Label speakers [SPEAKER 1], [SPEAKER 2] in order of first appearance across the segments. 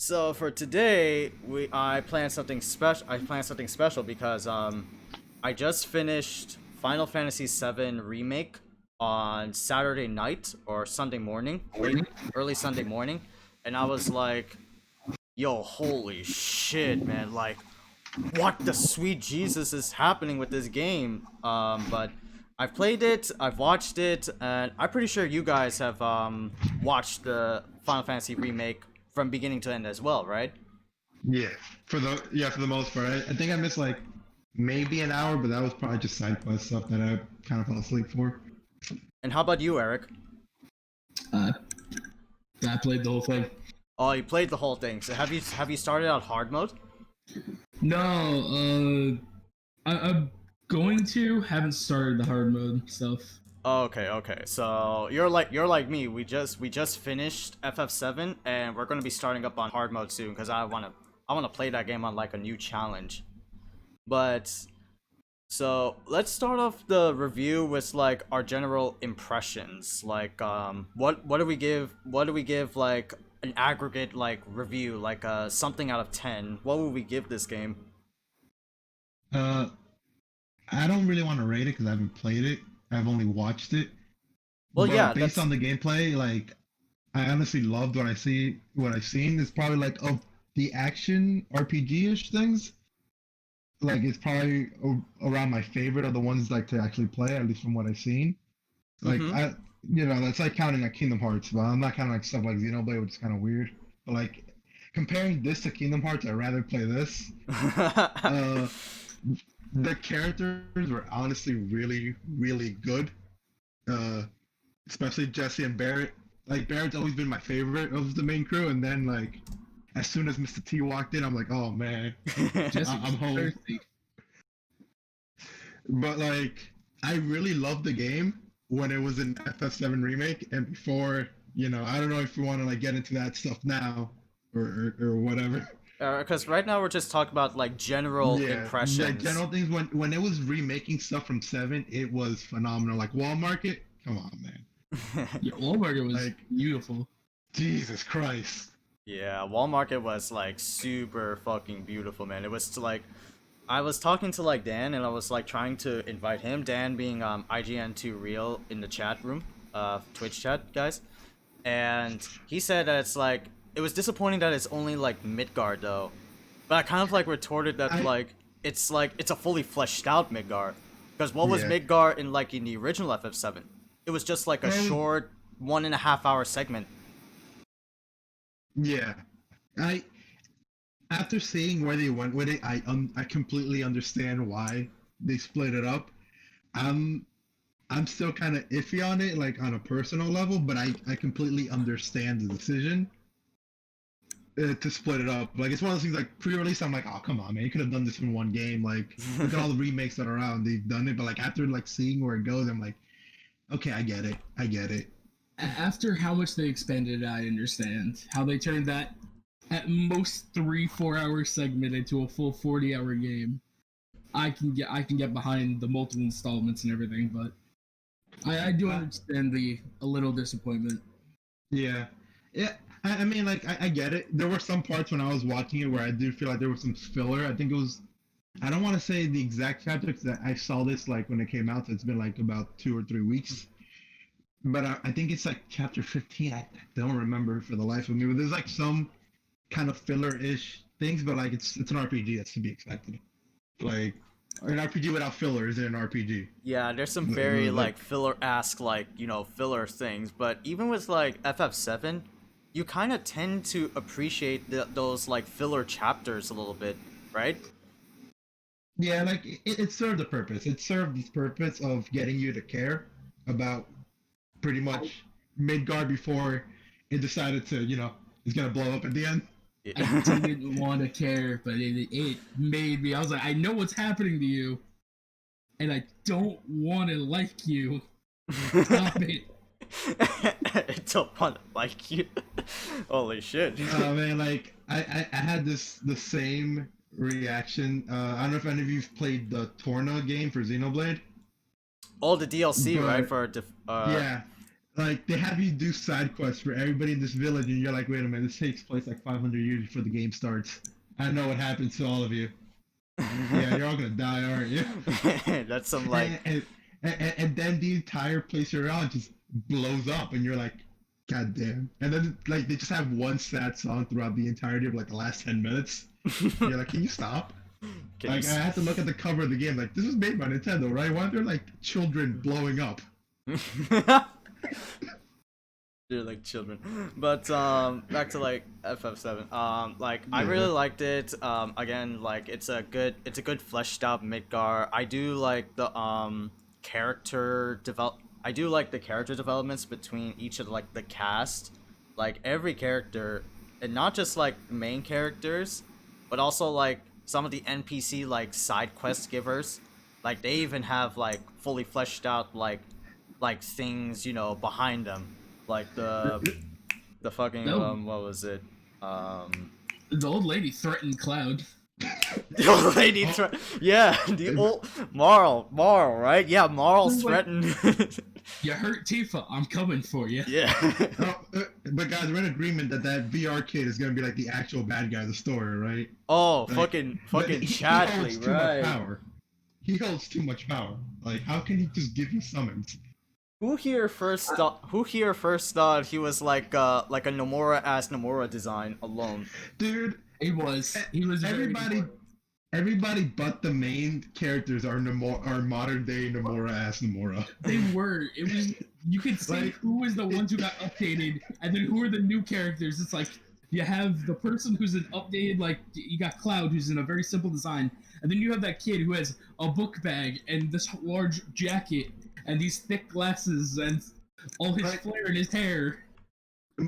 [SPEAKER 1] So for today, I planned something special. Because I just finished Final Fantasy VII Remake on Saturday night or Sunday morning, early Sunday morning, and I was like, "Yo, holy shit, man! Like, what the sweet Jesus is happening with this game?" But I've played it, I've watched it, and I'm pretty sure you guys have watched the Final Fantasy remake from beginning to end as well, right?
[SPEAKER 2] Yeah, for the most part, I think I missed like maybe an hour, but that was probably just side quest stuff that I kind of fell asleep for.
[SPEAKER 1] And how about you, Eric?
[SPEAKER 3] Uh, I played the whole thing.
[SPEAKER 1] Oh, you played the whole thing. So have you started out hard mode?
[SPEAKER 3] No, I'm going to. Haven't started the hard mode stuff.
[SPEAKER 1] Okay, okay. So you're like me. We just finished FF7 and we're gonna be starting up on hard mode soon because I wanna play that game on like a new challenge. But so let's start off the review with like our general impressions. Like what do we give like an aggregate like review, like something out of 10. What would we give this game?
[SPEAKER 2] Uh, I don't really want to rate it because I haven't played it. I've only watched it.
[SPEAKER 1] Well,
[SPEAKER 2] But
[SPEAKER 1] yeah,
[SPEAKER 2] based
[SPEAKER 1] that's
[SPEAKER 2] on the gameplay, like I honestly loved what I see. What I've seen is probably like of the action RPG-ish things. Like it's probably around my favorite of the ones like to actually play, at least from what I've seen. Like
[SPEAKER 1] mm-hmm.
[SPEAKER 2] that's like counting like Kingdom Hearts, but I'm not counting like stuff like Xenoblade, which is kind of weird. But like comparing this to Kingdom Hearts, I'd rather play this. Uh, the characters were honestly really, really good. Uh, Especially Jesse and Barrett. Like Barrett's always been my favorite of the main crew, and then like as soon as Mr. T walked in, I'm like, oh man,
[SPEAKER 3] Just
[SPEAKER 2] I'm home.
[SPEAKER 3] thirsty.
[SPEAKER 2] But like, I really loved the game when it was in FF7 Remake, and before, I don't know if we want to like get into that stuff now or whatever.
[SPEAKER 1] Because right now we're just talking about like general
[SPEAKER 2] Yeah, like
[SPEAKER 1] impressions.
[SPEAKER 2] general things when it was remaking stuff from Seven, it was phenomenal. Like Wall Market, come on, man.
[SPEAKER 3] Yeah, Wahlburger was
[SPEAKER 2] Like
[SPEAKER 3] beautiful.
[SPEAKER 2] Jesus Christ.
[SPEAKER 1] Yeah, Wall Market was like super fucking beautiful, man. It was like I was talking to like Dan and I was like trying to invite him, Dan being IGN2 Real in the chat room, Twitch chat, guys. And he said that it's like it was disappointing that it's only like Midgard though. But I kind of like retorted that
[SPEAKER 2] I
[SPEAKER 1] like it's a fully fleshed out Midgard. Because what was
[SPEAKER 2] yeah.
[SPEAKER 1] Midgard in the original FF7? It was just like a short 1.5 hour segment.
[SPEAKER 2] Yeah, I after seeing where they went with it, I completely understand why they split it up. I'm I'm still kind of iffy on it, like on a personal level, but I completely understand the decision to split it up. Like it's one of those things like pre-release, I'm like, oh come on, man, you could have done this in one game. Like look at all the remakes that are out, they've done it. But like after like seeing where it goes, I'm like, okay, I get it.
[SPEAKER 3] After how much they expanded, I understand how they turned that at most 3-4 hour segment into a full 40-hour game. I can get behind the multiple installments and everything, but I do understand the a little disappointment.
[SPEAKER 2] Yeah, yeah. I mean, like, I get it. There were some parts when I was watching it where I did feel like there was some filler. I think it was. I don't want to say the exact chapter because I saw this like when it came out. So it's been like about 2 or 3 weeks. But I think it's like chapter 15. I don't remember for the life of me. But there's like some kind of filler-ish things. But like it's an RPG. That's to be expected. Like an RPG without filler isn't an RPG.
[SPEAKER 1] Yeah, there's some very like filler-esque like, filler things, but even with like FF7, you kind of tend to appreciate those like filler chapters a little bit, right?
[SPEAKER 2] Yeah, like it served a purpose. It served its purpose of getting you to care about pretty much Midgard before it decided to, it's gonna blow up at the end.
[SPEAKER 3] I
[SPEAKER 1] Yeah.
[SPEAKER 3] didn't want to care, but it made me. I was like, I know what's happening to you, and I don't want to like you. Stop it.
[SPEAKER 1] I don't want to like you. Holy shit.
[SPEAKER 2] Oh man, like I had the same reaction. I don't know if any of you've played the Torna game for Xenoblade,
[SPEAKER 1] All the DLC, right?
[SPEAKER 2] but
[SPEAKER 1] For
[SPEAKER 2] yeah, like they have you do side quests for everybody in this village, and you're like, wait a minute, this takes place like 500 years before the game starts. I know what happens to all of you. Yeah, you're all gonna die, aren't you?
[SPEAKER 1] That's some like
[SPEAKER 2] And then the entire place you're on just blows up, and you're like, God damn. And then like they just have one sad song throughout the entirety of like the last 10 minutes. You're like, can you stop? Like I had to look at the cover of the game, like this was made by Nintendo, right? Why aren't there like children blowing up?
[SPEAKER 1] They're like children. But back to like FF7. Like I really liked it. Again, like it's a good fleshed out Midgar. I do like the I do like the character developments between each of like the cast. Like every character, and not just like main characters, but also like some of the NPC like side quest givers. Like they even have like fully fleshed out like things, you know, behind them. Like the fucking
[SPEAKER 3] No.
[SPEAKER 1] what was it?
[SPEAKER 3] The old lady threatened Cloud.
[SPEAKER 1] The old lady yeah, the old Marl, right? Yeah, Marl's threatened.
[SPEAKER 3] You hurt Tifa, I'm coming for you.
[SPEAKER 1] Yeah.
[SPEAKER 2] But guys, we're in agreement that that VR kid is gonna be like the actual bad guy of the story, right?
[SPEAKER 1] Oh,
[SPEAKER 2] Like,
[SPEAKER 1] fucking
[SPEAKER 2] he
[SPEAKER 1] Chadley,
[SPEAKER 2] holds too
[SPEAKER 1] right?
[SPEAKER 2] much power. He holds too much power. Like, how can he just give you summons?
[SPEAKER 1] Who here first thought he was like a Nomura design alone?
[SPEAKER 2] Dude,
[SPEAKER 3] He was very
[SPEAKER 2] everybody
[SPEAKER 3] good.
[SPEAKER 2] everybody but the main characters are modern day Nomura.
[SPEAKER 3] They were. It was. You could see
[SPEAKER 2] Like,
[SPEAKER 3] who was the ones who got updated, and then who are the new characters. It's like you have the person who's an updated, like you got Cloud, who's in a very simple design, and then you have that kid who has a book bag and this large jacket and these thick glasses and all his
[SPEAKER 2] Like-
[SPEAKER 3] flair in his hair.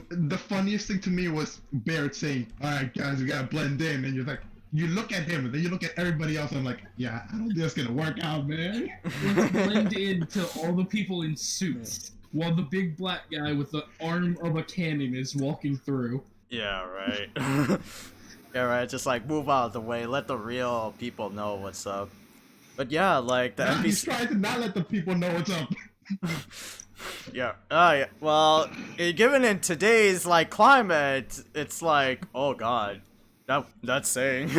[SPEAKER 2] The funniest thing to me was Barrett saying, "Alright guys, we gotta blend in," and you're like, you look at him and then you look at everybody else and I'm like, yeah, I don't think that's gonna work out, man.
[SPEAKER 3] Let's blend into all the people in suits, while the big black guy with the arm of a cannon is walking through.
[SPEAKER 1] Yeah, right. Yeah, right. Just like move out of the way, let the real people know what's up. But yeah, like the
[SPEAKER 2] He's
[SPEAKER 1] NPC.
[SPEAKER 2] trying to not let the people know what's up.
[SPEAKER 1] Yeah. Yeah. Well, given in today's like climate, it's like, oh god, that's saying.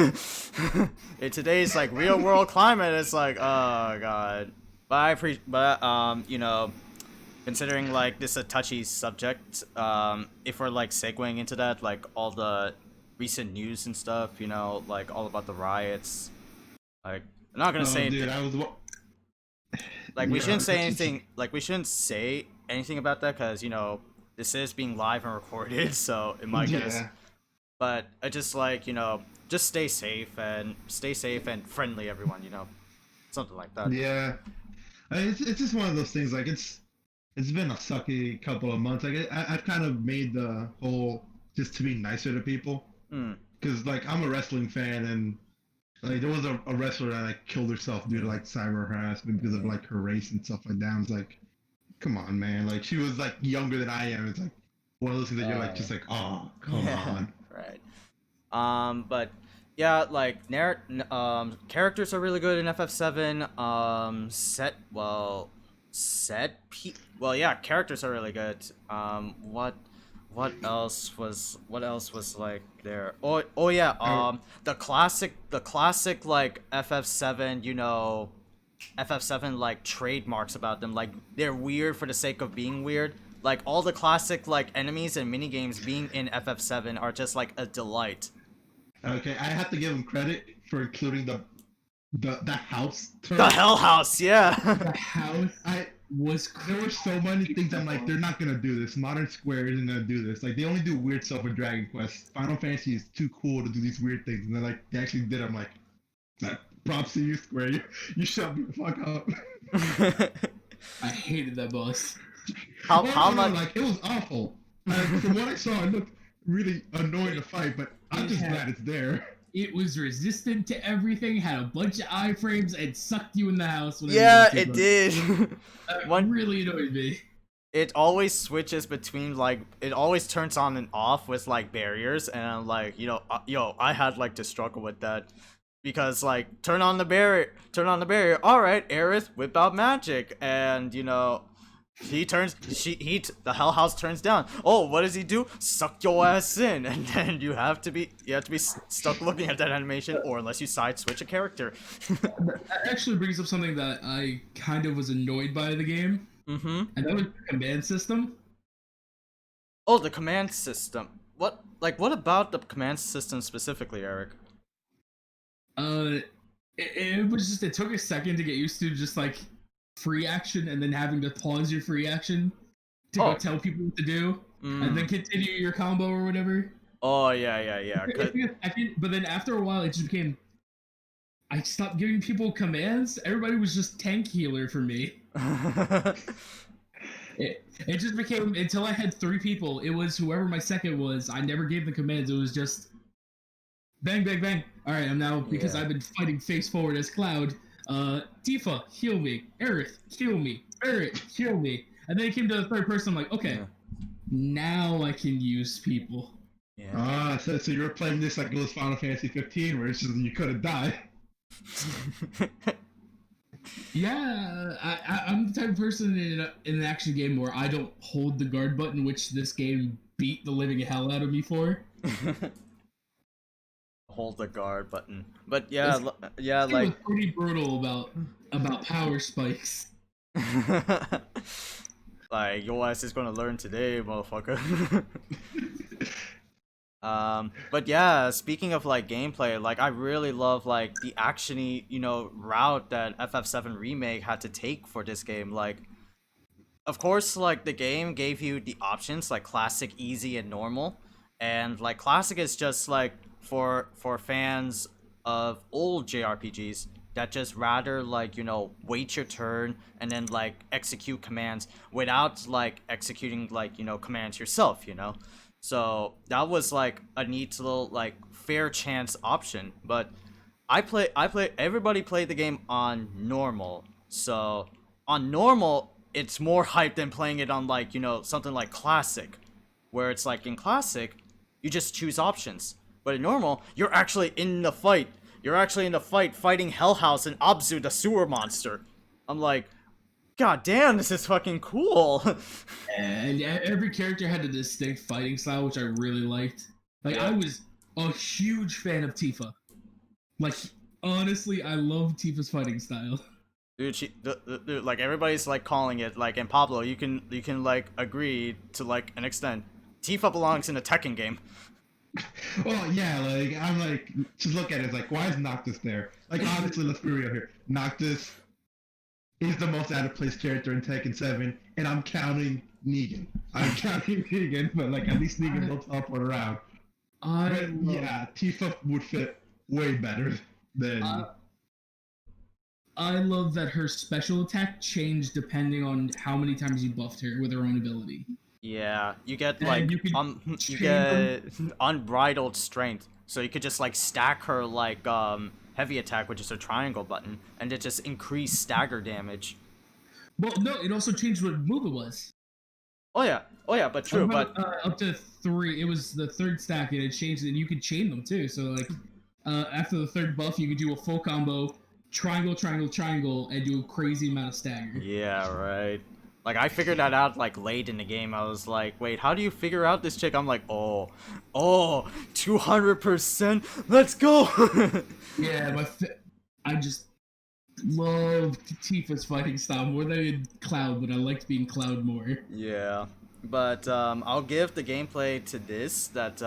[SPEAKER 1] In today's like real world climate, it's like, oh god. But you know, considering like this is a touchy subject, if we're like segueing into that, like all the recent news and stuff, you know, like all about the riots, like I'm not gonna say
[SPEAKER 2] Dude,
[SPEAKER 1] anything. Like we
[SPEAKER 2] Yeah,
[SPEAKER 1] shouldn't say
[SPEAKER 2] it's just-
[SPEAKER 1] anything. Like we shouldn't say anything about that because you know this is being live and recorded, so it might get us.
[SPEAKER 2] Yeah.
[SPEAKER 1] But I just like, you know, just stay safe and friendly, everyone. You know, something like that.
[SPEAKER 2] Yeah. It's just one of those things. Like it's been a sucky couple of months. Like I've kind of made the whole just to be nicer to people.
[SPEAKER 1] Mm.
[SPEAKER 2] Because like I'm a wrestling fan, and like there was a wrestler that like killed herself due to like cyber harassment because of like her race and stuff like that. I was like, come on, man. Like she was like younger than I am. It's like one of those things that you're like just like, oh, come on.
[SPEAKER 1] Right. But yeah, like characters are really good in FF7. Yeah, characters are really good. What else was like there? Oh yeah, the classic like FF7, you know, FF7 like trademarks about them, like they're weird for the sake of being weird. Like all the classic like enemies and mini games being in FF7 are just like a delight.
[SPEAKER 2] Okay, I have to give him credit for including the house term.
[SPEAKER 1] The Hell House, yeah.
[SPEAKER 3] The house was
[SPEAKER 2] There were so many things I'm like, they're not gonna do this. Modern Square isn't gonna do this. Like they only do weird stuff with Dragon Quest. Final Fantasy is too cool to do these weird things, and they actually did. I'm like, props to you, Square. You shut me the fuck up.
[SPEAKER 3] I hated that boss.
[SPEAKER 1] How much?
[SPEAKER 2] Like it was awful. From what I saw, it looked really annoying to fight, but I'm just glad it's there.
[SPEAKER 3] It was resistant to everything, had a bunch of iframes, and sucked you in the house.
[SPEAKER 1] Yeah, it did.
[SPEAKER 3] One really annoyed me.
[SPEAKER 1] It always switches between like it always turns on and off with like barriers, and I'm like, you know, I had like to struggle with that because like turn on the barrier. All right, Aerith, whip out magic, and you know, The Hell House turns down. Oh, what does he do? Suck your ass in, and then you have to be stuck looking at that animation, or unless you side switch a character.
[SPEAKER 3] That actually brings up something that I kind of was annoyed by the game,
[SPEAKER 1] Mm-hmm.
[SPEAKER 3] and that was the command system.
[SPEAKER 1] Oh, the command system. What about the command system specifically, Eric?
[SPEAKER 3] It was just, it took a second to get used to just like free action and then having to pause your free action to go tell people what to do and then continue your combo or whatever.
[SPEAKER 1] Oh yeah.
[SPEAKER 3] It took a second, but then after a while it just became, I stopped giving people commands. Everybody was just tank healer for me. It just became, until I had 3 people, it was whoever my second was, I never gave the commands. It was just bang, bang, bang. All right, I'm now, because I've been fighting face forward as Cloud. Tifa, heal me. Aerith, heal me. Barrett, heal me. And then it came to the third person. I'm like, okay, now I can use people.
[SPEAKER 2] Yeah. So you're playing this like it was Final Fantasy 15, where it's just you couldn't die.
[SPEAKER 3] Yeah, I'm the type of person in an action game where I don't hold the guard button, which this game beat the living hell out of me for.
[SPEAKER 1] Hold the guard button, but yeah,
[SPEAKER 3] It was pretty brutal about power spikes.
[SPEAKER 1] Like, your ass is gonna learn today, motherfucker. But yeah, speaking of like gameplay, like I really love like the actiony, route that FF7 Remake had to take for this game. Like, of course, like the game gave you the options like classic, easy, and normal, and like classic is just like for fans of old JRPGs that just rather like wait your turn and then like execute commands without like executing like commands yourself. So that was like a neat little like fair chance option. But everybody played the game on normal. So on normal, it's more hype than playing it on like something like classic, where it's like in classic you just choose options, but in normal you're actually in the fight. You're actually in the fight fighting Hell House and Abzu, the sewer monster. I'm like, God damn, this is fucking cool.
[SPEAKER 3] And every character had a distinct fighting style, which I really liked. Like, I was a huge fan of Tifa. Like, honestly, I love Tifa's fighting style.
[SPEAKER 1] Dude, dude, like everybody's like calling it, like, and Pablo, you can like agree to like an extent. Tifa belongs in a Tekken game.
[SPEAKER 2] Well, yeah, like I'm like, just look at it, it's like, why is Noctis there? Like, honestly, let's be real here. Noctis is the most out of place character in Tekken 7, and I'm counting Negan. But like at least Negan will teleport around. Yeah, Tifa would fit way better than.
[SPEAKER 3] I love that her special attack changed depending on how many times you buffed her with her own ability.
[SPEAKER 1] Yeah, you get like you get unbridled strength, so you could just like stack her like heavy attack, which is a triangle button, and it just increase stagger damage.
[SPEAKER 3] Well, no, it also changed what move it was.
[SPEAKER 1] Oh yeah, but true, but
[SPEAKER 3] up to 3, it was the third stack, and it changed, and you could chain them too. So like, after the third buff, you could do a full combo, triangle, triangle, triangle, and do a crazy amount of stagger.
[SPEAKER 1] Yeah, right. Like, I figured that out, like, late in the game. I was like, wait, how do you figure out this chick? I'm like, oh, 200%, let's go!
[SPEAKER 3] Yeah, I just loved Tifa's fighting style more than Cloud, but I liked being Cloud more.
[SPEAKER 1] Yeah, but, I'll give the gameplay to this, that,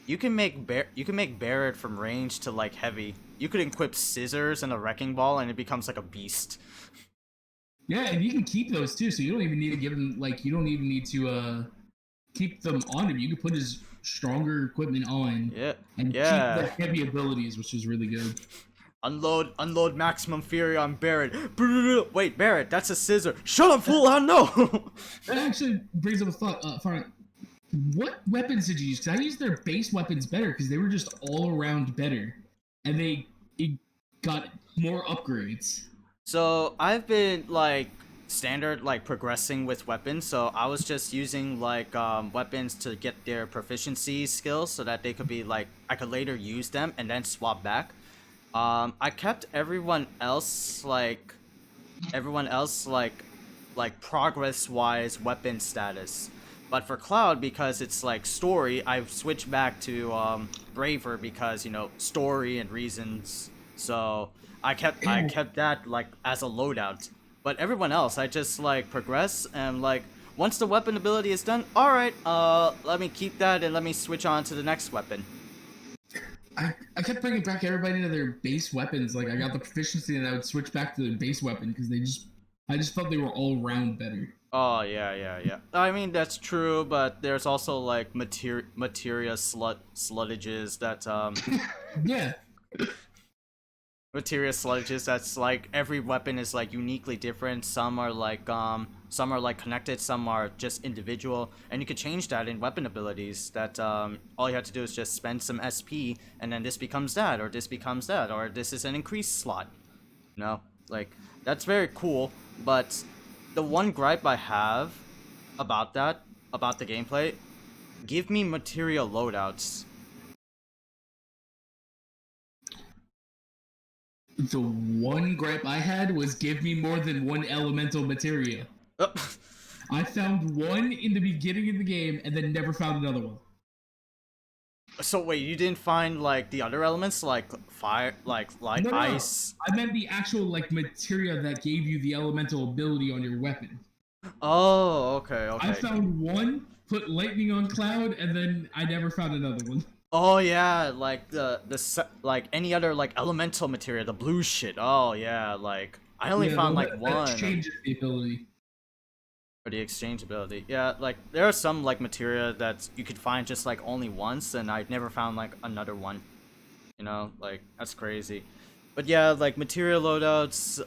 [SPEAKER 1] you can make Barrett from range to, like, heavy. You could equip scissors and a wrecking ball, and it becomes, like, a beast.
[SPEAKER 3] Yeah, and you can keep those too, so you don't even need to give him, like, you don't even need to keep them on him. You can put his stronger equipment on and keep the heavy abilities, which is really good.
[SPEAKER 1] Unload maximum fury on Barrett. Wait, Barrett, that's a scissor. Shut up, fool, I know!
[SPEAKER 3] That actually brings up a thought, Farn. What weapons did you use? Because I used their base weapons better, because they were just all around better. And it got more upgrades.
[SPEAKER 1] So I've been like standard like progressing with weapons, so I was just using like weapons to get their proficiency skills so that they could be like I could later use them and then swap back. I kept everyone else like like progress-wise weapon status. But for Cloud, because it's like story, I've switched back to Braver because, you know, story and reasons. So I kept that like as a loadout. But everyone else, I just like progress and like once the weapon ability is done, all right, let me keep that and let me switch on to the next weapon.
[SPEAKER 3] I kept bringing back everybody to their base weapons. Like I got the proficiency, and I would switch back to the base weapon because I just felt they were all round better.
[SPEAKER 1] Oh yeah. I mean that's true, but there's also like materia sluttages that
[SPEAKER 3] Yeah,
[SPEAKER 1] materia sluttages that's like every weapon is like uniquely different. Some are like connected, some are just individual, and you can change that in weapon abilities. That all you have to do is just spend some SP, and then this becomes that, or this becomes that, or this is an increased slot. You know, like that's very cool. But the one gripe I have about that, about the gameplay, give me material loadouts.
[SPEAKER 3] the one gripe I had was give me more than one elemental materia. I found one in the beginning of the game and then never found another one.
[SPEAKER 1] So wait, you didn't find like the other elements like fire, like
[SPEAKER 3] No.
[SPEAKER 1] ice?
[SPEAKER 3] I meant the actual like materia that gave you the elemental ability on your weapon.
[SPEAKER 1] Oh, okay.
[SPEAKER 3] I found one, put lightning on Cloud, and then I never found another one.
[SPEAKER 1] Oh yeah, like like any other like elemental material, the blue shit. Oh yeah, like I only found like one.
[SPEAKER 3] That changes the ability.
[SPEAKER 1] For the exchange ability. Yeah, like there are some like materia that you could find just like only once, and I've never found like another one. You know, like that's crazy. But yeah, like material loadouts,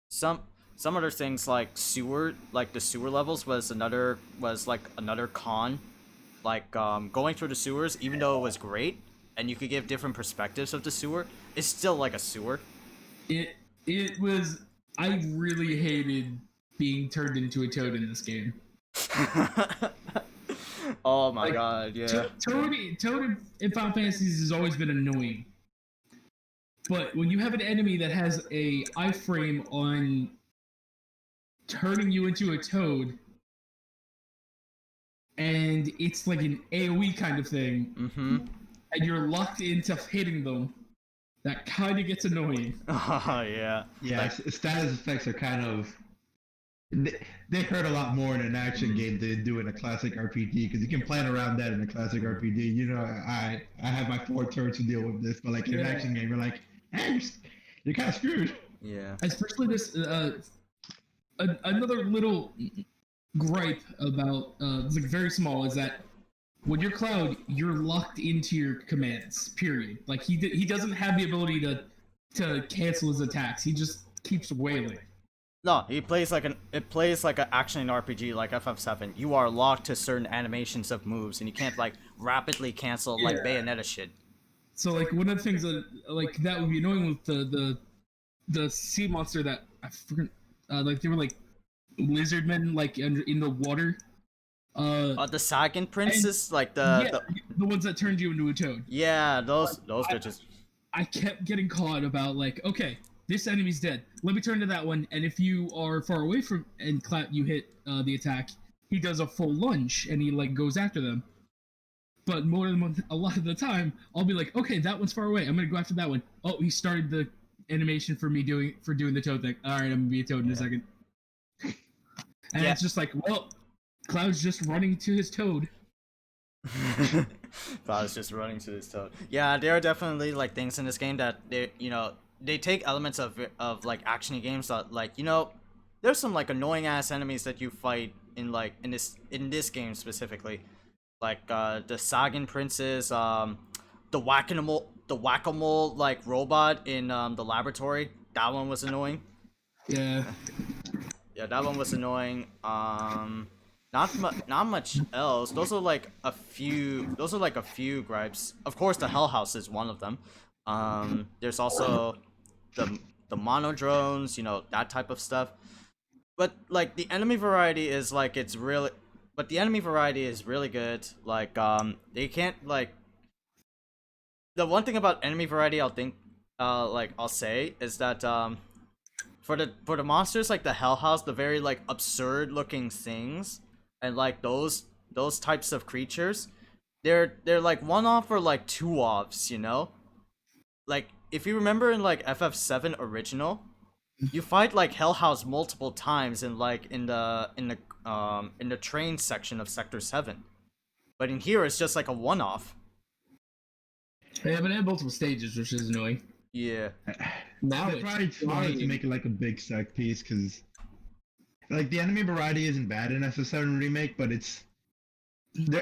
[SPEAKER 1] some other things like sewer, like the sewer levels was like another con. Like going through the sewers, even though it was great, and you could give different perspectives of the sewer, it's still like a sewer.
[SPEAKER 3] It was. I really hated being turned into a toad in this game.
[SPEAKER 1] Oh my
[SPEAKER 3] Like,
[SPEAKER 1] god, yeah.
[SPEAKER 3] Toad in Final Fantasies has always been annoying. But when you have an enemy that has a iframe on turning you into a toad, and it's like an AoE kind of thing, and you're locked into hitting them, that kind of gets annoying.
[SPEAKER 1] Oh yeah.
[SPEAKER 2] Yeah,
[SPEAKER 1] Like,
[SPEAKER 2] status effects are kind of they hurt a lot more in an action game than they do in a classic RPG because you can plan around that in a classic RPG. You know, I have my 4 turns to deal with this, but like in an action game, you're like, hey, you're kind of screwed.
[SPEAKER 1] yeah.
[SPEAKER 3] Especially this another little gripe about it's like very small is that when you're Cloud, you're locked into your commands. Period. Like he doesn't have the ability to cancel his attacks. He just keeps wailing.
[SPEAKER 1] No, it plays like an action RPG like FF7. You are locked to certain animations of moves, and you can't like rapidly cancel like Bayonetta shit.
[SPEAKER 3] So like one of the things that like that would be annoying with the sea monster that I forget, like they were like lizard men like in the water.
[SPEAKER 1] The Sagan Princess, like
[SPEAKER 3] the ones that turned you into a toad.
[SPEAKER 1] Yeah, those bitches.
[SPEAKER 3] I kept getting caught about like, okay, this enemy's dead. Let me turn to that one, and if you are far away from and you hit the attack, he does a full lunge and he like goes after them. But a lot of the time, I'll be like, okay, that one's far away. I'm gonna go after that one. Oh, he started the animation for me doing the toad thing. All right, I'm gonna be a toad in a second. And it's just like, well, Cloud's just running to his toad.
[SPEAKER 1] Cloud's just running to his toad. Yeah, there are definitely like things in this game that they take elements of like action games that like there's some like annoying ass enemies that you fight in this game specifically, like the Sagan Princess, the whack-a-mole like robot in the laboratory. That one was annoying.
[SPEAKER 3] Yeah.
[SPEAKER 1] Yeah, that one was annoying. Not much else. Those are like a few gripes. Of course, the Hell House is one of them. There's also the mono drones, that type of stuff. But like the enemy variety is really good. Like they can't like. The one thing about enemy variety I'll say is that for the monsters like the Hell House, the very like absurd looking things, and like those types of creatures, they're like one off or like two offs, you know? Like if you remember in like FF7 original, you fight like Hell House multiple times in like in the train section of Sector 7. But in here it's just like a one off.
[SPEAKER 3] Yeah, but it had multiple stages, which is annoying.
[SPEAKER 1] Yeah.
[SPEAKER 3] Now
[SPEAKER 2] They probably wanted to make it like a big set piece because, like, the enemy variety isn't bad in FF7 Remake, but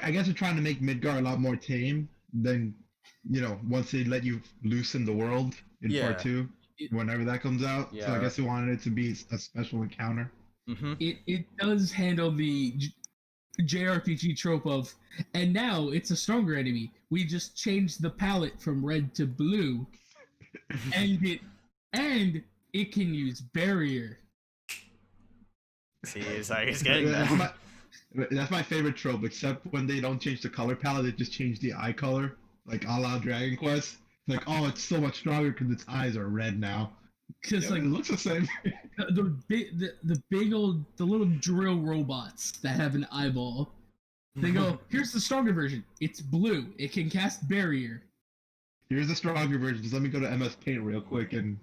[SPEAKER 2] I guess they're trying to make Midgar a lot more tame than, once they let you loose in the world in
[SPEAKER 1] Yeah.
[SPEAKER 2] Part 2, whenever that comes out.
[SPEAKER 1] Yeah.
[SPEAKER 2] So I guess they wanted it to be a special encounter.
[SPEAKER 1] Mm-hmm.
[SPEAKER 3] It does handle the JRPG trope of, and now it's a stronger enemy. We just changed the palette from red to blue, and it can use barrier.
[SPEAKER 1] See, it's like it's getting there.
[SPEAKER 2] That's my favorite trope, except when they don't change the color palette, they just change the eye color, like a la Dragon Quest. Like, oh, it's so much stronger because its eyes are red now.
[SPEAKER 3] Because
[SPEAKER 2] It looks the same.
[SPEAKER 3] the little drill robots that have an eyeball, they go, here's the stronger version. It's blue. It can cast barrier.
[SPEAKER 2] Here's the stronger version. Just let me go to MS Paint real quick and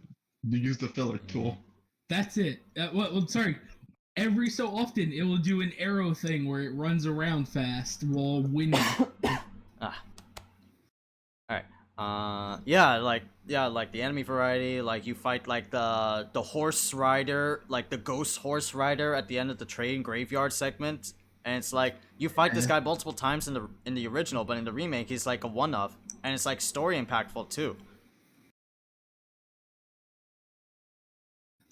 [SPEAKER 2] use the filler tool.
[SPEAKER 3] That's it. Sorry. Every so often, it will do an arrow thing where it runs around fast while winning.
[SPEAKER 1] Alright. Like the enemy variety, like you fight like the horse rider, like the ghost horse rider at the end of the train graveyard segment, and it's like you fight this guy multiple times in the original, but in the remake he's like a one-off, and it's like story impactful too.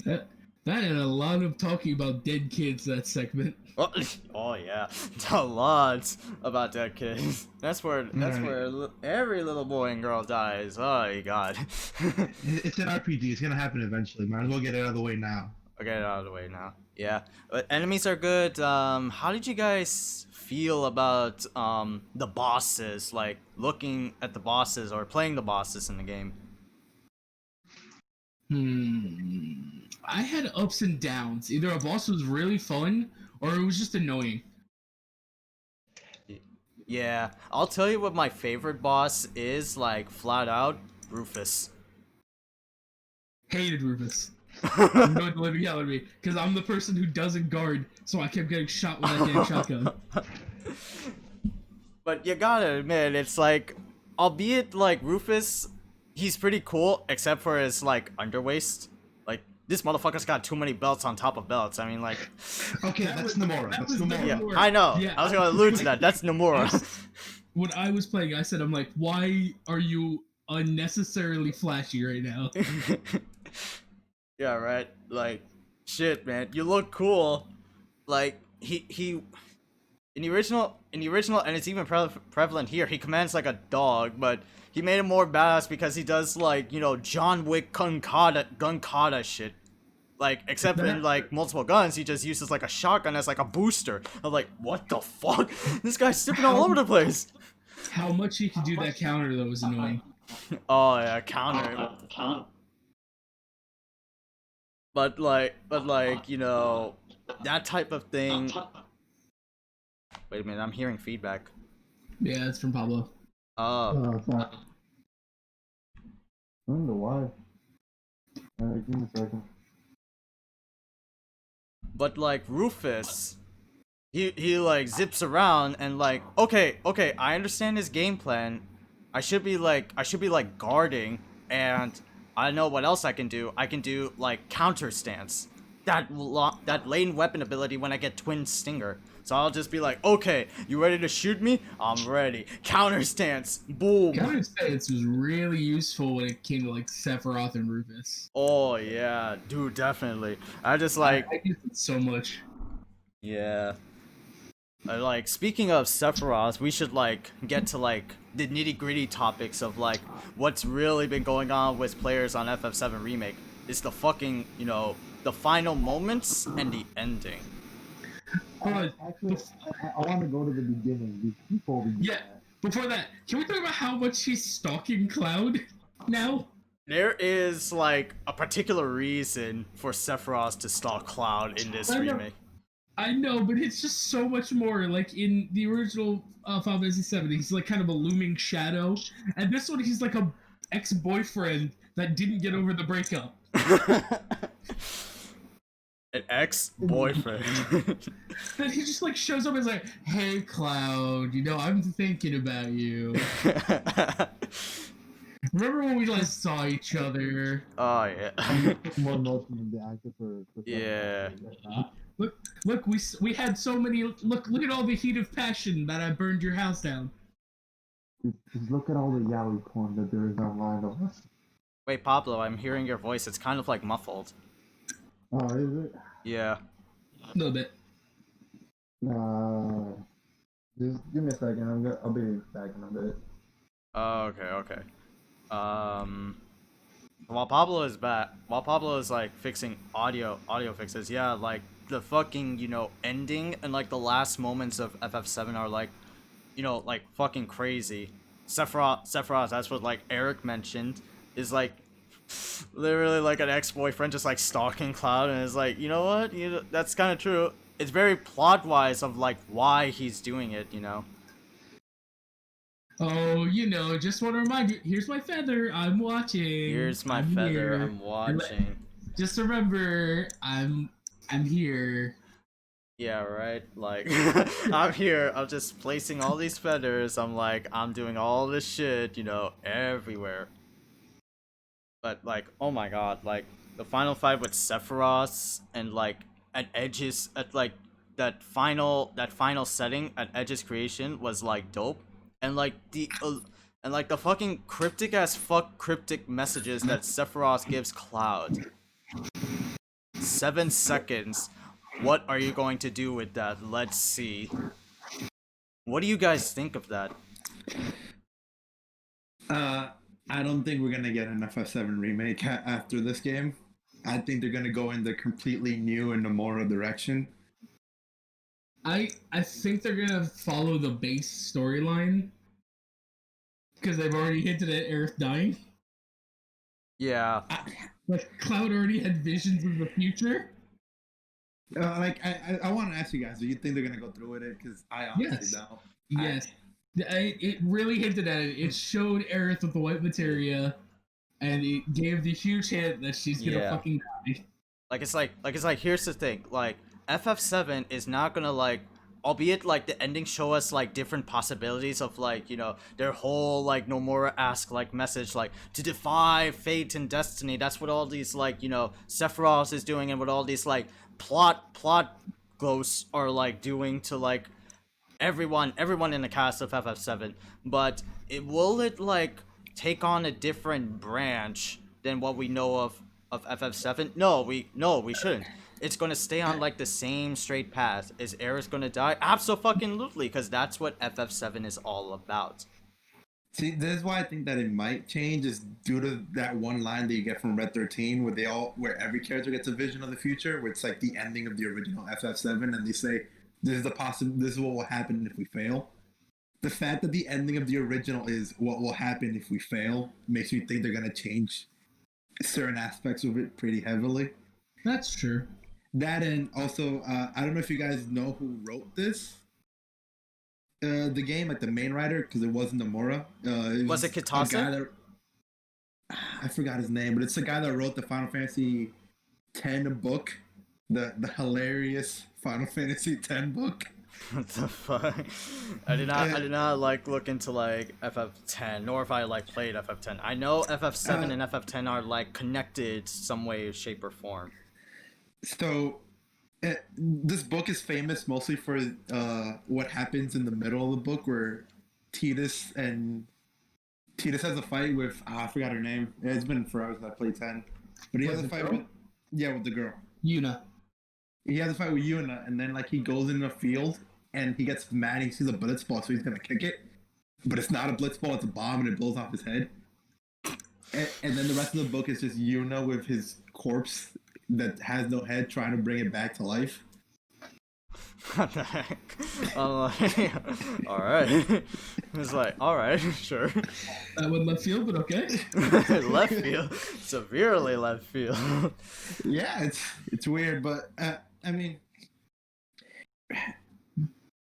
[SPEAKER 3] That had a lot of talking about dead kids, that segment.
[SPEAKER 1] Oh yeah, a lot about that kid. That's where every little boy and girl dies. Oh my god.
[SPEAKER 2] It's an RPG. It's gonna happen eventually. Might as well get it out of the way now.
[SPEAKER 1] I'll get it out of the way now. Yeah, but enemies are good. How did you guys feel about the bosses? Like looking at the bosses or playing the bosses in the game?
[SPEAKER 3] I had ups and downs. Either a boss was really fun or it was just annoying.
[SPEAKER 1] Yeah, I'll tell you what my favorite boss is, like flat out, Rufus.
[SPEAKER 3] Hated Rufus. I'm going to let me yell at me because I'm the person who doesn't guard, so I kept getting shot with that damn shotgun.
[SPEAKER 1] But you gotta admit, it's like, albeit like Rufus, he's pretty cool, except for his like underwaist. Like this motherfucker's got too many belts on top of belts. I mean, like.
[SPEAKER 2] Okay, that's Nomura. That's Nomura.
[SPEAKER 1] Yeah, I know. Yeah, I was gonna allude to that. That's Nomura.
[SPEAKER 3] When I was playing, I said, I'm like, why are you unnecessarily flashy right now?
[SPEAKER 1] Yeah, right. Like, shit, man. You look cool. Like he in the original, and it's even prevalent here. He commands like a dog, but he made him more badass because he does like, you know, John Wick gun kata shit. Like, except in like multiple guns, he just uses like a shotgun as like a booster. I'm like, what the fuck? This guy's sipping all over the place.
[SPEAKER 3] How much he could do that counter though was annoying.
[SPEAKER 1] Oh yeah, counter. But like, you know, that type of thing. Wait a minute, I'm hearing feedback.
[SPEAKER 3] Yeah, it's from Pablo.
[SPEAKER 1] Oh.
[SPEAKER 4] It's not. I don't know why. Give me a second.
[SPEAKER 1] But like Rufus, he like zips around and like, okay, I understand his game plan. I should be like guarding, and I know what else I can do. I can do like counter stance. That lane weapon ability when I get Twin Stinger. So I'll just be like, okay, you ready to shoot me? I'm ready. Counter stance. Boom.
[SPEAKER 3] Counter stance was really useful when it came to like Sephiroth and Rufus.
[SPEAKER 1] Oh yeah, dude, definitely. I just like.
[SPEAKER 3] I used it so much.
[SPEAKER 1] Yeah. Like, speaking of Sephiroth, we should like get to like the nitty-gritty topics of like what's really been going on with players on FF7 Remake. It's the fucking, you know, the final moments and the ending.
[SPEAKER 4] Actually, I want to go to the beginning before we.
[SPEAKER 3] Yeah. Before that, can we talk about how much he's stalking Cloud now?
[SPEAKER 1] There is like a particular reason for Sephiroth to stalk Cloud in this
[SPEAKER 3] I know.
[SPEAKER 1] remake.
[SPEAKER 3] I know, but it's just so much more. Like in the original Final Fantasy VII, he's like kind of a looming shadow, and this one he's like a ex-boyfriend that didn't get over the breakup.
[SPEAKER 1] An ex-boyfriend.
[SPEAKER 3] Then he just like shows up and is like, "Hey, Cloud, you know I'm thinking about you. Remember when we last saw each other?
[SPEAKER 1] Oh yeah.
[SPEAKER 4] More emotion than the actor for
[SPEAKER 1] Yeah.
[SPEAKER 3] Look, we had so many. Look at all the heat of passion that I burned your house down."
[SPEAKER 4] Just look at all the yaoi porn that there is online of us.
[SPEAKER 1] Wait, Pablo, I'm hearing your voice. It's kind of like muffled.
[SPEAKER 4] Oh, is it?
[SPEAKER 1] Yeah.
[SPEAKER 3] A little bit.
[SPEAKER 4] Just give me a second. I'll be back in a bit.
[SPEAKER 1] Oh, okay. While Pablo is like fixing audio fixes, yeah, like the fucking, ending and like the last moments of FF7 are like, like fucking crazy. Sephiroth, that's what like Eric mentioned, is like literally like an ex-boyfriend just like stalking Cloud, and is like, you know what? That's kind of true. It's very plot-wise of like why he's doing it,
[SPEAKER 3] Oh, just want to remind you. Here's my feather. I'm watching.
[SPEAKER 1] Here's my
[SPEAKER 3] I'm
[SPEAKER 1] feather.
[SPEAKER 3] here.
[SPEAKER 1] I'm watching.
[SPEAKER 3] Just remember, I'm here.
[SPEAKER 1] Yeah, right? Like, I'm here, I'm just placing all these feathers, I'm doing all this shit, everywhere. But, like, oh my god, like, the final fight with Sephiroth, and, like, at Edge's, that final setting at Edge's creation was, like, dope. And, like, the fucking cryptic messages that Sephiroth gives Cloud. 7 seconds. What are you going to do with that? Let's see. What do you guys think of that?
[SPEAKER 2] I don't think we're gonna get an FF7 remake after this game. I think they're gonna go in the completely new and Nomura direction.
[SPEAKER 3] I think they're gonna follow the base storyline because they've already hinted at Aerith dying.
[SPEAKER 1] Yeah.
[SPEAKER 3] Like Cloud already had visions of the future.
[SPEAKER 2] I want to ask you guys, do you think they're gonna go through with it? Because I honestly don't.
[SPEAKER 3] Yes. It really hinted at it. It showed Aerith with the white materia, and it gave the huge hint that she's gonna fucking die.
[SPEAKER 1] It's like here's the thing, like FF7 is not gonna like, albeit like the ending show us like different possibilities of like, their whole like Nomura-esque like message, like to defy fate and destiny. That's what all these like, Sephiroth is doing, and what all these like plot ghosts are like doing to like everyone in the cast of FF7. But will it like take on a different branch than what we know of FF7? No, we shouldn't. It's gonna stay on like the same straight path. Is Aerith gonna die? Absolutely, because that's what FF7 is all about.
[SPEAKER 2] See, this is why I think that it might change, is due to that one line that you get from Red 13, where every character gets a vision of the future, where it's like the ending of the original FF7, and they say this is what will happen if we fail. The fact that the ending of the original is what will happen if we fail makes me think they're gonna change certain aspects of it pretty heavily.
[SPEAKER 3] That's true.
[SPEAKER 2] That, and also, I don't know if you guys know who wrote this. The game, like the main writer, because it wasn't Nomura.
[SPEAKER 1] Was it Kitase?
[SPEAKER 2] I forgot his name, but it's the guy that wrote the Final Fantasy X book, the hilarious Final Fantasy X book.
[SPEAKER 1] What the fuck? I did not like look into like FF10, nor if I like played FF10. I know FF7 and FF10 are like connected some way, shape, or form. So
[SPEAKER 2] this book is famous mostly for what happens in the middle of the book, where Tidus has a fight with I forgot her name. It's been forever since I played 10, but he has a fight with the girl
[SPEAKER 3] Yuna.
[SPEAKER 2] He has a fight with Yuna, and then like he goes in a field and he gets mad. He sees a blitzball, so he's gonna kick it, but it's not a blitzball; it's a bomb, and it blows off his head. And then the rest of the book is just Yuna with his corpse that has no head, trying to bring it back to life.
[SPEAKER 1] What the heck? I'm like, all right. It's like, all right, sure.
[SPEAKER 3] That would left field, but okay.
[SPEAKER 1] Left field, severely left field.
[SPEAKER 5] Yeah, it's weird, but I mean,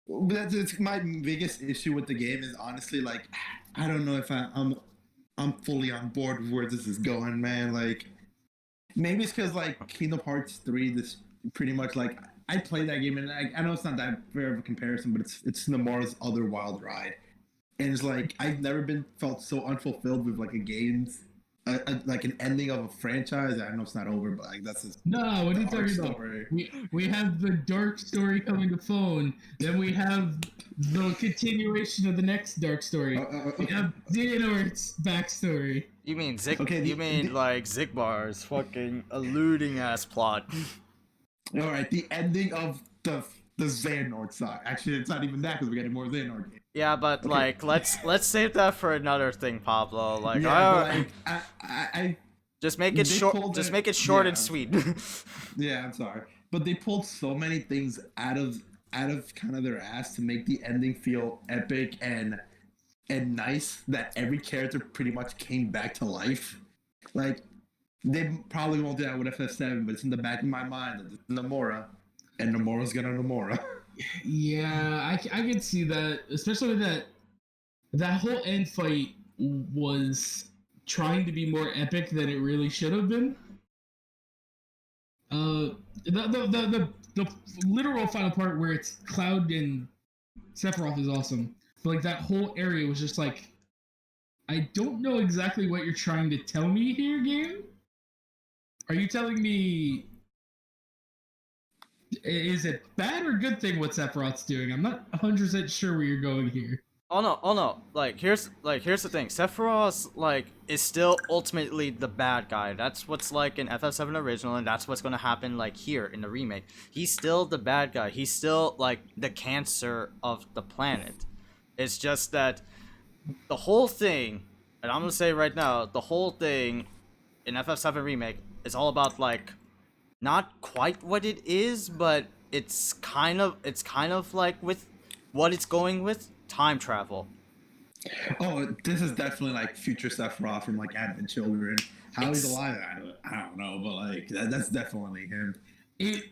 [SPEAKER 5] it's my biggest issue with the game is honestly like I don't know if I'm fully on board with where this is going, man. Like maybe it's because like Kingdom Hearts 3, this pretty much like I played that game and I know it's not that fair of a comparison, but it's Nomura's other wild ride, and it's like I've never been felt so unfulfilled with like a game's like an ending of a franchise. I know it's not over, but like that's just
[SPEAKER 3] No, what are you
[SPEAKER 5] the arc
[SPEAKER 3] talking about?
[SPEAKER 5] story.
[SPEAKER 3] We have the dark story coming to phone. Then we have the continuation of the next dark story. We
[SPEAKER 5] Okay.
[SPEAKER 3] have Xehanort's backstory.
[SPEAKER 1] You mean Zik?
[SPEAKER 5] Okay,
[SPEAKER 1] you mean like Zigbar's fucking eluding ass plot?
[SPEAKER 5] All right, the ending of the Xehanort side. Actually, it's not even that because we're getting more Xehanort games.
[SPEAKER 1] Yeah, but
[SPEAKER 5] Okay.
[SPEAKER 1] like let's save that for another thing, Pablo. Like,
[SPEAKER 5] Yeah, but, like I
[SPEAKER 1] just make it
[SPEAKER 5] they
[SPEAKER 1] short.
[SPEAKER 5] pulled
[SPEAKER 1] Just
[SPEAKER 5] it-
[SPEAKER 1] make it short and
[SPEAKER 5] yeah.
[SPEAKER 1] sweet.
[SPEAKER 5] yeah, I'm sorry, but they pulled so many things out of kind of their ass to make the ending feel epic and nice that every character pretty much came back to life. Like they probably won't do that with FF7, but it's in the back of my mind that it's Nomura, and Nomura's gonna Nomura.
[SPEAKER 3] Yeah, I can see that, especially with that whole end fight was trying to be more epic than it really should have been. The literal final part where it's Cloud and Sephiroth is awesome. But like that whole area was just like, I don't know exactly what you're trying to tell me here, game. Are you telling me is it bad or good thing what Sephiroth's doing? I'm not 100% sure where you're going here.
[SPEAKER 1] Oh no. Like here's the thing. Sephiroth like is still ultimately the bad guy. That's what's like in FF7 original, and that's what's gonna happen like here in the remake. He's still the bad guy. He's still like the cancer of the planet. It's just that the whole thing, and I'm gonna say right now, the whole thing in FF7 remake is all about like not quite what it is, but it's kind of like with what it's going with time travel.
[SPEAKER 5] Oh, this is definitely like future Sephiroth from like Advent Children. How he's
[SPEAKER 1] Ex-
[SPEAKER 5] alive, I don't know, but like that's definitely him.
[SPEAKER 3] It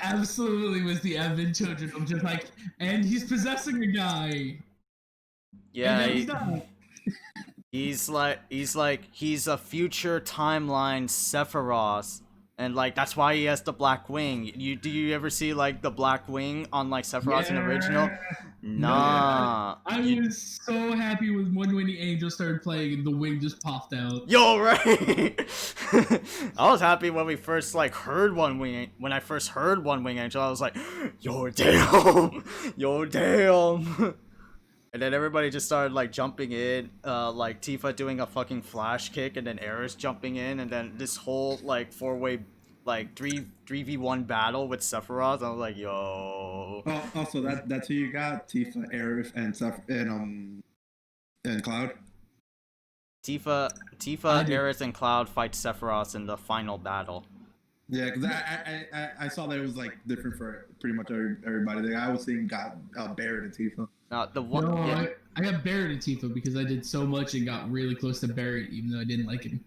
[SPEAKER 3] absolutely was the Advent Children. I'm just like, and he's possessing a guy.
[SPEAKER 1] Yeah,
[SPEAKER 3] and then he's not.
[SPEAKER 1] he's a future timeline Sephiroth, and like that's why he has the black wing. Do you ever see like the black wing on like Sephiroth in the original? Nah.
[SPEAKER 3] I was so happy when the Angel started playing and the wing just popped out.
[SPEAKER 1] Yo, right. I was happy when we first like heard One Wing. When I first heard One Wing Angel, I was like, yo, damn, yo, damn. And then everybody just started like jumping in, like Tifa doing a fucking flash kick, and then Aerith jumping in, and then this whole like 4-way, like 3v1 battle with Sephiroth. I was like, yo.
[SPEAKER 5] Oh, also that's who you got: Tifa, Aerith, and Cloud.
[SPEAKER 1] Tifa,
[SPEAKER 3] I did.
[SPEAKER 1] Aerith, and Cloud fight Sephiroth in the final battle.
[SPEAKER 5] Yeah, because I saw that it was like different for pretty much everybody. I was seeing got Barrett and Tifa.
[SPEAKER 1] The one,
[SPEAKER 3] No,
[SPEAKER 1] yeah.
[SPEAKER 3] I got Barrett and Tifa because I did so much and got really close to Barrett, even though I didn't like him.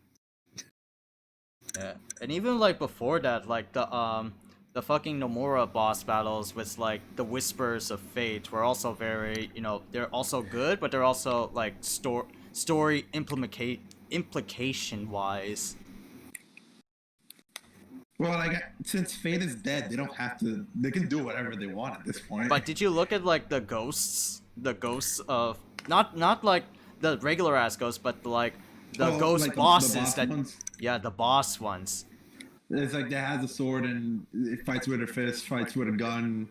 [SPEAKER 1] Yeah, and even like before that, like the fucking Nomura boss battles with like the Whispers of Fate were also very, they're also good, but they're also like story implication wise.
[SPEAKER 5] Well, like since Fate is dead, they don't have to. They can do whatever they want at this point.
[SPEAKER 1] But did you look at like the ghosts of not like the regular ass ghosts, but like the ghost
[SPEAKER 5] like
[SPEAKER 1] bosses
[SPEAKER 5] the boss
[SPEAKER 1] that
[SPEAKER 5] ones?
[SPEAKER 1] yeah, the boss ones.
[SPEAKER 5] It's like that has a sword and it fights with a fist, fights with a gun.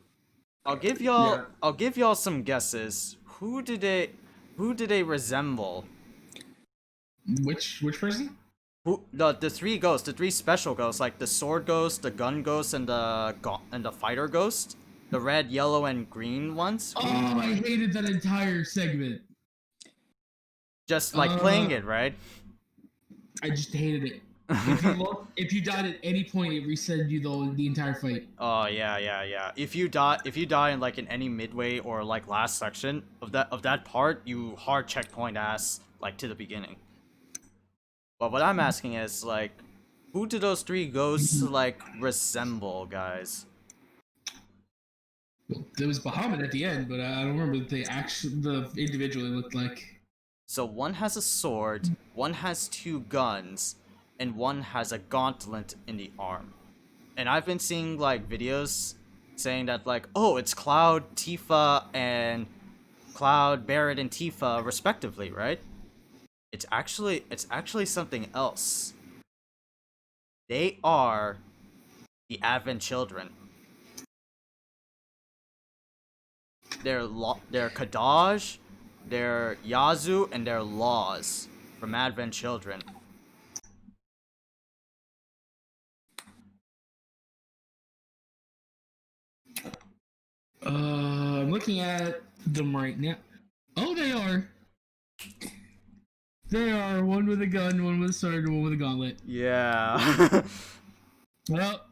[SPEAKER 1] I'll give y'all some guesses. Who did they resemble?
[SPEAKER 3] Which person?
[SPEAKER 1] Who the three ghosts, the three special ghosts, like the sword ghost, the gun ghost, and the fighter ghost, the red, yellow, and green ones.
[SPEAKER 3] Oh, I hated that entire segment.
[SPEAKER 1] Just like playing it, right?
[SPEAKER 3] I just hated it. If you died at any point, it reset you the entire fight.
[SPEAKER 1] Oh yeah. If you die in like in any midway or like last section of that part, you hard checkpoint ass like to the beginning. But what I'm asking is like, who do those three ghosts like resemble, guys?
[SPEAKER 3] There was Bahamut at the end, but I don't remember what the individually looked like.
[SPEAKER 1] So one has a sword, one has two guns, and one has a gauntlet in the arm. And I've been seeing like videos saying that like, oh, it's Cloud, Tifa, and Cloud, Barret, and Tifa respectively, right? It's actually something else. They are the Advent Children. They're Kadaj, they're Yazoo, and they're Laws from Advent Children.
[SPEAKER 3] I'm looking at them right now. Oh, they are. They are one with a gun, one with a sword, and one with a gauntlet.
[SPEAKER 1] Yeah.
[SPEAKER 3] Well.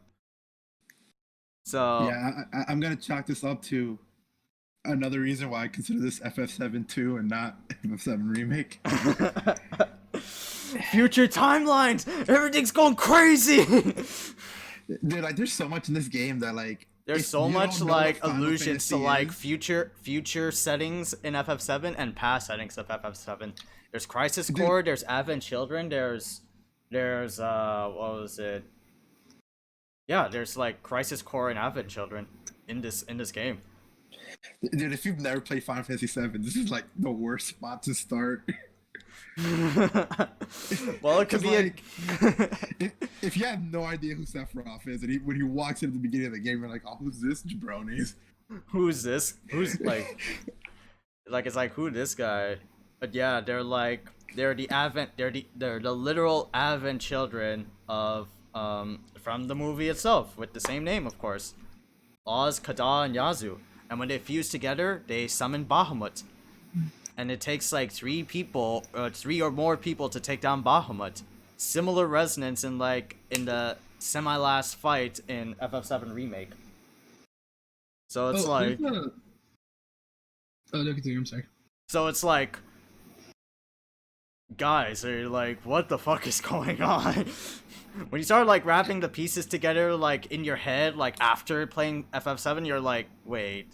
[SPEAKER 1] So.
[SPEAKER 5] Yeah, I'm gonna chalk this up to another reason why I consider this FF7 2 and not FF7 Remake.
[SPEAKER 1] Future timelines! Everything's going crazy!
[SPEAKER 5] Dude, like, there's so much in this game that, like,
[SPEAKER 1] there's
[SPEAKER 5] if
[SPEAKER 1] so
[SPEAKER 5] you
[SPEAKER 1] much
[SPEAKER 5] don't know
[SPEAKER 1] like
[SPEAKER 5] what Final
[SPEAKER 1] allusions to
[SPEAKER 5] Fantasy
[SPEAKER 1] like
[SPEAKER 5] is-
[SPEAKER 1] future settings in FF7 and past settings of FF7. There's Crisis Core, there's Advent Children, there's what was it? Yeah, there's like Crisis Core and Advent Children in this game.
[SPEAKER 5] Dude, if you've never played Final Fantasy VII, this is like the worst spot to start.
[SPEAKER 1] Well, it could be
[SPEAKER 5] like, if you have no idea who Sephiroth is, and when he walks in at the beginning of the game, you're like, "Oh, who's this jabroni?"
[SPEAKER 1] Who's this? Who's like it's like who this guy? But yeah, they're the literal Advent Children of from the movie itself with the same name, of course. Oz, Kada, and Yazoo. And when they fuse together, they summon Bahamut. And it takes like three or more people to take down Bahamut. Similar resonance in the semi-last fight in FF7 Remake. So it's
[SPEAKER 3] Oh, no, continue, I'm sorry.
[SPEAKER 1] So it's like, guys, are you like, what the fuck is going on? When you start like wrapping the pieces together like in your head, like after playing FF7, you're like, wait,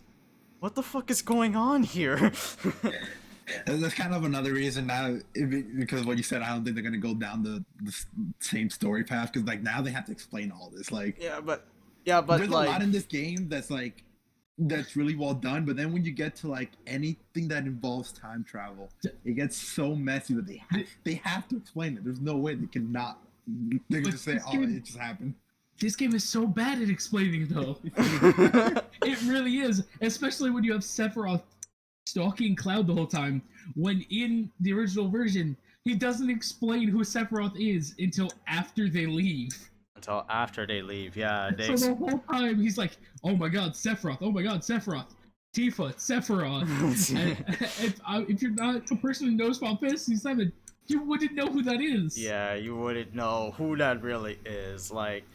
[SPEAKER 1] what the fuck is going on here?
[SPEAKER 5] That's kind of another reason now, because what you said, I don't think they're gonna go down the same story path, because like now they have to explain all this. Like,
[SPEAKER 1] yeah, but
[SPEAKER 5] there's
[SPEAKER 1] like,
[SPEAKER 5] a lot in this game that's really well done, but then when you get to like anything that involves time travel, it gets so messy that they have to explain it. There's no way they can not. They can just say, "Oh, it just happened."
[SPEAKER 3] This game is so bad at explaining, though. It really is, especially when you have Sephiroth stalking Cloud the whole time. When in the original version, he doesn't explain who Sephiroth is until after they leave.
[SPEAKER 1] Until after they leave, yeah.
[SPEAKER 3] So the whole time he's like, "Oh my God, Sephiroth! Oh my God, Sephiroth! Tifa, Sephiroth!" And if you're not a person who knows Final Fantasy VII, you wouldn't know who that is.
[SPEAKER 1] Yeah, you wouldn't know who that really is. Like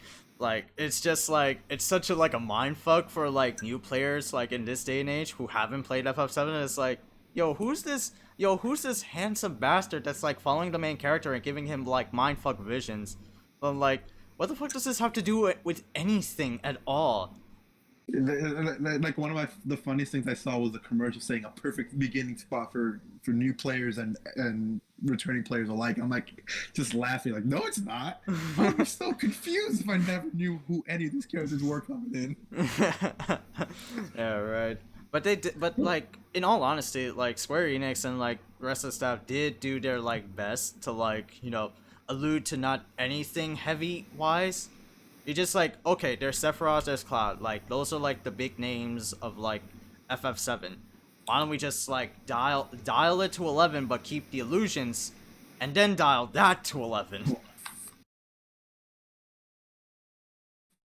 [SPEAKER 1] it's just like it's such a like a mind fuck for like new players like in this day and age who haven't played FF7. It's like, who's this handsome bastard that's like following the main character and giving him like mind fuck visions? I'm like, what the fuck does this have to do with anything at all?
[SPEAKER 5] Like one of the funniest things I saw was a commercial saying a perfect beginning spot for new players and returning players alike. I'm like just laughing, like, no, it's not. I'd be so confused if I never knew who any of these characters were coming in.
[SPEAKER 1] Yeah, right. But like in all honesty, like Square Enix and like the rest of the staff did do their like best to like allude to not anything heavy wise. You just like, okay, there's Sephiroth, there's Cloud, like those are like the big names of like FF7. Why don't we just like dial it to 11 but keep the illusions and then dial that to 11?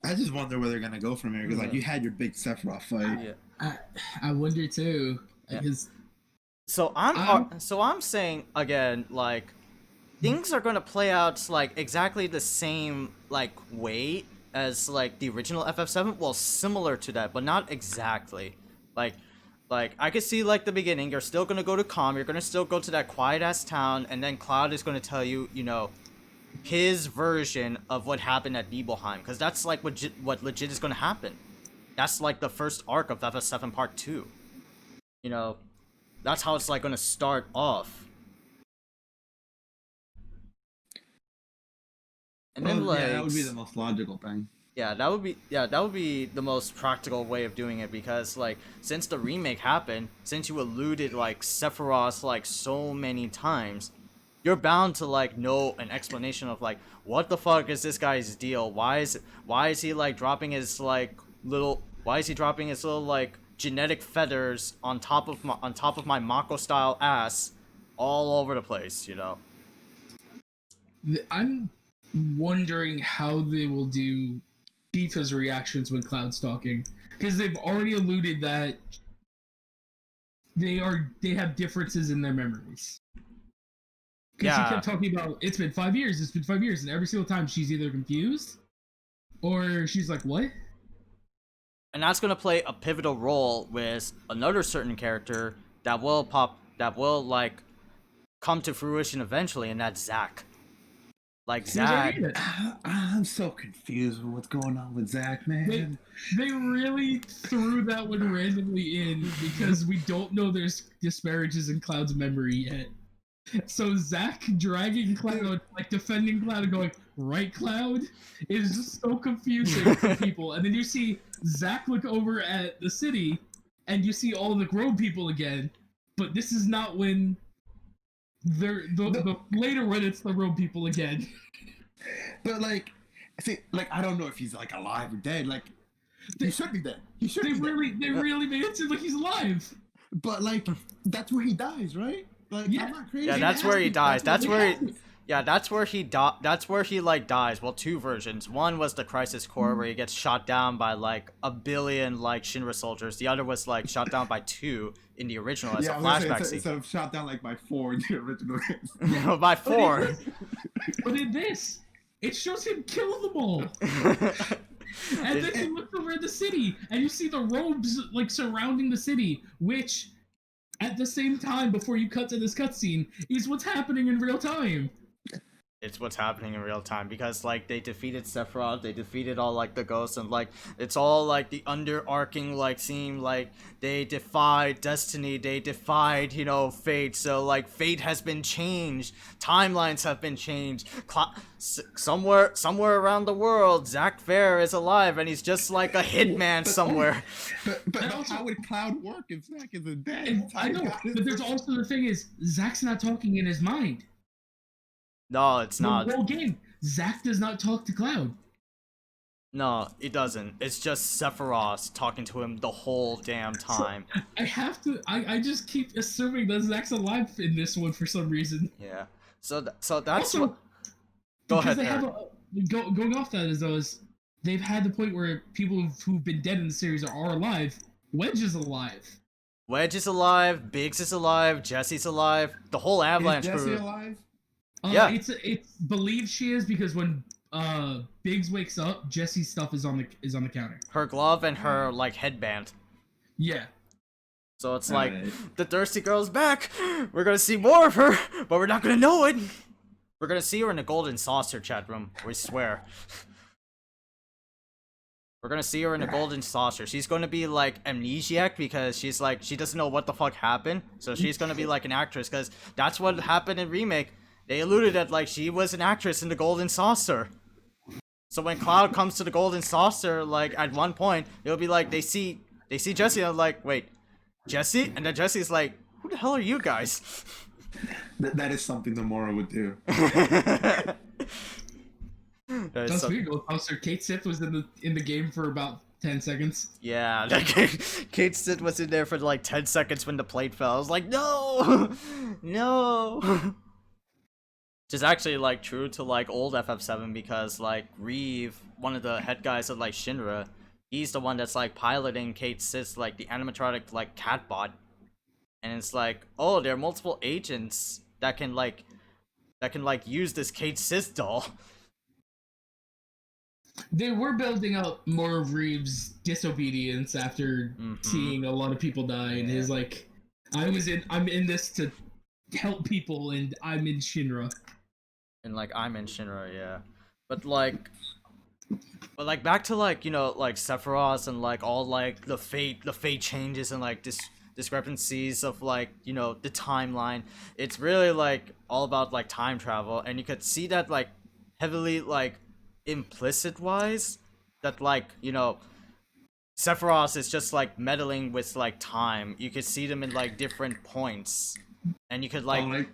[SPEAKER 5] I just wonder where they're gonna go from here, because like you had your big Sephiroth fight.
[SPEAKER 1] Yeah.
[SPEAKER 3] I wonder too.
[SPEAKER 1] Yeah.
[SPEAKER 3] Because
[SPEAKER 1] So I'm saying again, like things are gonna play out like exactly the same like way as like the original FF7. Well, similar to that, but not exactly. Like, I could see like the beginning. You're still gonna go to Calm. You're gonna still go to that quiet ass town, and then Cloud is gonna tell you, you know, his version of what happened at Nibelheim, because that's like what legit is gonna happen. That's like the first arc of FF7 Part 2. You know, that's how it's like gonna start off. And then like
[SPEAKER 5] yeah, that would be the most logical thing.
[SPEAKER 1] yeah, that would be the most practical way of doing it, because like since the remake happened, since you alluded like Sephiroth like so many times, you're bound to like know an explanation of like what the fuck is this guy's deal? Why is he like dropping his like little like genetic feathers on top of my Mako style ass all over the place, you know?
[SPEAKER 3] I'm wondering how they will do Tifa's reactions when Cloud's talking, because they've already alluded that they have differences in their memories. Because
[SPEAKER 1] Yeah.
[SPEAKER 3] she kept talking about it's been 5 years, and every single time she's either confused or she's like, what?
[SPEAKER 1] And that's gonna play a pivotal role with another certain character that will like come to fruition eventually, and that's Zack. Like
[SPEAKER 3] She was already
[SPEAKER 1] Zack,
[SPEAKER 3] in it.
[SPEAKER 5] I'm so confused with what's going on with Zack, man.
[SPEAKER 3] They really threw that one randomly in because we don't know there's disparages in Cloud's memory yet. So Zack dragging Cloud, like defending Cloud and going, right, Cloud, is just so confusing for people. And then you see Zack look over at the city and you see all the Grove people again. But this is not when they're the later when it's the Road people again.
[SPEAKER 5] But like, see, like I don't know if he's like alive or dead. Like, he should be dead. He should
[SPEAKER 3] They
[SPEAKER 5] be dead.
[SPEAKER 3] really made it seem like he's alive.
[SPEAKER 5] But like, that's where he dies, right? Like,
[SPEAKER 3] Yeah.
[SPEAKER 5] I'm not crazy.
[SPEAKER 1] yeah, that's where he dies. That's where he like dies. Well, two versions. One was the Crisis Core, where he gets shot down by like a billion like Shinra soldiers. The other was like shot down by 2 in the original as a
[SPEAKER 5] I was gonna say,
[SPEAKER 1] flashback scene.
[SPEAKER 5] instead of shot down like by 4 in the original.
[SPEAKER 1] By 4.
[SPEAKER 3] But in this, it shows him kill them all. And then you look over at the city, and you see the robes like surrounding the city, which, at the same time, before you cut to this cutscene, is what's happening in real time.
[SPEAKER 1] It's what's happening in real time, because like they defeated Sephiroth, they defeated all like the ghosts, and like it's all like the underarching like theme, like they defied destiny, they defied, you know, fate. So like fate has been changed, timelines have been changed. Somewhere around the world, Zack Fair is alive, and he's just like a hitman somewhere.
[SPEAKER 5] But how would Cloud work if Zack isn't dead?
[SPEAKER 3] And I know, but there's also the thing is, Zack's not talking in his mind.
[SPEAKER 1] No, it's not.
[SPEAKER 3] The whole game, Zack does not talk to Cloud.
[SPEAKER 1] No, it doesn't. It's just Sephiroth talking to him the whole damn time.
[SPEAKER 3] So I just keep assuming that Zack's alive in this one for some reason.
[SPEAKER 1] Yeah. So that's
[SPEAKER 3] Also,
[SPEAKER 1] what. Go
[SPEAKER 3] because
[SPEAKER 1] ahead.
[SPEAKER 3] they
[SPEAKER 1] Eric.
[SPEAKER 3] have going off that is they've had the point where people who've been dead in the series are alive. Wedge is alive.
[SPEAKER 1] Wedge is alive. Biggs is alive. Jesse's alive. The whole Avalanche
[SPEAKER 5] Is Jesse
[SPEAKER 1] crew.
[SPEAKER 5] alive?
[SPEAKER 1] Yeah.
[SPEAKER 3] It's believed she is because when Biggs wakes up, Jesse's stuff is on the counter.
[SPEAKER 1] Her glove and her like headband.
[SPEAKER 3] Yeah.
[SPEAKER 1] So it's
[SPEAKER 5] Alright.
[SPEAKER 1] like the thirsty girl's back. We're gonna see more of her, but we're not gonna know it. We're gonna see her in the golden saucer chat room. We swear. We're gonna see her in the golden saucer. She's gonna be like amnesiac because she's like she doesn't know what the fuck happened. So she's gonna be like an actress because that's what happened in Remake. They alluded that like she was an actress in the golden saucer. So when Cloud comes to the golden saucer, like at one point, it'll be like they see Jesse and they're like, wait, Jesse? And then Jesse's like, who the hell are you guys?
[SPEAKER 5] That is something Nomura would do.
[SPEAKER 3] That's weird. Officer Kate Sith was in the game for about 10 seconds.
[SPEAKER 1] Yeah, Kate Sid was in there for like 10 seconds when the plate fell. I was like, no! No! Which is actually like true to like old FF7 because like Reeve, one of the head guys of like Shinra, he's the one that's like piloting Kate Sid's like the animatronic like catbot. And it's like, oh, there are multiple agents that can like that can like use this Kate Sis doll.
[SPEAKER 3] They were building up more of Reeves' disobedience after seeing a lot of people die, and his like, I'm in this to help people, and I'm in Shinra.
[SPEAKER 1] And like I'm in Shinra, yeah. But like back to like, you know, like Sephiroth and like all like the fate changes and like discrepancies of like, you know, the timeline. It's really like all about like time travel, and you could see that like heavily like implicit wise that like, you know, Sephiroth is just like meddling with like time. You could see them in like different points, and you could like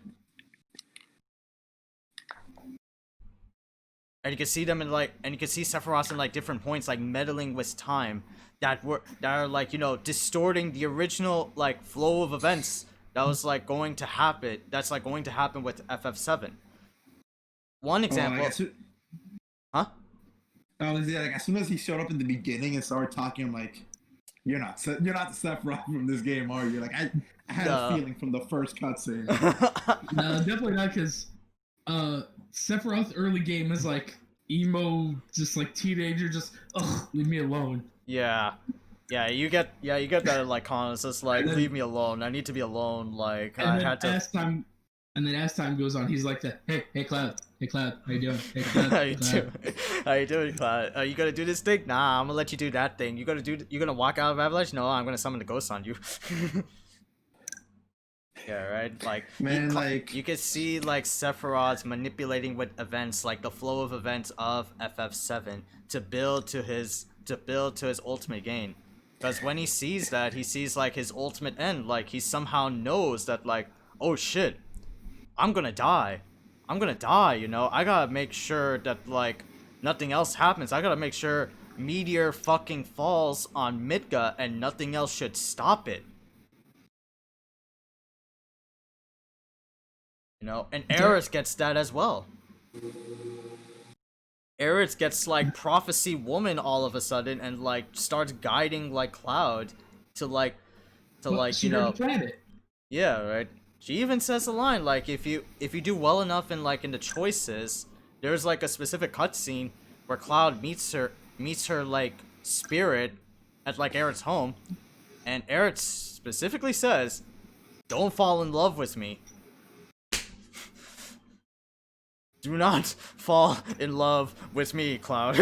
[SPEAKER 1] and you can see them in like, and you can see Sephiroth in like different points, like meddling with time, that are like, you know, distorting the original like flow of events that was like going to happen. That's like going to happen with FF7. One example. Huh?
[SPEAKER 5] I was like, as soon as he showed up in the beginning and started talking, I'm like, you're not the Sephiroth from this game, are you? Like, I had a feeling from the first cutscene.
[SPEAKER 3] No, definitely not, because Sephiroth early game is like emo, just like teenager, just leave me alone.
[SPEAKER 1] Yeah, you get that like comments, just like leave me alone. I need to be alone. Like I had to.
[SPEAKER 3] And then as time goes on, he's like hey Cloud, how you doing? Hey Cloud,
[SPEAKER 1] how you doing, Cloud? You gonna do this thing? Nah, I'm gonna let you do that thing. You gonna walk out of Avalanche? No, I'm gonna summon the ghost on you. Yeah, right. Like,
[SPEAKER 5] man, like
[SPEAKER 1] you can see like Sephiroth manipulating with events, like the flow of events of FF7 to build to his ultimate gain. Because when he sees that, he sees like his ultimate end. Like he somehow knows that like, oh shit, I'm gonna die. You know. I gotta make sure that like nothing else happens. I gotta make sure meteor fucking falls on Midga and nothing else should stop it. You know, and Aerith gets that as well. Aerith gets like prophecy woman all of a sudden and like starts guiding like Cloud to like you know. Yeah, right. She even says a line like if you do well enough in like in the choices, there's like a specific cutscene where Cloud meets her like spirit at like Aerith's home, and Aerith specifically says, "Don't fall in love with me." Do not fall in love with me, Cloud.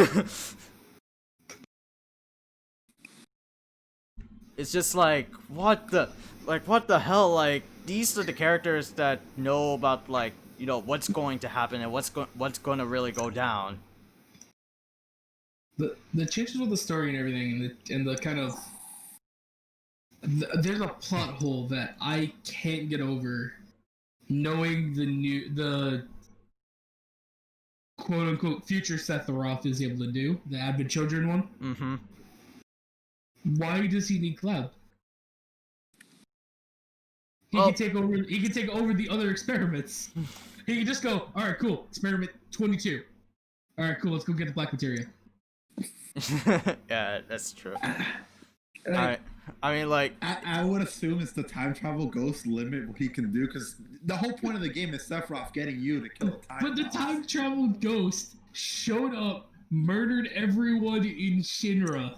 [SPEAKER 1] It's just like, what the hell? Like, these are the characters that know about, like, you know, what's going to happen and what's going to really go down.
[SPEAKER 3] The changes with the story and everything, and the kind of there's a plot hole that I can't get over, knowing the quote-unquote future Sephiroth is able to do, the Advent Children one.
[SPEAKER 1] Mm-hmm.
[SPEAKER 3] Why does he need Cloud? He can take over the other experiments. He can just go, alright, cool, experiment 22. Alright, cool, let's go get the black materia.
[SPEAKER 1] Yeah, that's true.
[SPEAKER 5] Like,
[SPEAKER 1] I mean, like,
[SPEAKER 5] I would assume it's the time travel ghost limit what he can do, because the whole point of the game is Sephiroth getting you to kill the time.
[SPEAKER 3] But the time travel ghost showed up, murdered everyone in Shinra.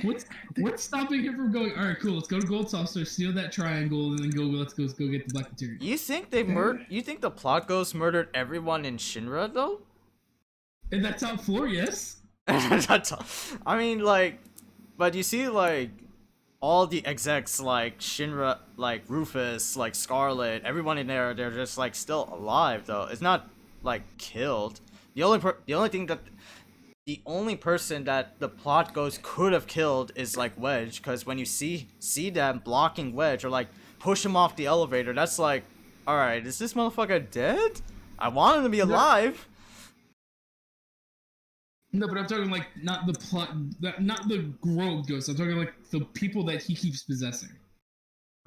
[SPEAKER 3] What's stopping him from going? All right, cool. Let's go to Gold Saucer, steal that triangle, and then let's go get the black materia.
[SPEAKER 1] You think you think the plot ghost murdered everyone in Shinra though?
[SPEAKER 3] In that top floor, yes.
[SPEAKER 1] I mean, like, but you see, like, all the execs, like Shinra, like Rufus, like Scarlet, everyone in there, they're just like still alive though. It's not like killed. The only person that the plot ghost could have killed is like Wedge, because when you see them blocking Wedge or like push him off the elevator, that's like, all right, is this motherfucker dead? I want him to be alive.
[SPEAKER 3] No, but I'm talking like not the plot, not the rogue ghost. I'm talking like the people that he keeps possessing.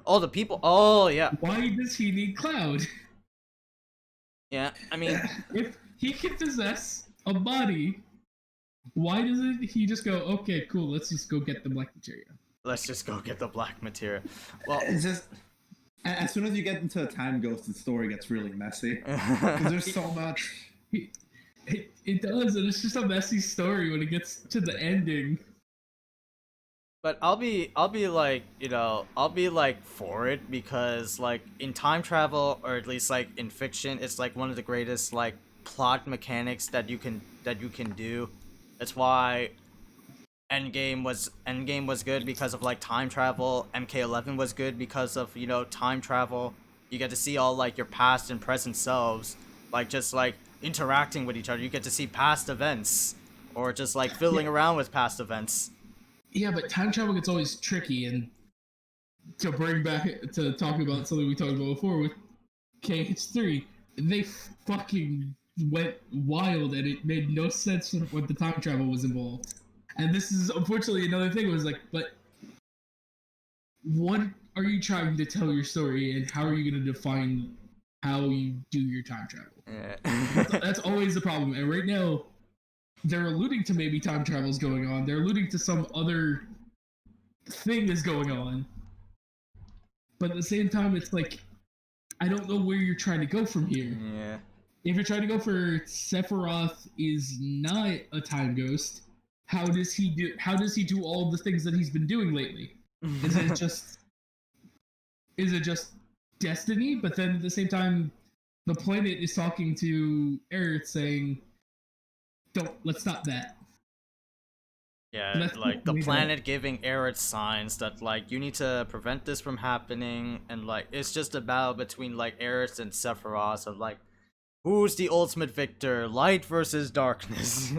[SPEAKER 1] Oh, the people. Oh, yeah.
[SPEAKER 3] Why does he need Cloud?
[SPEAKER 1] Yeah, I mean,
[SPEAKER 3] if he can possess a body, why doesn't he just go, okay, cool, let's just go get the black materia?
[SPEAKER 1] Let's just go get the black materia. Well,
[SPEAKER 5] it's just As soon as you get into a time ghost, the story gets really messy because there's so much.
[SPEAKER 3] It does, and it's just a messy story when it gets to the ending.
[SPEAKER 1] But I'll be like, I'll be like for it because like in time travel, or at least like in fiction, it's like one of the greatest like plot mechanics that you can do. That's why Endgame was good because of like time travel. MK11 was good because of, time travel. You get to see all like your past and present selves, like just like interacting with each other. You get to see past events, or just like fiddling around with past events.
[SPEAKER 3] Yeah, but time travel gets always tricky, and to bring back to talk about something we talked about before with KH3, they fucking went wild, and it made no sense when the time travel was involved. And this is unfortunately another thing. Was like, but what are you trying to tell your story, and how are you going to define how you do your time travel?
[SPEAKER 1] Yeah.
[SPEAKER 3] That's always the problem. And right now, they're alluding to maybe time travel's going on. They're alluding to some other thing is going on. But at the same time, it's like, I don't know where you're trying to go from here.
[SPEAKER 1] Yeah.
[SPEAKER 3] If you're trying to go for Sephiroth is not a time ghost, how does he do all the things that he's been doing lately? Is it just destiny? But then at the same time, the planet is talking to Earth saying, let's stop that.
[SPEAKER 1] Yeah, like the planet giving Aerith signs that like you need to prevent this from happening, and like it's just a battle between like Aerith and Sephiroth of like who's the ultimate victor, light versus darkness,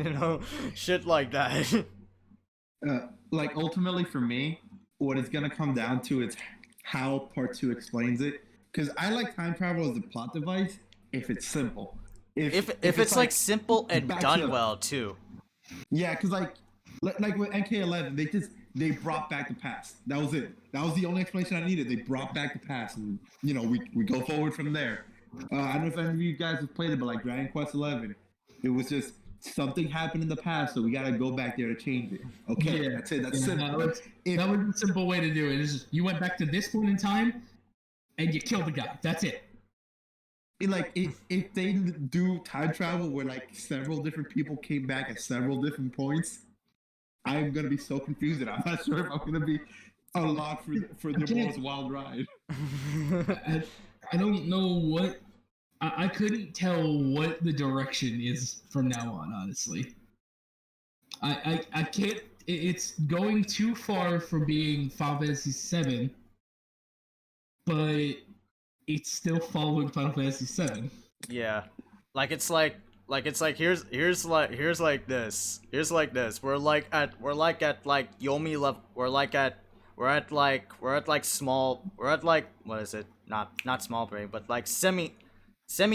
[SPEAKER 1] shit like that.
[SPEAKER 5] Like ultimately for me, what it's gonna come down to is how part 2 explains it. Because I like time travel as a plot device if it's simple.
[SPEAKER 1] If it's like simple and done
[SPEAKER 5] to,
[SPEAKER 1] well too.
[SPEAKER 5] Yeah, because like with NK11, they brought back the past. That was it. That was the only explanation I needed. They brought back the past, and we go forward from there. I don't know if any of you guys have played it, but like Dragon Quest 11, it was just something happened in the past, so we gotta go back there to change it. Okay, yeah, that's it. That's simple.
[SPEAKER 3] That was a simple way to do it. It's just, you went back to this point in time, and you killed the guy. That's it.
[SPEAKER 5] If they do time travel where like several different people came back at several different points, I'm gonna be so confused, and I'm not sure if I'm gonna be unlocked for the most wild ride.
[SPEAKER 3] I don't know what. I couldn't tell what the direction is from now on, honestly. I can't. It's going too far from being Final Fantasy VII, but it's still following Final Fantasy VII.
[SPEAKER 1] Yeah, like it's like here's like this. We're like at like Yomi level. We're at like small. We're at like, what is it? Not small brain, but like semi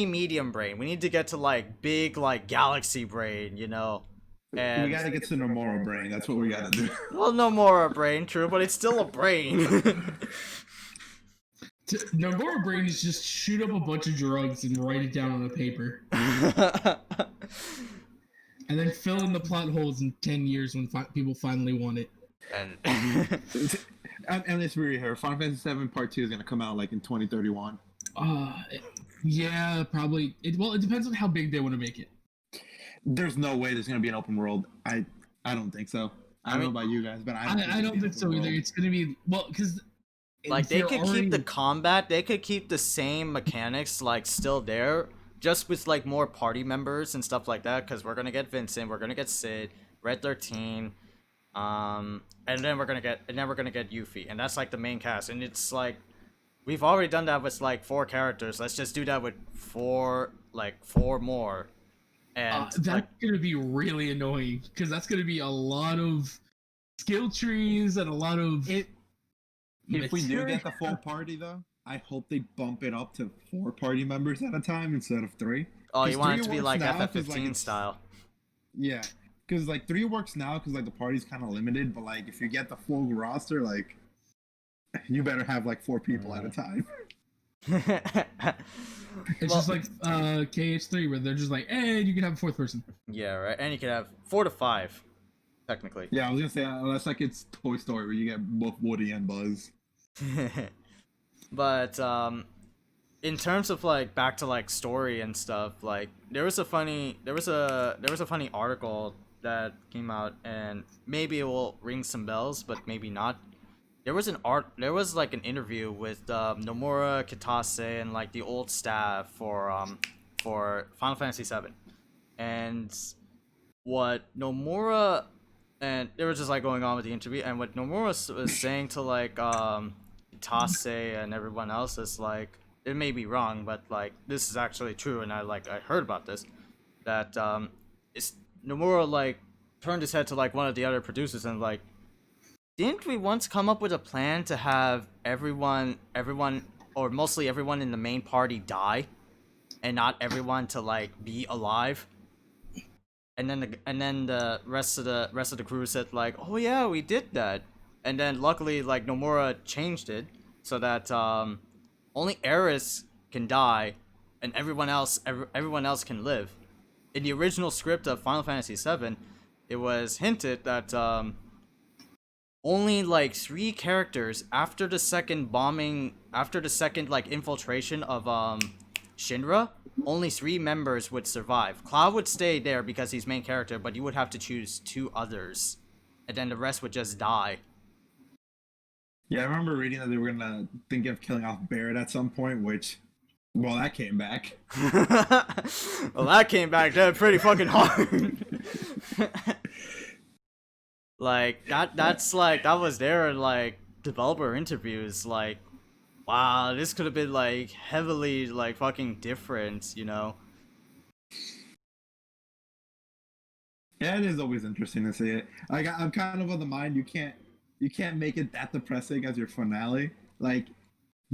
[SPEAKER 1] medium brain. We need to get to like big like galaxy brain, And
[SPEAKER 5] we gotta get to Nomura brain. That's what we gotta do.
[SPEAKER 1] Well, Nomura brain, true, but it's still a brain.
[SPEAKER 3] Nomura brain is just shoot up a bunch of drugs and write it down on a paper. And then fill in the plot holes in 10 years when people finally want it.
[SPEAKER 5] And let's be real here. Final Fantasy VII Part 2 is gonna come out like in 2031.
[SPEAKER 3] Yeah, probably. It depends on how big they want to make it.
[SPEAKER 5] There's no way there's gonna be an open world. I don't think so. I don't know about you guys, but
[SPEAKER 3] I don't think so either. It's gonna be because
[SPEAKER 1] like they could keep the combat. They could keep the same mechanics like still there, just with like more party members and stuff like that. Because we're gonna get Vincent, we're gonna get Sid, Red 13, and then we're gonna get Yuffie, and that's like the main cast. And it's like we've already done that with like 4 characters. Let's just do that with 4 more. And
[SPEAKER 3] that's gonna be really annoying because that's gonna be a lot of skill trees and a lot of.
[SPEAKER 5] If we do get the full party though, I hope they bump it up to 4 party members at a time instead of 3.
[SPEAKER 1] Oh, you want it to be like FF15 style?
[SPEAKER 5] Yeah, because like 3 works now because like the party's kind of limited, but like if you get the full roster, like you better have like 4 people at a time.
[SPEAKER 3] It's just like KH3 where they're just like, hey, you can have a 4th person.
[SPEAKER 1] Yeah, right, and you can have 4 to 5, technically.
[SPEAKER 5] Yeah, I was gonna say unless like it's Toy Story where you get both Woody and Buzz.
[SPEAKER 1] But in terms of like back to like story and stuff, like there was a funny article that came out, and maybe it will ring some bells, but maybe not. There was like an interview with Nomura, Kitase, and like the old staff for Final Fantasy VII, and what Nomura and they were just like going on with the interview, and what Nomura was saying to like Kitase and everyone else is like, it may be wrong, but like this is actually true, and I heard about this, that it's Nomura like turned his head to like one of the other producers and like, didn't we once come up with a plan to have everyone, or mostly everyone in the main party die, and not everyone to like be alive? And then the rest of the crew said like, oh yeah, we did that. And then luckily like Nomura changed it so that only Aerith can die, and everyone else can live. In the original script of Final Fantasy VII, it was hinted that only like 3 characters after the second like infiltration of Shinra, only 3 members would survive. Cloud would stay there because he's main character, but you would have to choose 2 others, and then the rest would just die.
[SPEAKER 5] Yeah, I remember reading that they were gonna think of killing off Barrett at some point, which, well, that came back.
[SPEAKER 1] Well, that came back pretty fucking hard. Like that was their like developer interviews, like, wow, this could have been like heavily like fucking different, you know?
[SPEAKER 5] Yeah, it is always interesting to see it. Like, I'm kind of of the mind you can't make it that depressing as your finale. Like,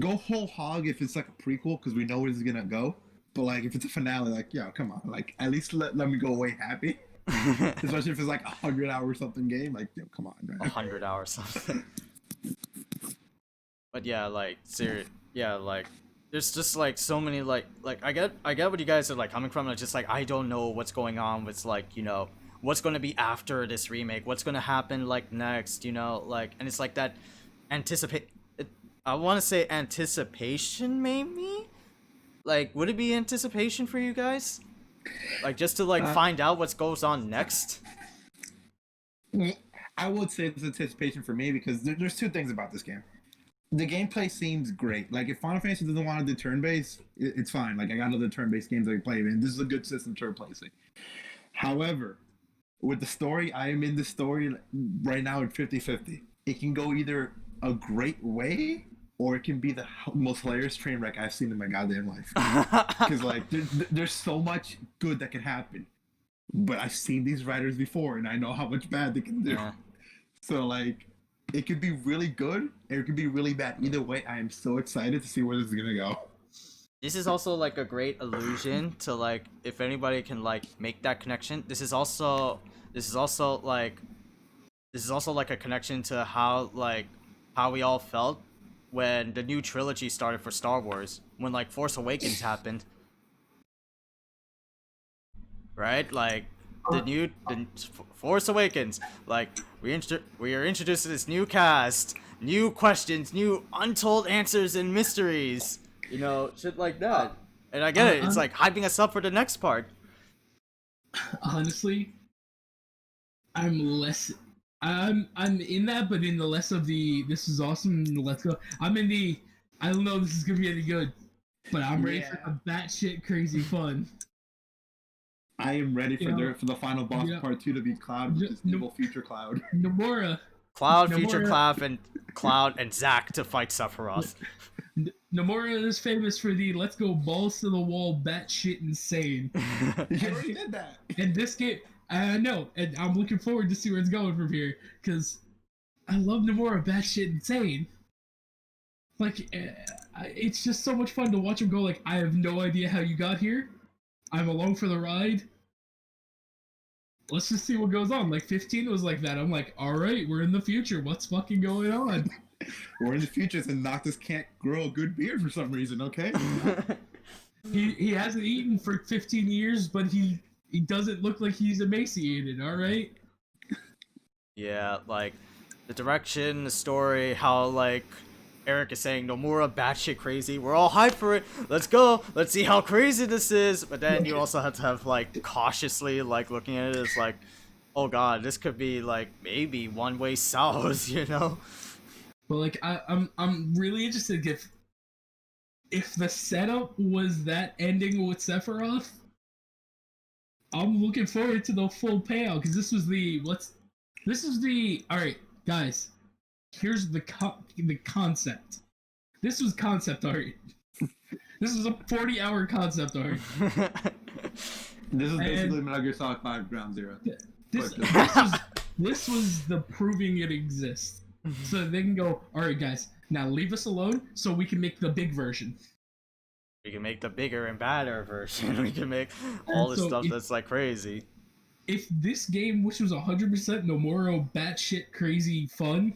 [SPEAKER 5] go whole hog if it's like a prequel because we know where this is gonna go. But like, if it's a finale, like, yo, come on, like at least let me go away happy. Especially if it's like 100-hour something game, like, yo, come on, man.
[SPEAKER 1] 100 hours something. But yeah, like like there's just like so many like I get what you guys are like coming from. It's just like I don't know what's going on with like, you know, what's going to be after this remake, what's going to happen like next, you know, like, and it's like that I want to say anticipation, maybe, like, would it be anticipation for you guys, like just to like find out what goes on next?
[SPEAKER 5] I would say it's anticipation for me because there's 2 things about this game. The gameplay seems great. Like, if Final Fantasy doesn't want to do turn-based, it's fine. Like, I got other turn-based games I can play, and this is a good system to replace it. However, with the story, I am in the story right now at 50-50. It can go either a great way, or it can be the most hilarious train wreck I've seen in my goddamn life. Because, like, there's so much good that can happen. But I've seen these writers before, and I know how much bad they can do. Yeah. So, like, it could be really good, or it could be really bad. Either way, I am so excited to see where this is gonna go.
[SPEAKER 1] This is also like a great allusion to like, if anybody can like make that connection. This is also like a connection to how we all felt when the new trilogy started for Star Wars, when like Force Awakens happened. Right? Like the Force Awakens, like we are introduced to this new cast, new questions, new untold answers and mysteries, you know, shit like that. And I get it. It's like hyping us up for the next part.
[SPEAKER 3] Honestly, I'm in that, but in the less of the this is awesome, let's go. I'm in the I don't know if this is gonna be any good, but I'm ready for the batshit crazy fun.
[SPEAKER 5] I am ready for the final boss part 2 to be Cloud, which is evil future Cloud.
[SPEAKER 3] Nomura.
[SPEAKER 1] Future Cloud, and Zack to fight Sephiroth.
[SPEAKER 3] Nomura is famous for the let's go balls to the wall batshit insane.
[SPEAKER 5] He already did that.
[SPEAKER 3] And this game, I know, and I'm looking forward to see where it's going from here, because I love Nomura batshit insane. Like, it's just so much fun to watch him go like, I have no idea how you got here. I'm along for the ride. Let's just see what goes on. Like, 15 was like that. I'm like, alright, we're in the future. What's fucking going on?
[SPEAKER 5] We're in the future, and Noctis can't grow a good beard for some reason, okay?
[SPEAKER 3] He hasn't eaten for 15 years, but he doesn't look like he's emaciated, alright?
[SPEAKER 1] Yeah, like, the direction, the story, how, like, Eric is saying Nomura batshit crazy. We're all hyped for it. Let's go. Let's see how crazy this is. But then you also have to have like cautiously like looking at it as like, oh god, this could be like maybe one way south, you know?
[SPEAKER 3] But like I'm really interested if the setup was that ending with Sephiroth. I'm looking forward to the full payout because this was the all right, guys. Here's the concept. This was concept art. This was a 40-hour concept art.
[SPEAKER 6] This is basically Metal Gear Solid 5 Ground Zero.
[SPEAKER 3] This was the proving it exists. So they can go, all right, guys, now leave us alone so we can make the big version.
[SPEAKER 1] We can make the bigger and badder version. We can make all the stuff that's like crazy.
[SPEAKER 3] If this game, which was 100% Nomura batshit crazy fun,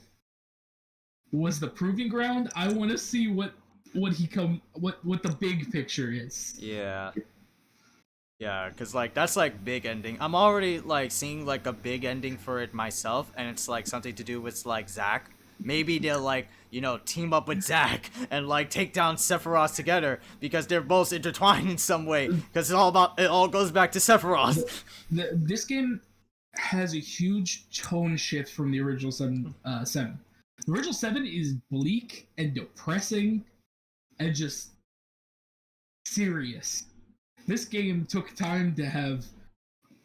[SPEAKER 3] was the proving ground, I want to see what the big picture is.
[SPEAKER 1] Yeah. Yeah, because like that's like big ending. I'm already like seeing like a big ending for it myself, and it's like something to do with like Zack. Maybe they'll like, you know, team up with Zack and like take down Sephiroth together because they're both intertwined in some way. Because it all goes back to Sephiroth.
[SPEAKER 3] This game has a huge tone shift from the original 7. The original 7 is bleak and depressing and just serious. This game took time to have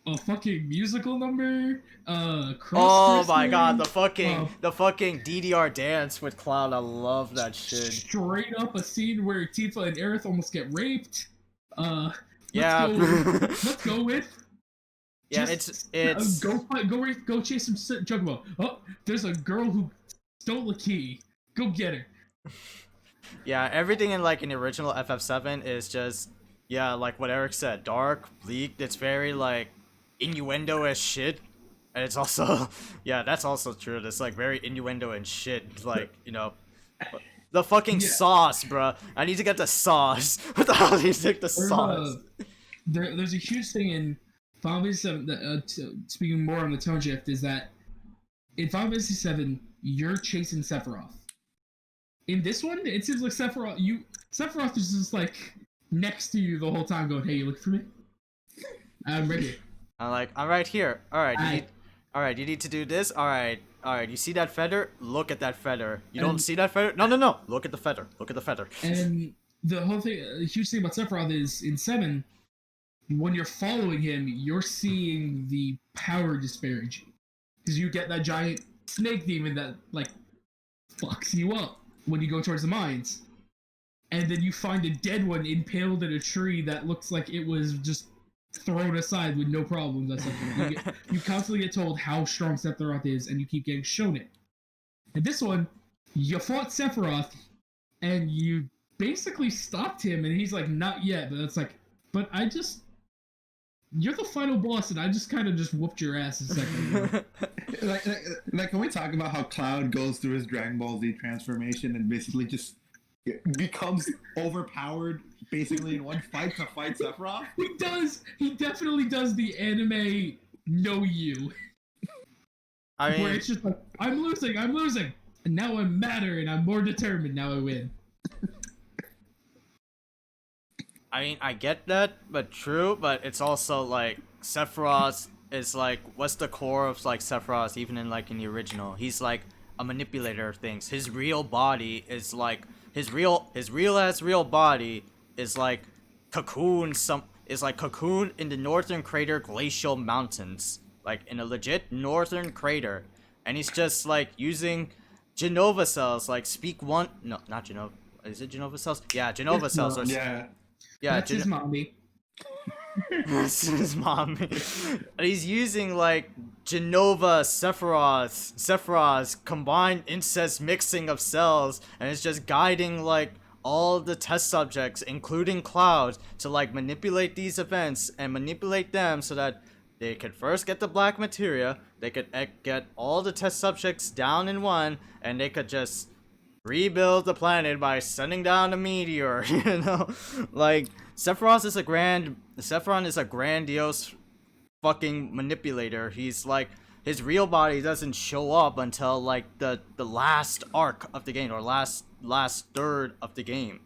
[SPEAKER 3] a fucking musical number,
[SPEAKER 1] oh my god, the fucking DDR dance with Cloud, I love that shit.
[SPEAKER 3] Straight up a scene where Tifa and Aerith almost get raped.
[SPEAKER 1] Yeah.
[SPEAKER 3] Let's go with.
[SPEAKER 1] Yeah, it's
[SPEAKER 3] go chase some Juggalo. Oh, there's a girl who stole a key. Go get her.
[SPEAKER 1] Yeah, everything in like an original FF7 is just, yeah, like what Eric said, dark, bleak. It's very like innuendo as shit, and it's also, yeah, that's also true. It's like very innuendo and shit. Like, you know, the fucking sauce, bruh. I need to get the sauce. What the hell do you think the sauce?
[SPEAKER 3] There's a huge thing in Final Fantasy VII. Speaking more on the tone shift, is that in Final Fantasy VII you're chasing Sephiroth. In this one, it seems like Sephiroth is just like next to you the whole time, going, "Hey, you look for me? I'm ready."
[SPEAKER 1] I'm like, I'm right here. All right, you need to do this. All right. You see that feather? Look at that feather. You don't see that feather? No. Look at the feather. Look at the feather.
[SPEAKER 3] And the whole thing, the huge thing about Sephiroth is in 7, when you're following him, you're seeing the power disparity because you get that giant snake demon that like fucks you up when you go towards the mines, and then you find a dead one impaled in a tree that looks like it was just thrown aside with no problems. You constantly get told how strong Sephiroth is, and you keep getting shown it. And this one, you fought Sephiroth, and you basically stopped him, and he's like, "Not yet," but it's like, "But you're the final boss, and I just kind of just whooped your ass a second ago."
[SPEAKER 5] like, can we talk about how Cloud goes through his Dragon Ball Z transformation and basically just becomes overpowered basically in one fight to fight Sephiroth?
[SPEAKER 3] He does. He definitely does the anime know you.
[SPEAKER 1] I mean,
[SPEAKER 3] where it's just like, I'm losing, and now I'm madder, and I'm more determined. Now I win.
[SPEAKER 1] I mean, I get that, but true. But it's also like Sephiroth is like, what's the core of like Sephiroth? Even in like in the original, he's like a manipulator of things. His real body is like his real body is like cocoon cocoon in the northern crater glacial mountains, like in a legit northern crater, and he's just like using Genova cells, like not Genova, is it Genova cells? Yeah, Genova cells. Yeah,
[SPEAKER 3] that's his mommy.
[SPEAKER 1] That's his mommy. He's using like Genova Sephiroth's combined incest mixing of cells, and it's just guiding like all the test subjects, including Cloud, to like manipulate these events and manipulate them so that they could first get the black materia, they could get all the test subjects down in one, and they could just rebuild the planet by sending down a meteor. You know, like Sephiroth is a grandiose fucking manipulator. He's like, his real body doesn't show up until like the last arc of the game, or last last third of the game.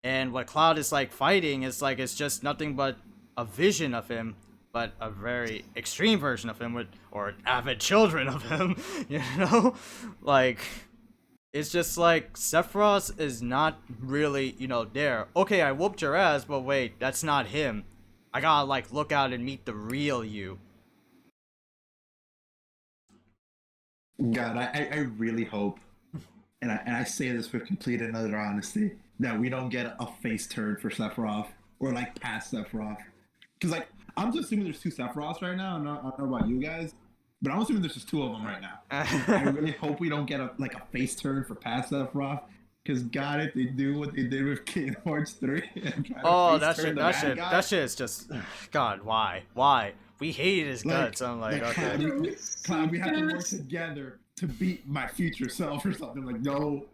[SPEAKER 1] And what Cloud is like fighting is like it's just nothing but a vision of him, but a very extreme version of him, or avid children of him, you know? Like, it's just like Sephiroth is not really, there. Okay, I whooped your ass, but wait, that's not him. I gotta like look out and meet the real you.
[SPEAKER 5] God, I really hope, and I say this with complete and utter honesty, that we don't get a face turn for Sephiroth, or like past Sephiroth. Because like, I'm just assuming there's two Sephiroths right now. I don't know about you guys, but I'm assuming there's just two of them right now. I really hope we don't get a face turn for past Sephiroth. Because God, if they do what they did with Kingdom Hearts 3 and try
[SPEAKER 1] Oh,
[SPEAKER 5] to face turn the bad guy,
[SPEAKER 1] that shit is just, God, why? We hated his guts. I'm like, okay.
[SPEAKER 5] Cloud, we have to work together to beat my future self or something. Like, no.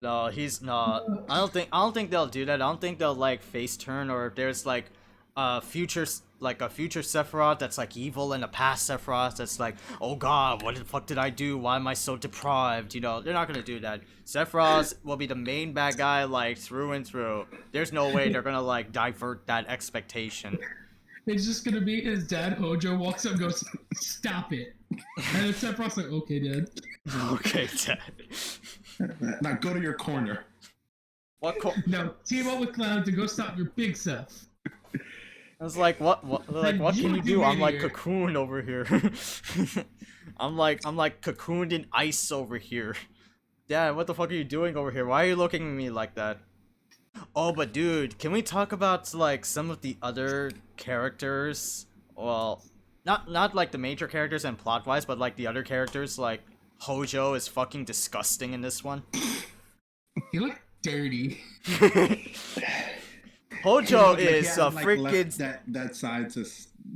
[SPEAKER 1] No, he's not. I don't think they'll do that. I don't think they'll like face turn, or if there's like a future Sephiroth that's like evil, and a past Sephiroth that's like, oh God, what the fuck did I do? Why am I so deprived? They're not gonna do that. Sephiroth will be the main bad guy, like through and through. There's no way they're gonna like divert that expectation.
[SPEAKER 3] It's just gonna be his dad, Hojo, walks up and goes, "Stop it." And then Sephiroth's like, "Okay, Dad."
[SPEAKER 1] Okay, Dad.
[SPEAKER 5] Now go to your corner.
[SPEAKER 1] What?
[SPEAKER 3] No, team up with Cloud to go stop your big self.
[SPEAKER 1] I was like, what can you do? I'm like
[SPEAKER 3] here.
[SPEAKER 1] cocooned over here. I'm like cocooned in ice over here. Dad, what the fuck are you doing over here? Why are you looking at me like that? Oh, but dude, can we talk about like some of the other characters? Well, not like the major characters and plot wise, but like the other characters. Like Hojo is fucking disgusting in this one.
[SPEAKER 3] He looked dirty.
[SPEAKER 1] Hojo
[SPEAKER 5] Like,
[SPEAKER 1] is a freaking.
[SPEAKER 5] That side to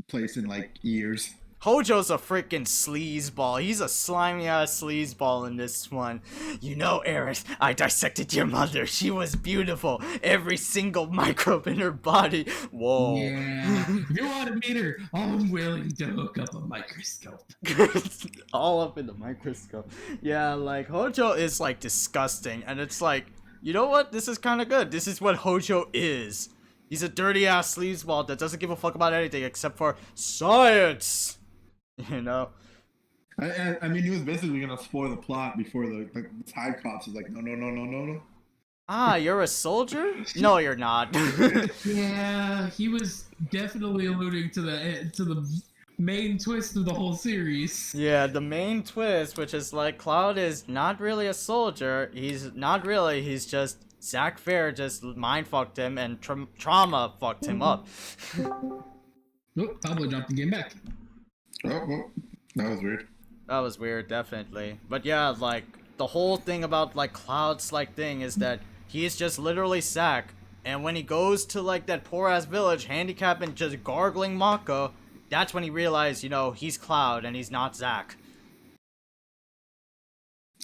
[SPEAKER 5] place in like years.
[SPEAKER 1] Hojo's a freaking sleazeball. He's a slimy ass sleazeball in this one. Aerith, I dissected your mother. She was beautiful. Every single microbe in her body. Whoa.
[SPEAKER 3] Yeah. If you want to meet her, I'm willing to hook up a microscope.
[SPEAKER 1] All up in the microscope. Yeah, like Hojo is like disgusting, and it's like, you know what? This is kind of good. This is what Hojo is. He's a dirty ass sleazeball that doesn't give a fuck about anything except for science.
[SPEAKER 5] I mean, he was basically gonna spoil the plot before the Tide Cops was like, no.
[SPEAKER 1] Ah, you're a soldier? No, you're not.
[SPEAKER 3] Yeah, he was definitely alluding to the main twist of the whole series.
[SPEAKER 1] Yeah, the main twist, which is like Cloud is not really a soldier. He's not really. He's just Zack Fair just mind fucked him and trauma fucked him up.
[SPEAKER 3] Oh, Pablo dropped the game back.
[SPEAKER 5] Oh, well, that was weird.
[SPEAKER 1] That was weird, definitely. But yeah, like the whole thing about like Cloud's like thing is that he is just literally Zack, and when he goes to like that poor ass village, handicapped and just gargling Mako, that's when he realized, he's Cloud and he's not Zack.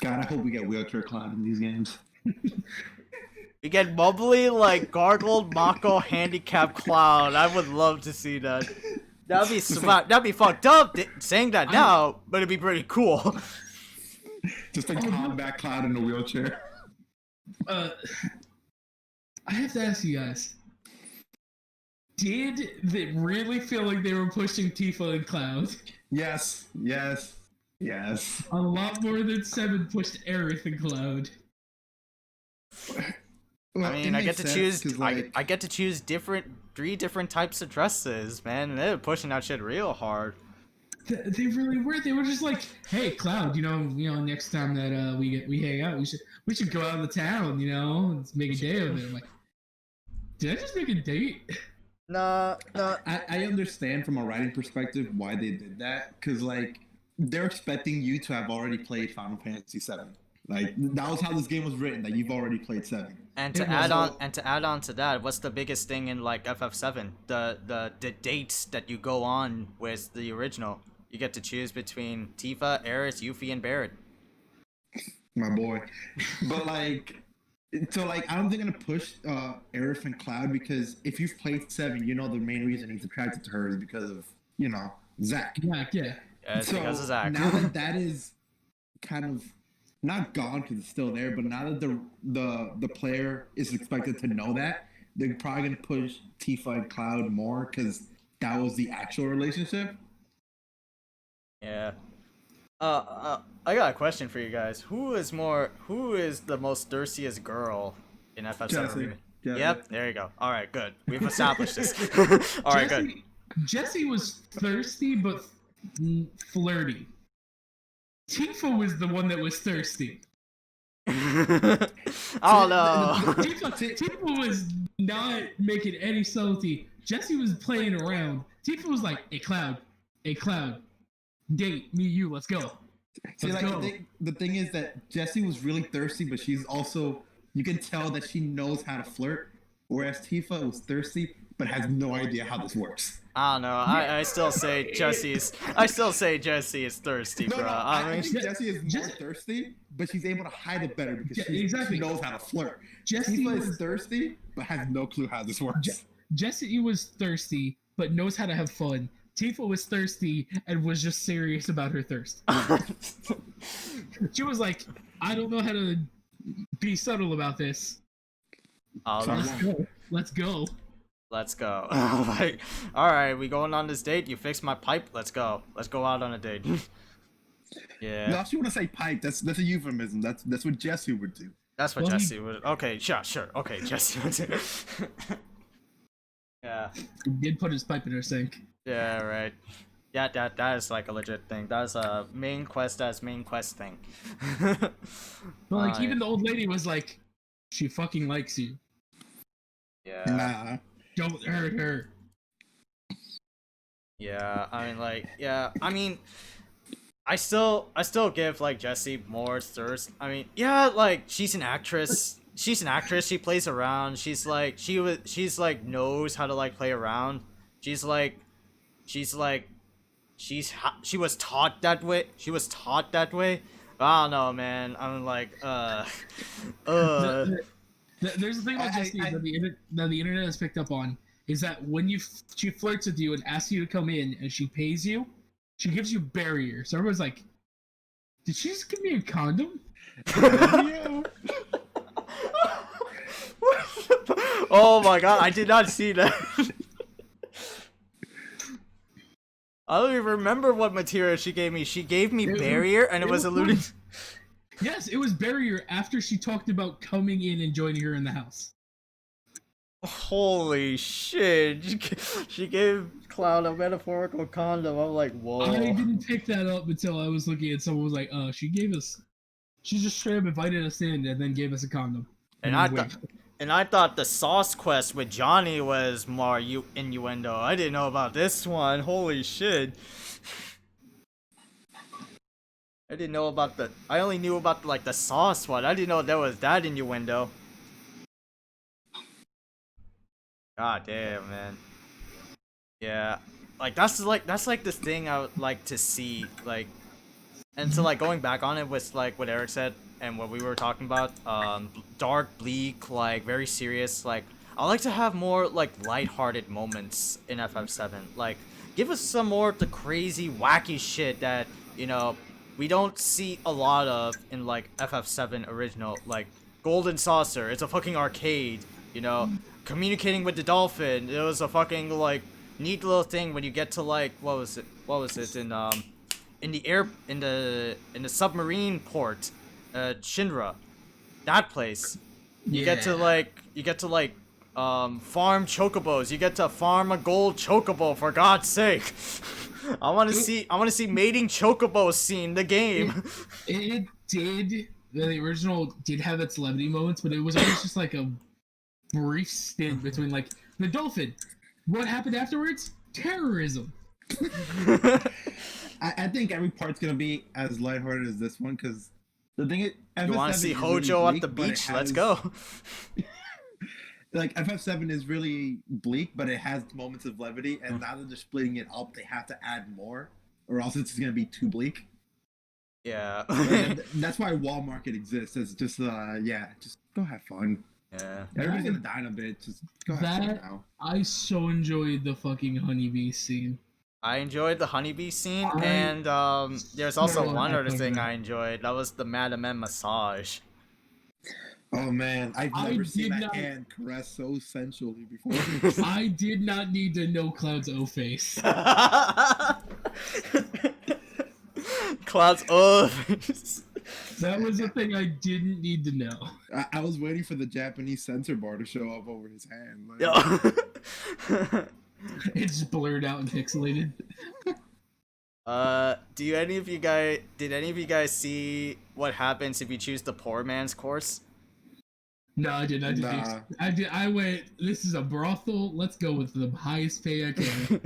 [SPEAKER 5] God, I hope we get wheelchair Cloud in these games.
[SPEAKER 1] We get bubbly like gargled Mako handicapped Cloud. I would love to see that. That'd be fucked up saying that now, but it'd be pretty cool.
[SPEAKER 5] Just like combat Cloud in a wheelchair.
[SPEAKER 3] I have to ask you guys. Did they really feel like they were pushing Tifa and Cloud?
[SPEAKER 5] Yes.
[SPEAKER 3] A lot more than 7 pushed Aerith and Cloud.
[SPEAKER 5] Well,
[SPEAKER 1] I mean, I get to choose. I get to choose 3 different types of dresses, man. And they're pushing that shit real hard.
[SPEAKER 3] They really were. They were just like, "Hey, Cloud, next time that we hang out, we should go out of the town, let's make a day of it." I'm like, did I just make a date?
[SPEAKER 1] No.
[SPEAKER 5] I understand from a writing perspective why they did that, because like they're expecting you to have already played Final Fantasy VII. Like that was how this game was written, that you've already played 7.
[SPEAKER 1] And to add on to that, what's the biggest thing in like FF7? The dates that you go on with the original. You get to choose between Tifa, Aerith, Yuffie, and Barret.
[SPEAKER 5] My boy. But like, so like, I don't think I'm gonna push Aerith and Cloud, because if you've played 7, the main reason he's attracted to her is because of Zack.
[SPEAKER 3] Yeah.
[SPEAKER 1] Yeah, it's because of Zack.
[SPEAKER 5] Now that is kind of not gone because it's still there, but now that the player is expected to know that, they're probably gonna push Tifa and Cloud more because that was the actual relationship.
[SPEAKER 1] Yeah. I got a question for you guys. Who is the most thirstiest girl in FF7
[SPEAKER 5] Jessie.
[SPEAKER 1] Remake?
[SPEAKER 5] Yeah.
[SPEAKER 1] Yep, there you go. All right, good. We've established this. All right, good.
[SPEAKER 3] Jesse was thirsty but flirty. Tifa was the one that was thirsty.
[SPEAKER 1] Oh no.
[SPEAKER 3] Tifa was not making any subtlety. Jesse was playing around. Tifa was like, "Hey Cloud, date me, you, let's go."
[SPEAKER 5] See,
[SPEAKER 3] Let's
[SPEAKER 5] like
[SPEAKER 3] go.
[SPEAKER 5] the thing is that Jessie was really thirsty, but she's also, you can tell that she knows how to flirt, whereas Tifa was thirsty but has no idea how this works.
[SPEAKER 1] I don't know. I still say Jesse is thirsty,
[SPEAKER 5] No,
[SPEAKER 1] bro.
[SPEAKER 5] no, I
[SPEAKER 1] mean,
[SPEAKER 5] think Jessie is more thirsty, but she's able to hide it better because she knows how to flirt.
[SPEAKER 3] Jessie
[SPEAKER 5] Tifa
[SPEAKER 3] was
[SPEAKER 5] is thirsty but has no clue how this works.
[SPEAKER 3] Jessie was thirsty but knows how to have fun. Tifa was thirsty and was just serious about her thirst. She was like, "I don't know how to be subtle about this. Let's go."
[SPEAKER 1] Let's go. Like, all right, we going on this date. You fixed my pipe. Let's go. Let's go out on a date. Yeah.
[SPEAKER 5] No, if you want to say pipe, that's a euphemism. That's what Jessie would do.
[SPEAKER 1] That's what
[SPEAKER 3] Well,
[SPEAKER 1] Jesse would. Okay, sure. Okay, Jesse would do. Yeah.
[SPEAKER 3] He did put his pipe in her sink.
[SPEAKER 1] Yeah. Right. Yeah. That is like a legit thing. That's a main quest. That's main quest thing.
[SPEAKER 3] But like,
[SPEAKER 1] Fine.
[SPEAKER 3] even the old lady was like, "She fucking likes you.
[SPEAKER 1] Yeah.
[SPEAKER 5] Nah.
[SPEAKER 3] Don't hurt her."
[SPEAKER 1] Yeah. I mean, like, yeah. I mean, I still give like Jessie more thirst. I mean, yeah, like she's an actress. She's an actress. She plays around. She's like knows how to like play around. She was taught that way. She was taught that way. I don't know, man. I'm like,
[SPEAKER 3] There's the thing about Jessie that the internet has picked up on is that when she flirts with you and asks you to come in and she pays you, she gives you barrier. So everyone's like, "Did she just give me a condom?"
[SPEAKER 1] Oh my god, I did not see that. I don't even remember what material she gave me. She gave me barrier, and it was alluding.
[SPEAKER 3] Yes, it was barrier after she talked about coming in and joining her in the house.
[SPEAKER 1] Holy shit! She gave Cloud a metaphorical condom. I'm like, whoa.
[SPEAKER 3] I didn't pick that up until I was looking at someone was like, she just straight up invited us in and then gave us a condom.
[SPEAKER 1] And I thought the sauce quest with Johnny was more innuendo. I didn't know about this one. Holy shit. I didn't know about I only knew about like the sauce one. I didn't know there was that innuendo. God damn, man. Yeah. Like that's like this thing I would like to see, like, and so like going back on it with like what Eric said and what we were talking about, dark, bleak, like very serious. Like I like to have more like lighthearted moments in FF7. Like give us some more of the crazy, wacky shit that we don't see a lot of in like FF7 original. Like Golden Saucer, it's a fucking arcade. Communicating with the dolphin, it was a fucking like neat little thing when you get to like what was it in the submarine port, Shinra, that place. You get to farm chocobos. You get to farm a gold chocobo, for God's sake. I want to see mating chocobos scene in the game.
[SPEAKER 3] It did. The original did have its levity moments, but it was always just like a brief stint between like the dolphin. What happened afterwards? Terrorism.
[SPEAKER 5] I think every part's gonna be as lighthearted as this one because the thing is,
[SPEAKER 1] You want to see Hojo at the beach? Let's go.
[SPEAKER 5] Like FF7 is really bleak, but it has moments of levity, and now that they're splitting it up, they have to add more, or else it's gonna be too bleak.
[SPEAKER 1] Yeah.
[SPEAKER 5] And that's why Wall Market exists. It's just just go have fun.
[SPEAKER 1] Yeah.
[SPEAKER 5] Everybody's gonna die in a bit. Just go have fun now.
[SPEAKER 3] I so enjoyed the fucking honeybee scene.
[SPEAKER 1] I enjoyed the honeybee scene,
[SPEAKER 3] I-
[SPEAKER 1] and there's also
[SPEAKER 3] No,
[SPEAKER 1] one
[SPEAKER 3] I
[SPEAKER 1] other
[SPEAKER 3] thought
[SPEAKER 1] thing
[SPEAKER 3] that.
[SPEAKER 1] I enjoyed. That was the Madame M massage.
[SPEAKER 5] Oh man, I've
[SPEAKER 3] I
[SPEAKER 5] never seen
[SPEAKER 3] did
[SPEAKER 5] that
[SPEAKER 3] not-
[SPEAKER 5] hand caressed so sensually before.
[SPEAKER 3] I did not need to know Cloud's O face.
[SPEAKER 1] Cloud's oh.
[SPEAKER 3] That was the thing I didn't need to know.
[SPEAKER 5] I was waiting for the Japanese censor bar to show up over his hand. Like,
[SPEAKER 1] Yo.
[SPEAKER 3] It's blurred out and pixelated.
[SPEAKER 1] Do any of you guys did any of you guys see what happens if you choose the poor man's course?
[SPEAKER 3] No, I didn't.
[SPEAKER 5] Nah.
[SPEAKER 3] I went. This is a brothel. Let's go with the highest pay I can.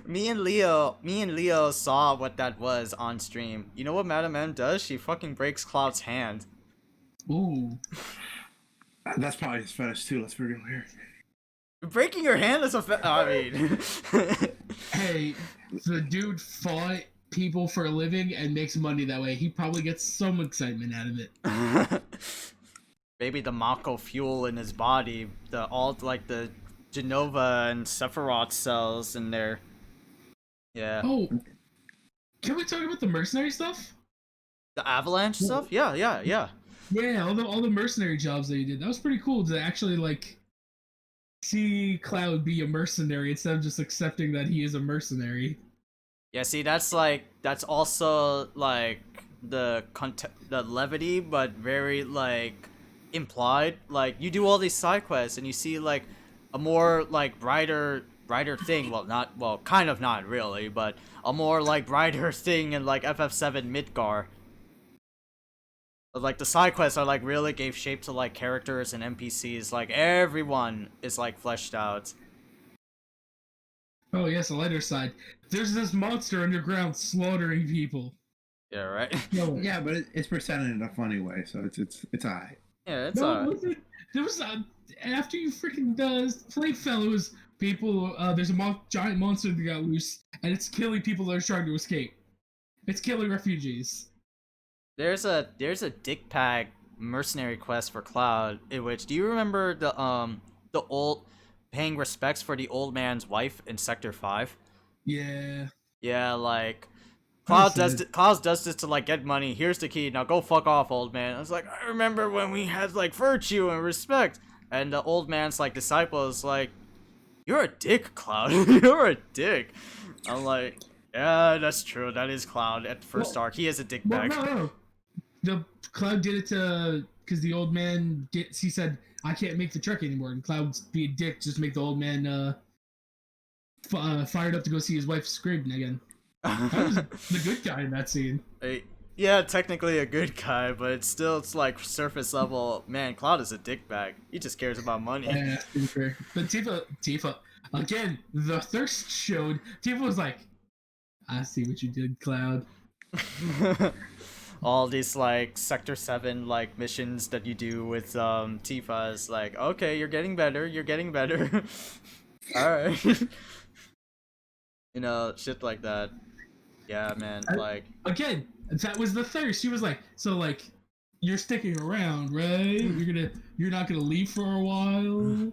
[SPEAKER 1] Me and Leo saw what that was on stream. You know what Madame M does? She fucking breaks Cloud's hand.
[SPEAKER 3] Ooh.
[SPEAKER 5] that's probably his fetish too. Let's be real here.
[SPEAKER 1] Breaking your hand is I mean.
[SPEAKER 3] Hey, the dude fought people for a living and makes money that way. He probably gets some excitement out of it.
[SPEAKER 1] Maybe the Mako fuel in his body, like the Genova and Sephiroth cells in there. Yeah.
[SPEAKER 3] Oh, can we talk about the mercenary stuff?
[SPEAKER 1] The Avalanche stuff? Yeah.
[SPEAKER 3] Yeah, all the mercenary jobs that he did. That was pretty cool to actually like see Cloud be a mercenary instead of just accepting that he is a mercenary.
[SPEAKER 1] Yeah, see, that's also like the levity, but very like implied. Like you do all these side quests and you see like a more like brighter thing. Well, kind of not really, but a more like brighter thing in like FF7 Midgar. But, like the side quests are like really gave shape to like characters and NPCs. Like everyone is like fleshed out.
[SPEAKER 3] Oh yes, the lighter side. There's this monster underground slaughtering people.
[SPEAKER 1] Yeah, right.
[SPEAKER 3] No,
[SPEAKER 5] Yeah, but it's presented in a funny way, so it's alright.
[SPEAKER 1] Yeah, it's
[SPEAKER 3] no,
[SPEAKER 1] alright.
[SPEAKER 3] listen, there was after you freaking played fellows, people. There's a giant monster that got loose, and it's killing people that are trying to escape. It's killing refugees.
[SPEAKER 1] There's a dick pack mercenary quest for Cloud in which do you remember the old paying respects for the old man's wife in Sector 5?
[SPEAKER 3] Yeah.
[SPEAKER 1] Yeah, like Cloud
[SPEAKER 3] Understood.
[SPEAKER 1] does this to like get money. Here's the key. Now go fuck off, old man. I was like, I remember when we had like virtue and respect. And the old man's like disciple is like, you're a dick, Cloud. You're a dick. I'm like, yeah, that's true. That is Cloud at first arc. He is a dick
[SPEAKER 3] Well,
[SPEAKER 1] bag.
[SPEAKER 3] no. The Cloud did it to because the old man he said I can't make the trek anymore, and Cloud's be a dick just make the old man fired up to go see his wife screaming again. I was the good guy in that scene.
[SPEAKER 1] Yeah, technically a good guy, but it's like surface level. Man, Cloud is a dick bag. He just cares about money.
[SPEAKER 3] Yeah, to be fair. But Tifa, again, the thirst showed. Tifa was like, I see what you did, Cloud.
[SPEAKER 1] All these like Sector 7 like missions that you do with Tifa is like, okay, you're getting better. All right. You know, shit like that. Yeah, man. Like
[SPEAKER 3] Again, that was the thirst. She was like, so like, you're sticking around, right? You're not gonna leave for a while.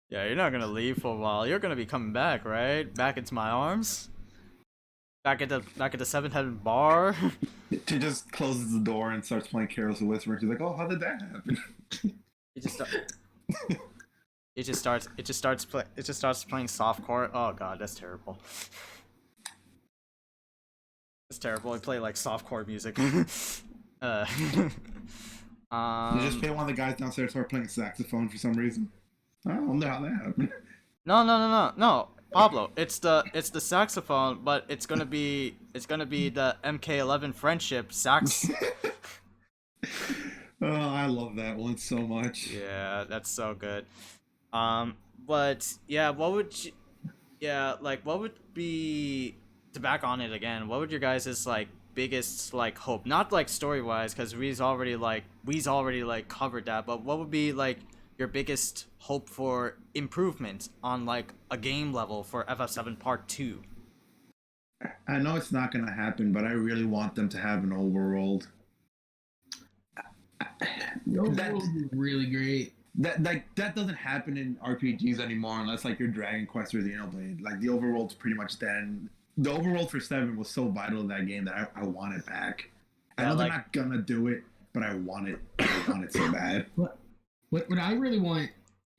[SPEAKER 1] yeah, you're not gonna leave for a while. You're gonna be coming back, right? Back into my arms. Back at the Seventh Heaven bar.
[SPEAKER 5] She just closes the door and starts playing Carols of Whisper. She's like, "Oh, how did that happen?"
[SPEAKER 1] It just starts playing softcore. Oh god, that's terrible. That's terrible. I play like softcore music.
[SPEAKER 5] You just pay one of the guys downstairs start playing saxophone for some reason. I don't know how that happened.
[SPEAKER 1] No, Pablo. It's the saxophone, but it's gonna be the MK11 friendship sax.
[SPEAKER 5] Oh, I love that one so much.
[SPEAKER 1] Yeah, that's so good. But yeah, what would be to back on it again? What would your guys' like biggest like hope? Not like story wise, because we's already covered that. But what would be like your biggest hope for improvement on like a game level for FF7 Part 2?
[SPEAKER 5] I know it's not gonna happen, but I really want them to have an overworld.
[SPEAKER 3] That would be really great.
[SPEAKER 5] that doesn't happen in RPGs anymore unless like you're Dragon Quest or Xenoblade. Like the overworld's pretty much dead. And the overworld for 7 was so vital in that game that I want it back. I
[SPEAKER 1] Yeah,
[SPEAKER 5] know
[SPEAKER 1] like-
[SPEAKER 5] they're not gonna do it, but I want it. I want it so bad.
[SPEAKER 3] What I really want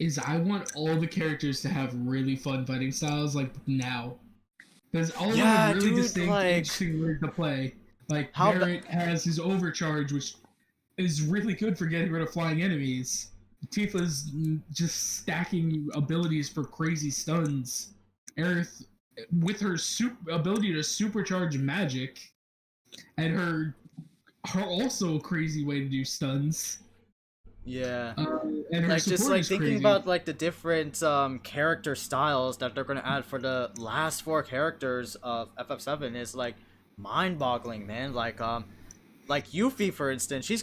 [SPEAKER 3] is I want all the characters to have really fun fighting styles like now. Because all of them
[SPEAKER 1] Yeah,
[SPEAKER 3] are really
[SPEAKER 1] dude,
[SPEAKER 3] distinct,
[SPEAKER 1] like-
[SPEAKER 3] interesting ways to play. Like
[SPEAKER 1] How
[SPEAKER 3] Barrett has his overcharge, which is really good for getting rid of flying enemies. Tifa's just stacking abilities for crazy stuns. Aerith, with her ability to supercharge magic, and her also crazy way to do stuns.
[SPEAKER 1] Yeah.
[SPEAKER 3] And her
[SPEAKER 1] Like just
[SPEAKER 3] support
[SPEAKER 1] like
[SPEAKER 3] is
[SPEAKER 1] thinking
[SPEAKER 3] crazy.
[SPEAKER 1] about like the different character styles that they're gonna add for the last 4 characters of FF7 is like mind-boggling, man. Like Yuffie, for instance, she's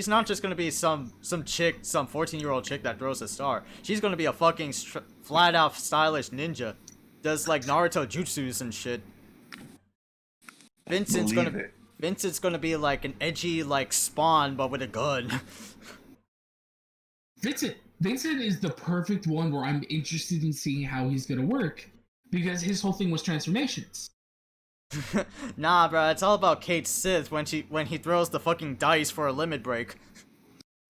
[SPEAKER 1] not just gonna be some chick, some 14-year-old chick that throws a star. She's gonna be a fucking flat out stylish ninja, does like Naruto jutsus and shit. Vincent's gonna be like an edgy like Spawn but with a gun.
[SPEAKER 3] Vincent is the perfect one where I'm interested in seeing how he's gonna work, because his whole thing was transformations.
[SPEAKER 1] Nah, bro, it's all about Kate Sith when he throws the fucking dice for a limit break.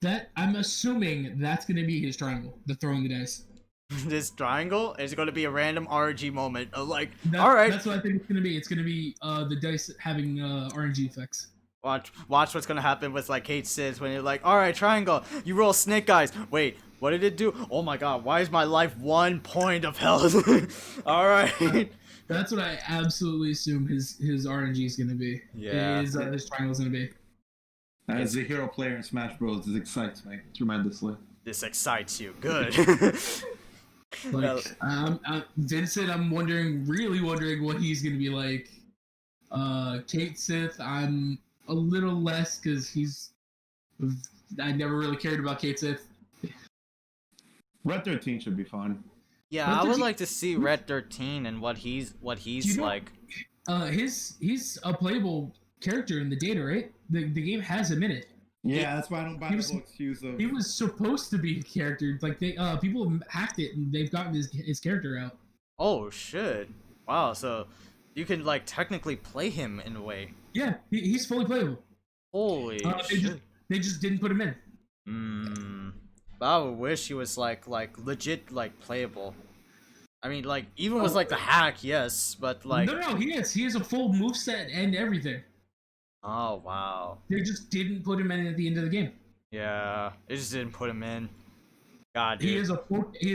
[SPEAKER 3] That I'm assuming that's gonna be his triangle, the throwing the dice.
[SPEAKER 1] This triangle is gonna be a random RNG moment of like,
[SPEAKER 3] That-
[SPEAKER 1] all right,
[SPEAKER 3] That's what I think it's gonna be. It's gonna be the dice having RNG effects.
[SPEAKER 1] watch what's gonna happen with like Kate Sith when you're like, all right, triangle, you roll snake eyes. Wait, what did it do? Oh my god, why is my life 1 point of health? All right.
[SPEAKER 3] That's what I absolutely assume his RNG is gonna be.
[SPEAKER 1] Yeah.
[SPEAKER 3] His triangle is gonna be.
[SPEAKER 5] As a hero player in Smash Bros, this excites me tremendously.
[SPEAKER 1] This excites you. Good.
[SPEAKER 3] Like, Vincent, I'm really wondering what he's gonna be like. Kate Sith, I'm a little less because I never really cared about Kate Sith.
[SPEAKER 5] Red 13 should be fun.
[SPEAKER 1] Yeah,
[SPEAKER 3] What
[SPEAKER 1] I
[SPEAKER 3] does
[SPEAKER 1] would
[SPEAKER 3] he-
[SPEAKER 1] like to see Red 13 and what he's
[SPEAKER 3] you know-
[SPEAKER 1] like.
[SPEAKER 3] He's a playable character in the data, right? The game has him in it.
[SPEAKER 5] Yeah, that's why I don't buy
[SPEAKER 3] he
[SPEAKER 5] the
[SPEAKER 3] was-
[SPEAKER 5] whole excuse of.
[SPEAKER 3] He was supposed to be a character. Like they people have hacked it and they've gotten his character out.
[SPEAKER 1] Oh shit! Wow, so you can like technically play him in a way.
[SPEAKER 3] Yeah, he's fully playable.
[SPEAKER 1] Holy shit!
[SPEAKER 3] They just didn't put him in.
[SPEAKER 1] But I would wish he was like legit like playable. I mean, like even with like the hack, yes, but like
[SPEAKER 3] No, he has a full moveset and everything.
[SPEAKER 1] oh wow,
[SPEAKER 3] They just didn't put him in at the end of the game.
[SPEAKER 1] yeah, they just didn't put him in. God,
[SPEAKER 3] He
[SPEAKER 1] dude.
[SPEAKER 3] has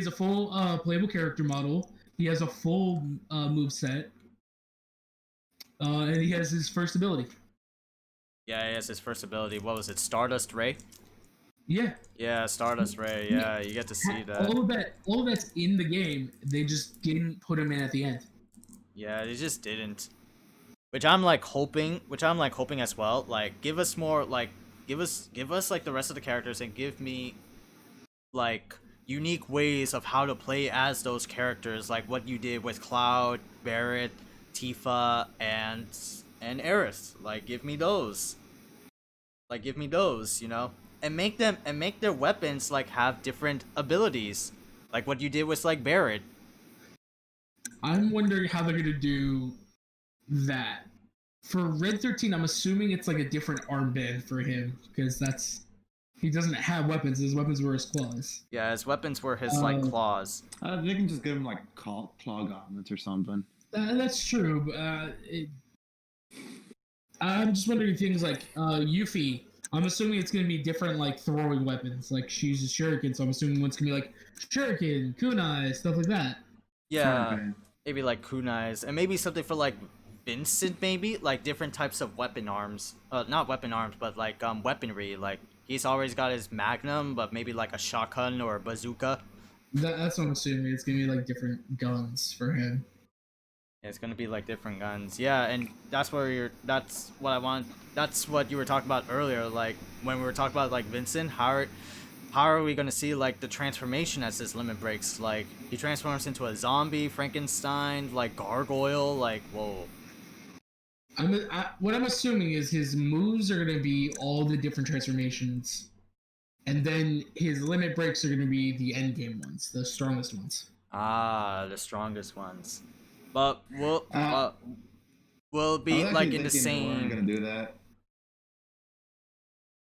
[SPEAKER 3] a full playable character model. He has a full moveset. And he has his first ability.
[SPEAKER 1] Yeah, he has his first ability. What was it? Stardust Ray?
[SPEAKER 3] Yeah.
[SPEAKER 1] Yeah, Stardust Ray. Yeah, you get to see that.
[SPEAKER 3] All of that's in the game. They just didn't put him in at the end.
[SPEAKER 1] Yeah, they just didn't. Which I'm like hoping as well. Like, give us more. Like, give us like the rest of the characters and give me like unique ways of how to play as those characters, like what you did with Cloud, Barrett, Tifa, and Aerith. Like, give me those. Like, give me those, you know, and make their weapons like have different abilities, like what you did with like Barrett.
[SPEAKER 3] I'm wondering how they're gonna do that. For Red 13, I'm assuming it's like a different armband for him because he doesn't have weapons. His weapons were his claws.
[SPEAKER 1] Yeah, his weapons were his like claws.
[SPEAKER 5] They can just give him like claw gauntlets or something.
[SPEAKER 3] That's true. But, I'm just wondering things like Yuffie. I'm assuming it's gonna be different, like throwing weapons. Like she's a shuriken, so I'm assuming one's gonna be like shuriken, kunai, stuff like that.
[SPEAKER 1] Yeah,
[SPEAKER 5] Okay.
[SPEAKER 1] maybe like kunais, and maybe something for like Vincent, maybe like different types of weapon arms. Not weapon arms, but like weaponry. Like he's always got his magnum, but maybe like a shotgun or a bazooka.
[SPEAKER 3] That's what I'm assuming. It's gonna be like different guns for him.
[SPEAKER 1] Yeah, it's gonna be like different guns. Yeah, and that's what you were talking about earlier. Like when we were talking about like Vincent, how are we gonna see like the transformation as this limit breaks? Like he transforms into a zombie, Frankenstein, like gargoyle. Like whoa.
[SPEAKER 3] What I'm assuming is his moves are gonna be all the different transformations. and then his limit breaks are going to be the end game ones, the strongest ones.
[SPEAKER 1] Ah, the strongest ones. But will
[SPEAKER 5] I
[SPEAKER 1] be
[SPEAKER 5] was
[SPEAKER 1] like
[SPEAKER 5] actually
[SPEAKER 1] in the
[SPEAKER 5] thinking they weren't
[SPEAKER 1] same.
[SPEAKER 5] gonna do that.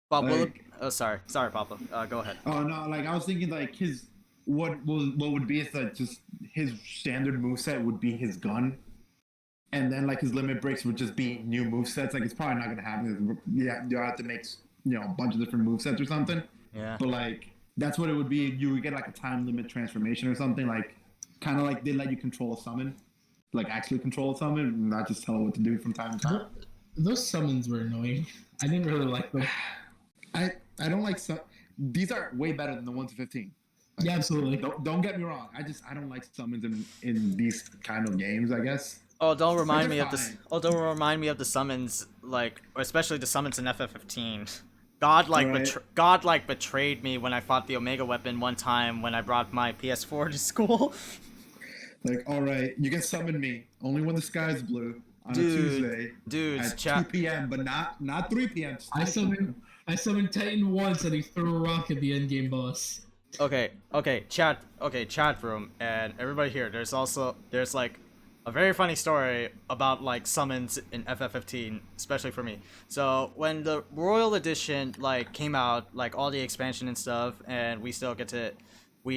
[SPEAKER 1] But will it,
[SPEAKER 5] Like,
[SPEAKER 1] oh, sorry, Papa. Go ahead.
[SPEAKER 5] oh no, like I was thinking like his what would be is like just his standard moveset would be his gun. And then like his limit breaks would just be new movesets. Like it's probably not gonna happen. Yeah, you'll have to make a bunch of different movesets or something.
[SPEAKER 1] Yeah.
[SPEAKER 5] But like that's what it would be. You would get like a time limit transformation or something. Like kind of like they let you control a summon, like actually control a summon, not just tell it what to do from time to time.
[SPEAKER 3] Those summons were annoying. I didn't really like them.
[SPEAKER 5] I don't like these are way better than the 1 to 15. Like,
[SPEAKER 3] Yeah, absolutely.
[SPEAKER 5] don't get me wrong. I don't like summons in these kind of games. I guess.
[SPEAKER 1] Oh, don't remind me
[SPEAKER 5] they're
[SPEAKER 1] of this.
[SPEAKER 5] fine.
[SPEAKER 1] Oh, don't remind me of the summons, like, especially the summons in FF15. God like betrayed me when I fought the Omega weapon one time when I brought my PS4 to school.
[SPEAKER 5] Like, all right, you can summon me only when the sky's blue on a Tuesday
[SPEAKER 1] Dudes,
[SPEAKER 5] at 2 p.m., but not 3 p.m.
[SPEAKER 3] I summoned Titan once and he threw a rock at the end game boss.
[SPEAKER 1] Okay, chat room, and everybody here. There's like a very funny story about like summons in FF15, especially for me. So when the Royal Edition like came out, like all the expansion and stuff, and we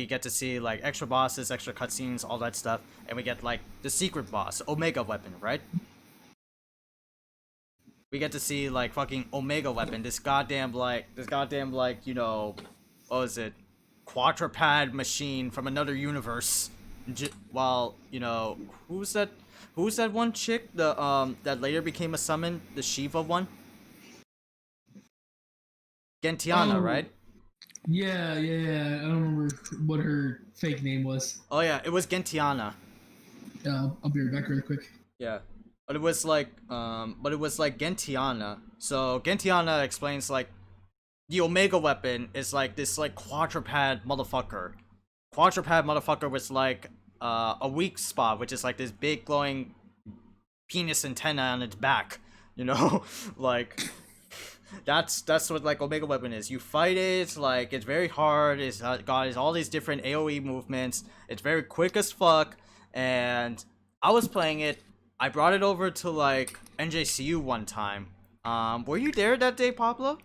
[SPEAKER 1] get to see like extra bosses, extra cutscenes, all that stuff, and we get like the secret boss, Omega weapon, right? We get to see like fucking Omega weapon, this goddamn like what was it? Quadruped machine from another universe. While who's that one chick that later became a summon, the Shiva one, Gentiana,
[SPEAKER 3] Oh.
[SPEAKER 1] right?
[SPEAKER 3] Yeah. I don't remember what her fake name was.
[SPEAKER 1] Oh yeah, it was Gentiana.
[SPEAKER 3] I'll be right back really quick.
[SPEAKER 1] Yeah, but it was like Gentiana. So Gentiana explains like the Omega weapon is like this like quadruped motherfucker. Quadruped motherfucker was like a weak spot, which is like this big glowing penis antenna on its back. Like that's what like Omega weapon is. You fight it, like it's very hard. It's got all these different AOE movements. It's very quick as fuck. And I was playing it. I brought it over to like NJCU one time. Were you there that day, Pablo?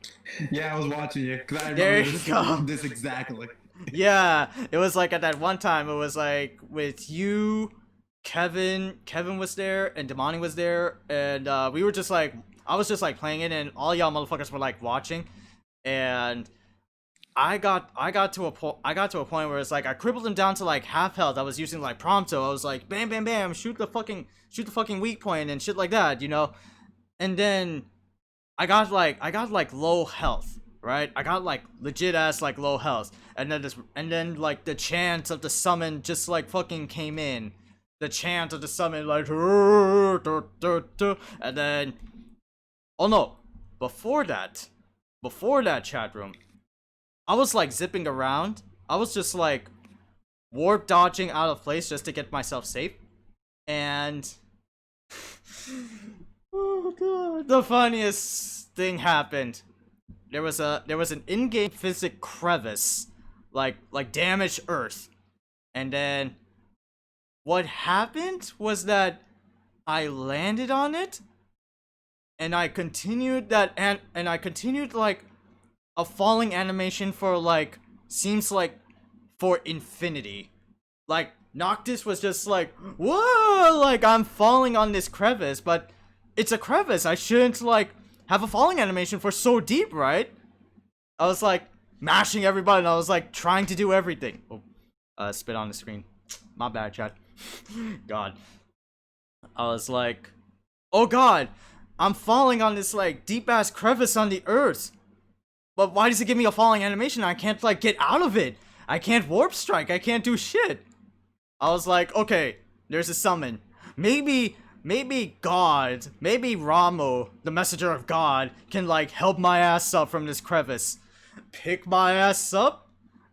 [SPEAKER 5] Yeah, I was watching you because I
[SPEAKER 1] There
[SPEAKER 5] remember
[SPEAKER 1] you go.
[SPEAKER 5] this exactly.
[SPEAKER 1] Yeah, it was like at that one time. It was like with you, Kevin was there, and Damani was there, and we were just like, I was just like playing it, and all y'all motherfuckers were like watching, and I got to a point where it's like I crippled him down to like half health. I was using like Prompto. I was like bam bam bam, shoot the fucking weak point and shit like that, and then I got like low health. Right, I got like legit ass like low health, and then like the chant of the summon just like fucking came in, the chant of the summon like, and then, oh no, before that chat room, I was like zipping around, I was just like warp dodging out of place just to get myself safe, and oh god, the funniest thing happened. There was an in-game physics crevice, like damaged Earth, and then what happened was that I landed on it, and I continued like a falling animation for like seems like for infinity. Like Noctis was just like, whoa, like I'm falling on this crevice, but it's a crevice. I shouldn't like have a falling animation for so deep, right? I was like mashing every button. I was like trying to do everything. Oh, spit on the screen. My bad, chat. God. I was like, oh god, I'm falling on this like deep ass crevice on the earth. But why does it give me a falling animation? I can't like get out of it. I can't warp strike. I can't do shit. I was like, okay, there's a summon. Maybe God, maybe Ramo, the messenger of God, can like help my ass up from this crevice. Pick my ass up.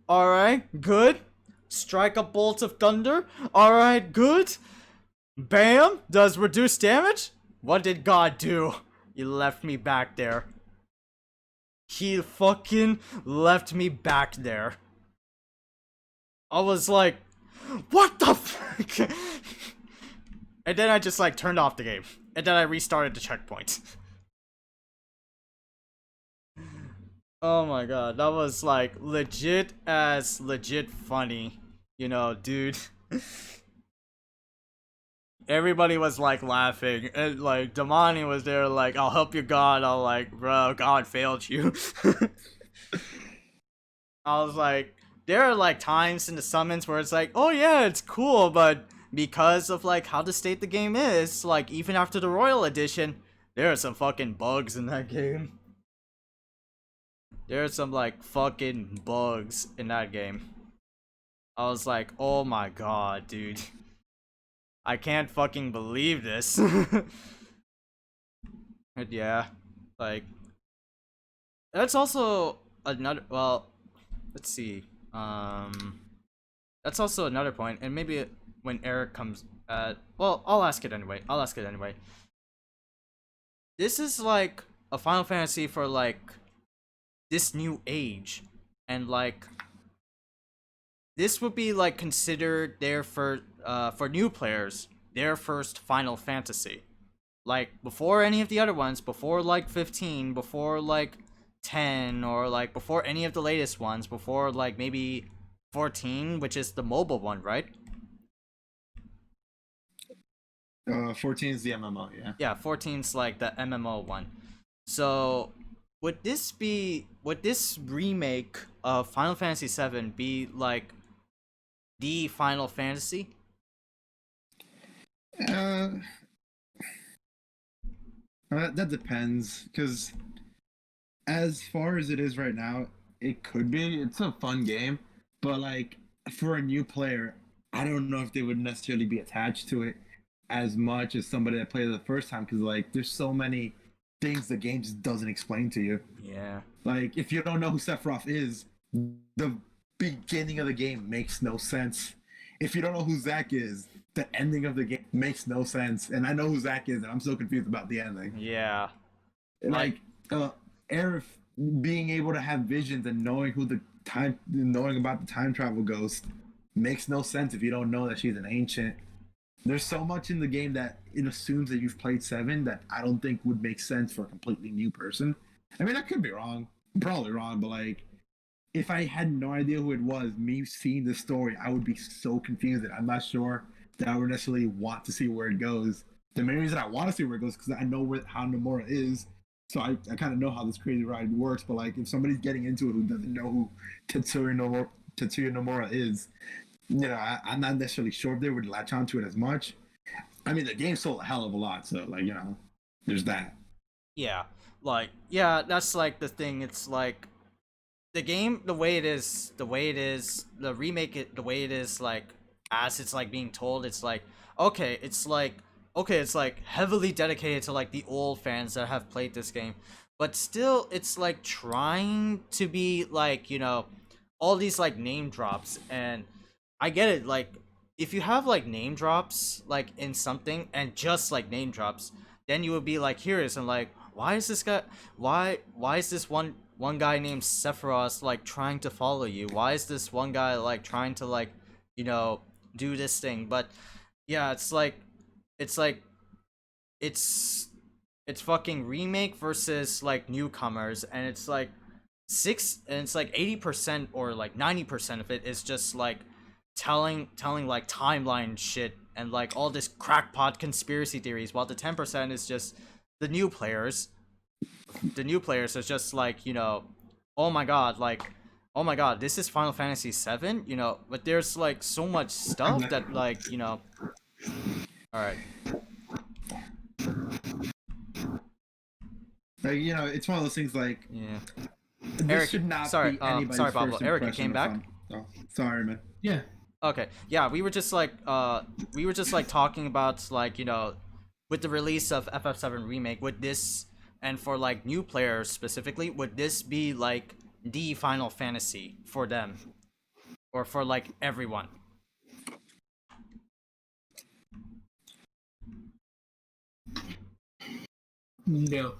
[SPEAKER 1] Alright, good. Strike a bolt of thunder. Alright, good. Bam! Does reduce damage? What did God do? You left me back there. he fucking left me back there. I was like, what the fuck? And then I just like turned off the game. And then I restarted the checkpoint. Oh my god, that was like legit funny. You know, dude. Everybody was like laughing, and like Damani was there like, I'll help you God. I'll like, bro, God failed you. I was like, there are like times in the summons where it's like, oh yeah, it's cool, but because of like how the state the game is, like even after the Royal Edition, there are some fucking bugs in that game. There are some like fucking bugs in that game. I was like, oh my god, dude. I can't fucking believe this. And yeah, like that's also another, well, let's see. That's also another point, and maybe when Eric comes well, I'll ask it anyway. This is like a Final Fantasy for like this new age, and like this would be like considered their for new players, their first Final Fantasy. Like before any of the other ones, before like 15, before like 10, or like before any of the latest ones, before like maybe 14, which is the mobile one, right?
[SPEAKER 6] 14 is the MMO, yeah.
[SPEAKER 1] Yeah, 14's like the MMO one. So would this remake of Final Fantasy VII be like the Final Fantasy?
[SPEAKER 5] That depends, because as far as it is right now,
[SPEAKER 6] It could be. It's a fun game, but like for a new player, I don't know if they would necessarily be attached to it as much as somebody that played it the first time, because like there's so many things the game just doesn't explain to you.
[SPEAKER 1] Yeah.
[SPEAKER 6] Like if you don't know who Sephiroth is, the beginning of the game makes no sense. If you don't know who Zack is, the ending of the game makes no sense. And I know who Zack is, and I'm so confused about the ending.
[SPEAKER 1] Yeah.
[SPEAKER 6] Like Aerith being able to have visions and knowing knowing about the time travel ghost makes no sense if you don't know that she's an ancient. There's so much in the game that it assumes that you've played 7 that I don't think would make sense for a completely new person. I mean, I could be wrong. I'm probably wrong, but like, if I had no idea who it was, me seeing the story, I would be so confused that I'm not sure that I would necessarily want to see where it goes. The main reason I want to see where it goes is because I know how Nomura is, so I kind of know how this crazy ride works. But like, if somebody's getting into it who doesn't know who Tetsuya Nomura is, you know, I'm not necessarily sure if they would latch onto it as much. I mean, the game sold a hell of a lot, so like, you know, there's that.
[SPEAKER 1] Yeah. Like, yeah, that's like the thing. It's like the game, the way it is, the remake, the way it is, like as it's like being told, it's like okay, it's like heavily dedicated to like the old fans that have played this game, but still, it's like trying to be like, you know, all these like name drops, and I get it. Like, if you have like name drops like in something and just like name drops, then you would be like curious and like, why is this guy? Why is this one guy named Sephiroth like trying to follow you? Why is this one guy like trying to like, you know, do this thing? But yeah, it's like it's fucking remake versus like newcomers, and it's like 80% or like 90% of it is just like telling like timeline shit and like all this crackpot conspiracy theories, while the 10% is just the new players. The new players are just like, you know, oh my god, this is Final Fantasy VII, you know, but there's like so much stuff that like, you know. All right.
[SPEAKER 5] like, you know, it's one of those things like
[SPEAKER 1] Yeah.
[SPEAKER 5] this
[SPEAKER 1] Eric,
[SPEAKER 5] should not
[SPEAKER 1] sorry,
[SPEAKER 5] be anybody's
[SPEAKER 1] sorry, Pablo.
[SPEAKER 5] first
[SPEAKER 1] Eric, you
[SPEAKER 5] impression
[SPEAKER 1] came
[SPEAKER 5] of
[SPEAKER 1] back?
[SPEAKER 5] fun. Oh, sorry, man.
[SPEAKER 3] Yeah.
[SPEAKER 1] Okay. Yeah, we were just like talking about like, you know, with the release of FF7 Remake, would this, and for like new players specifically, would this be like the Final Fantasy for them, or for like everyone?
[SPEAKER 3] No.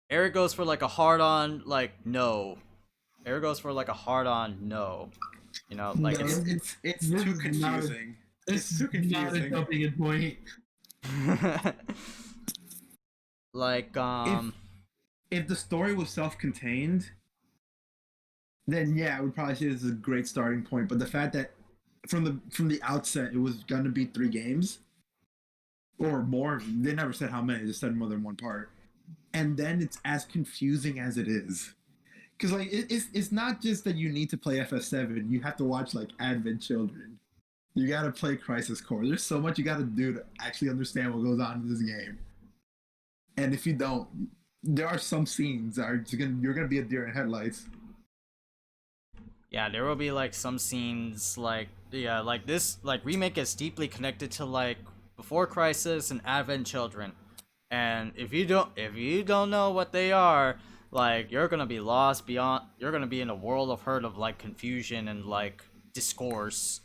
[SPEAKER 1] Eric goes for like a hard on like no. Eric goes for like a hard on no. You know, like
[SPEAKER 3] No.
[SPEAKER 5] It's
[SPEAKER 3] This
[SPEAKER 5] too
[SPEAKER 3] is not a-
[SPEAKER 5] confusing.
[SPEAKER 3] This
[SPEAKER 5] It's too
[SPEAKER 3] is not a
[SPEAKER 5] confusing.
[SPEAKER 3] jumping in point.
[SPEAKER 1] like
[SPEAKER 5] If the story was self-contained, then yeah, I would probably say this is a great starting point. But the fact that from the outset it was gonna be 3 games or more, they never said how many. They just said more than one part, and then it's as confusing as it is. Because like it's not just that you need to play FF7. You have to watch like Advent Children. You gotta play Crisis Core. There's so much you gotta do to actually understand what goes on in this game. And if you don't, there are some scenes that are just you're gonna be a deer in headlights.
[SPEAKER 1] yeah, there will be like some scenes like yeah, like this like remake is deeply connected to like Before Crisis and Advent Children. And if you don't know what they are, like you're gonna be lost beyond. You're gonna be in a world of hurt of like confusion and like discourse.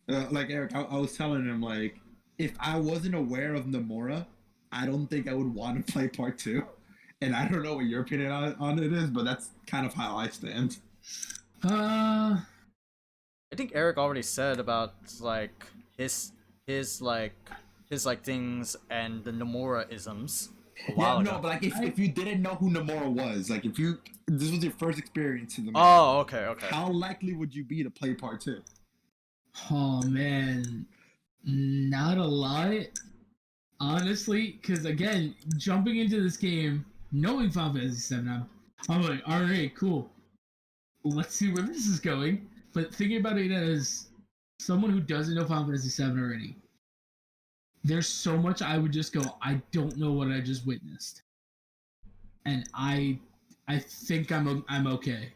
[SPEAKER 5] Like Eric, I was telling him like if I wasn't aware of Nomura, I don't think I would want to play part 2. And I don't know what your opinion on it is, but that's kind of how I stand.
[SPEAKER 1] I think Eric already said about like his things and the Nomura isms a while
[SPEAKER 5] Yeah, no,
[SPEAKER 1] ago.
[SPEAKER 5] but like if you didn't know who Nomura was, like if this was your first experience in the
[SPEAKER 1] Oh, okay.
[SPEAKER 5] how likely would you be to play part 2?
[SPEAKER 3] Oh man, not a lot, honestly. Because again, jumping into this game, knowing Final Fantasy VII, I'm like, all right, cool. Let's see where this is going. But thinking about it as someone who doesn't know Final Fantasy VII already, there's so much I would just go, I don't know what I just witnessed, and I think I'm okay.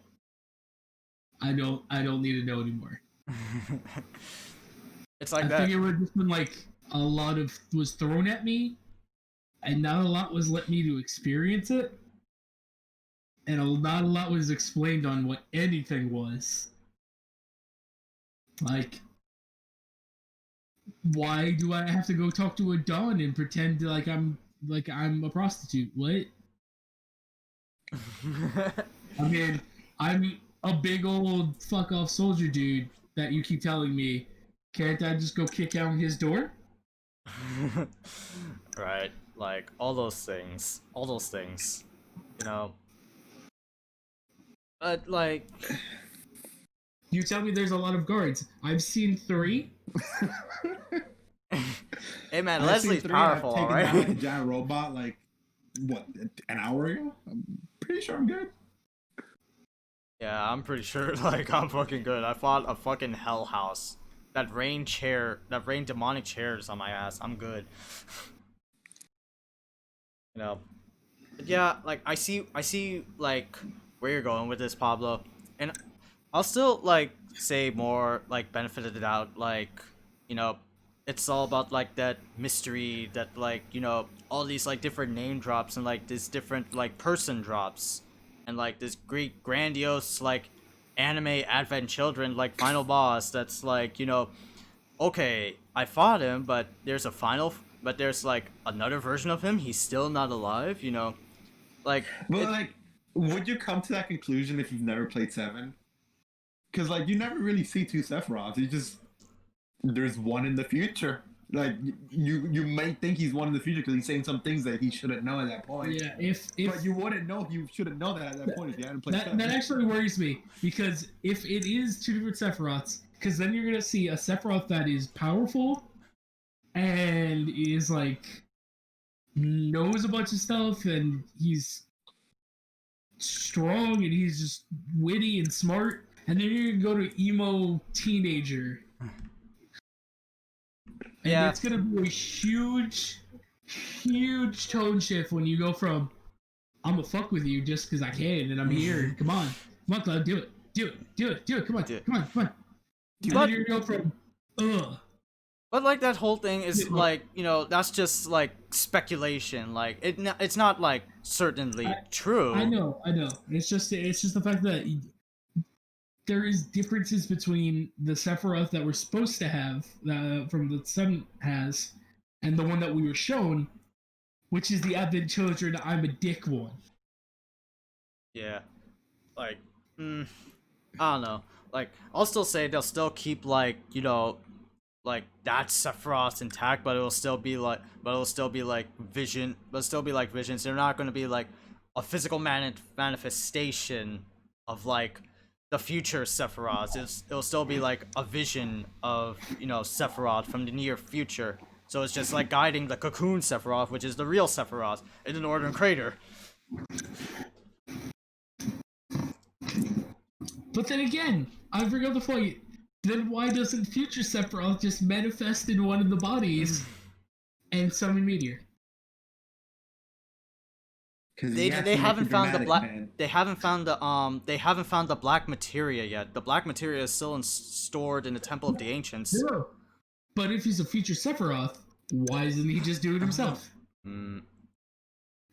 [SPEAKER 3] I don't need to know anymore.
[SPEAKER 1] It's like
[SPEAKER 3] I
[SPEAKER 1] that.
[SPEAKER 3] think it would have just been like a lot of was thrown at me, and not a lot was let me to experience it, and not a lot was explained on what anything was. Like, why do I have to go talk to a Dawn and pretend like I'm a prostitute? What? I mean, I'm a big old fuck off soldier dude that you keep telling me. Can't I just go kick down his door?
[SPEAKER 1] Right, like all those things, you know. But like,
[SPEAKER 3] You tell me there's a lot of guards. I've seen 3.
[SPEAKER 1] hey man,
[SPEAKER 5] I've seen
[SPEAKER 1] Leslie's
[SPEAKER 5] 3,
[SPEAKER 1] powerful,
[SPEAKER 5] I've taken
[SPEAKER 1] alright?
[SPEAKER 5] down a giant robot like what, an hour ago? I'm pretty sure I'm good.
[SPEAKER 1] Yeah, I'm pretty sure like I'm fucking good. I fought a fucking hell house. That rain demonic chairs on my ass. I'm good. You know. But yeah, like I see like where you're going with this, Pablo. And I'll still like say more like benefit of the doubt, like, you know, it's all about like that mystery that like, you know, all these like different name drops and like this different like person drops and like this great grandiose like anime Advent Children like final boss that's like, you know, okay, I fought him, but there's like another version of him, he's still not alive, you know. Like
[SPEAKER 5] But like, would you come to that conclusion if you've never played 7? Because like you never really see 2 Sephiroths. You just there's one in the future. Like you may think he's one in the future because he's saying some things that he shouldn't know at that point.
[SPEAKER 3] Yeah, if
[SPEAKER 5] But you wouldn't know. You shouldn't know that at that point if you hadn't played 7.
[SPEAKER 3] that actually worries me, because if it is 2 different Sephiroths, because then you're gonna see a Sephiroth that is powerful and is like knows a bunch of stuff and he's strong and he's just witty and smart, and then you're gonna go to emo teenager. And
[SPEAKER 1] Yeah.
[SPEAKER 3] it's gonna be a huge tone shift when you go from I'm gonna fuck with you just because I can and I'm here. Come on, Cloud, do it. Come on,
[SPEAKER 1] Do it.
[SPEAKER 3] come on. And
[SPEAKER 1] But-
[SPEAKER 3] then you're gonna go from ugh.
[SPEAKER 1] But like that whole thing is
[SPEAKER 3] Yeah.
[SPEAKER 1] like, you know, that's just like speculation. Like it's not like certainly true.
[SPEAKER 3] I know. It's just the fact that there is differences between the Sephiroth that we're supposed to have from the 7 has and the one that we were shown, which is the Advent Children I'm a Dick one.
[SPEAKER 1] Yeah, like, I don't know. Like, I'll still say they'll still keep like, you know, like that Sephiroth intact, but it'll still be like, Vision, but it'll still be like Visions. They're not going to be like a physical manifestation of like the future Sephiroth. It'll still be like a vision of, you know, Sephiroth from the near future. So it's just like guiding the Cocoon Sephiroth, which is the real Sephiroth in the Northern Crater.
[SPEAKER 3] But then again, I bring up the point. Then why doesn't future Sephiroth just manifest in one of the bodies and summon Meteor?
[SPEAKER 1] They haven't found the black they haven't found the black materia yet. The black materia is still stored in the Temple of the Ancients.
[SPEAKER 3] No. But if he's a future Sephiroth, why doesn't he just do it himself?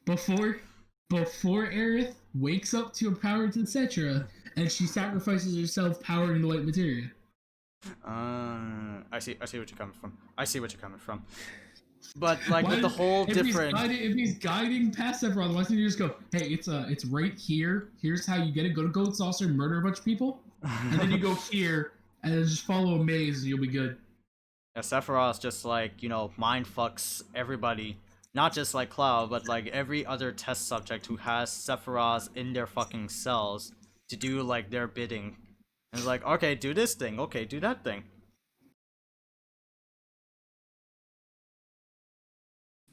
[SPEAKER 3] Before Aerith wakes up to a power to etc., and she sacrifices herself powering the white materia.
[SPEAKER 1] I see what you're coming from. But like with the whole different.
[SPEAKER 3] If he's guiding past Sephiroth, why doesn't he just go, "Hey, it's right here. Here's how you get it. Go to Goat Saucer and murder a bunch of people, and then you go here and then just follow a maze, and you'll be good."
[SPEAKER 1] Yeah, Sephiroth just like, you know, mind fucks everybody. Not just like Cloud, but like every other test subject who has Sephiroth in their fucking cells to do like their bidding. And it's like, okay, do this thing. Okay, do that thing.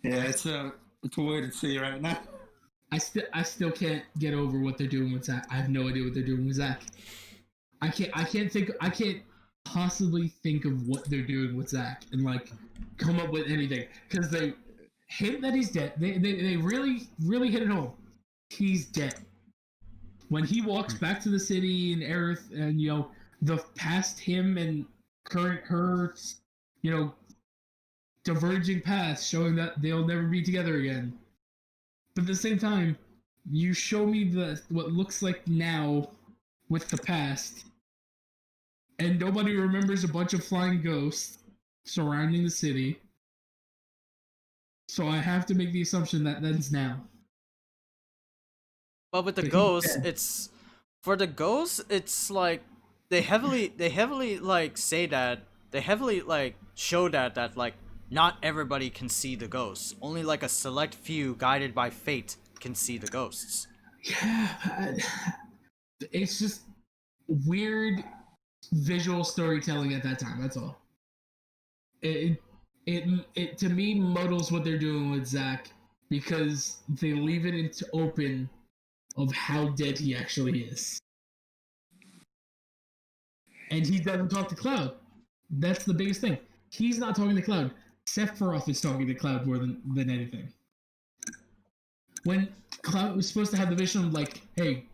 [SPEAKER 5] Yeah, it's a way to see right now.
[SPEAKER 3] I still can't get over what they're doing with Zack. I have no idea what they're doing with Zack. I can't possibly think of what they're doing with Zack and like come up with anything, because they hint that he's dead. They really hit it home. He's dead. When he walks back to the city and Aerith, and you know, the past him and current her, you know, diverging paths, showing that they'll never be together again. But at the same time, you show me what looks like now with the past, and nobody remembers a bunch of flying ghosts surrounding the city. So I have to make the assumption that that's now.
[SPEAKER 1] But with the ghosts, it's like they heavily like say that they heavily like show that like not everybody can see the ghosts. Only like a select few guided by fate can see the ghosts.
[SPEAKER 3] Yeah, it's just weird visual storytelling at that time. That's all. It to me muddles what they're doing with Zack, because they leave it into open of how dead he actually is. And he doesn't talk to Cloud. That's the biggest thing. He's not talking to Cloud. Sephiroth is talking to Cloud more than anything. When Cloud was supposed to have the vision of like, hey,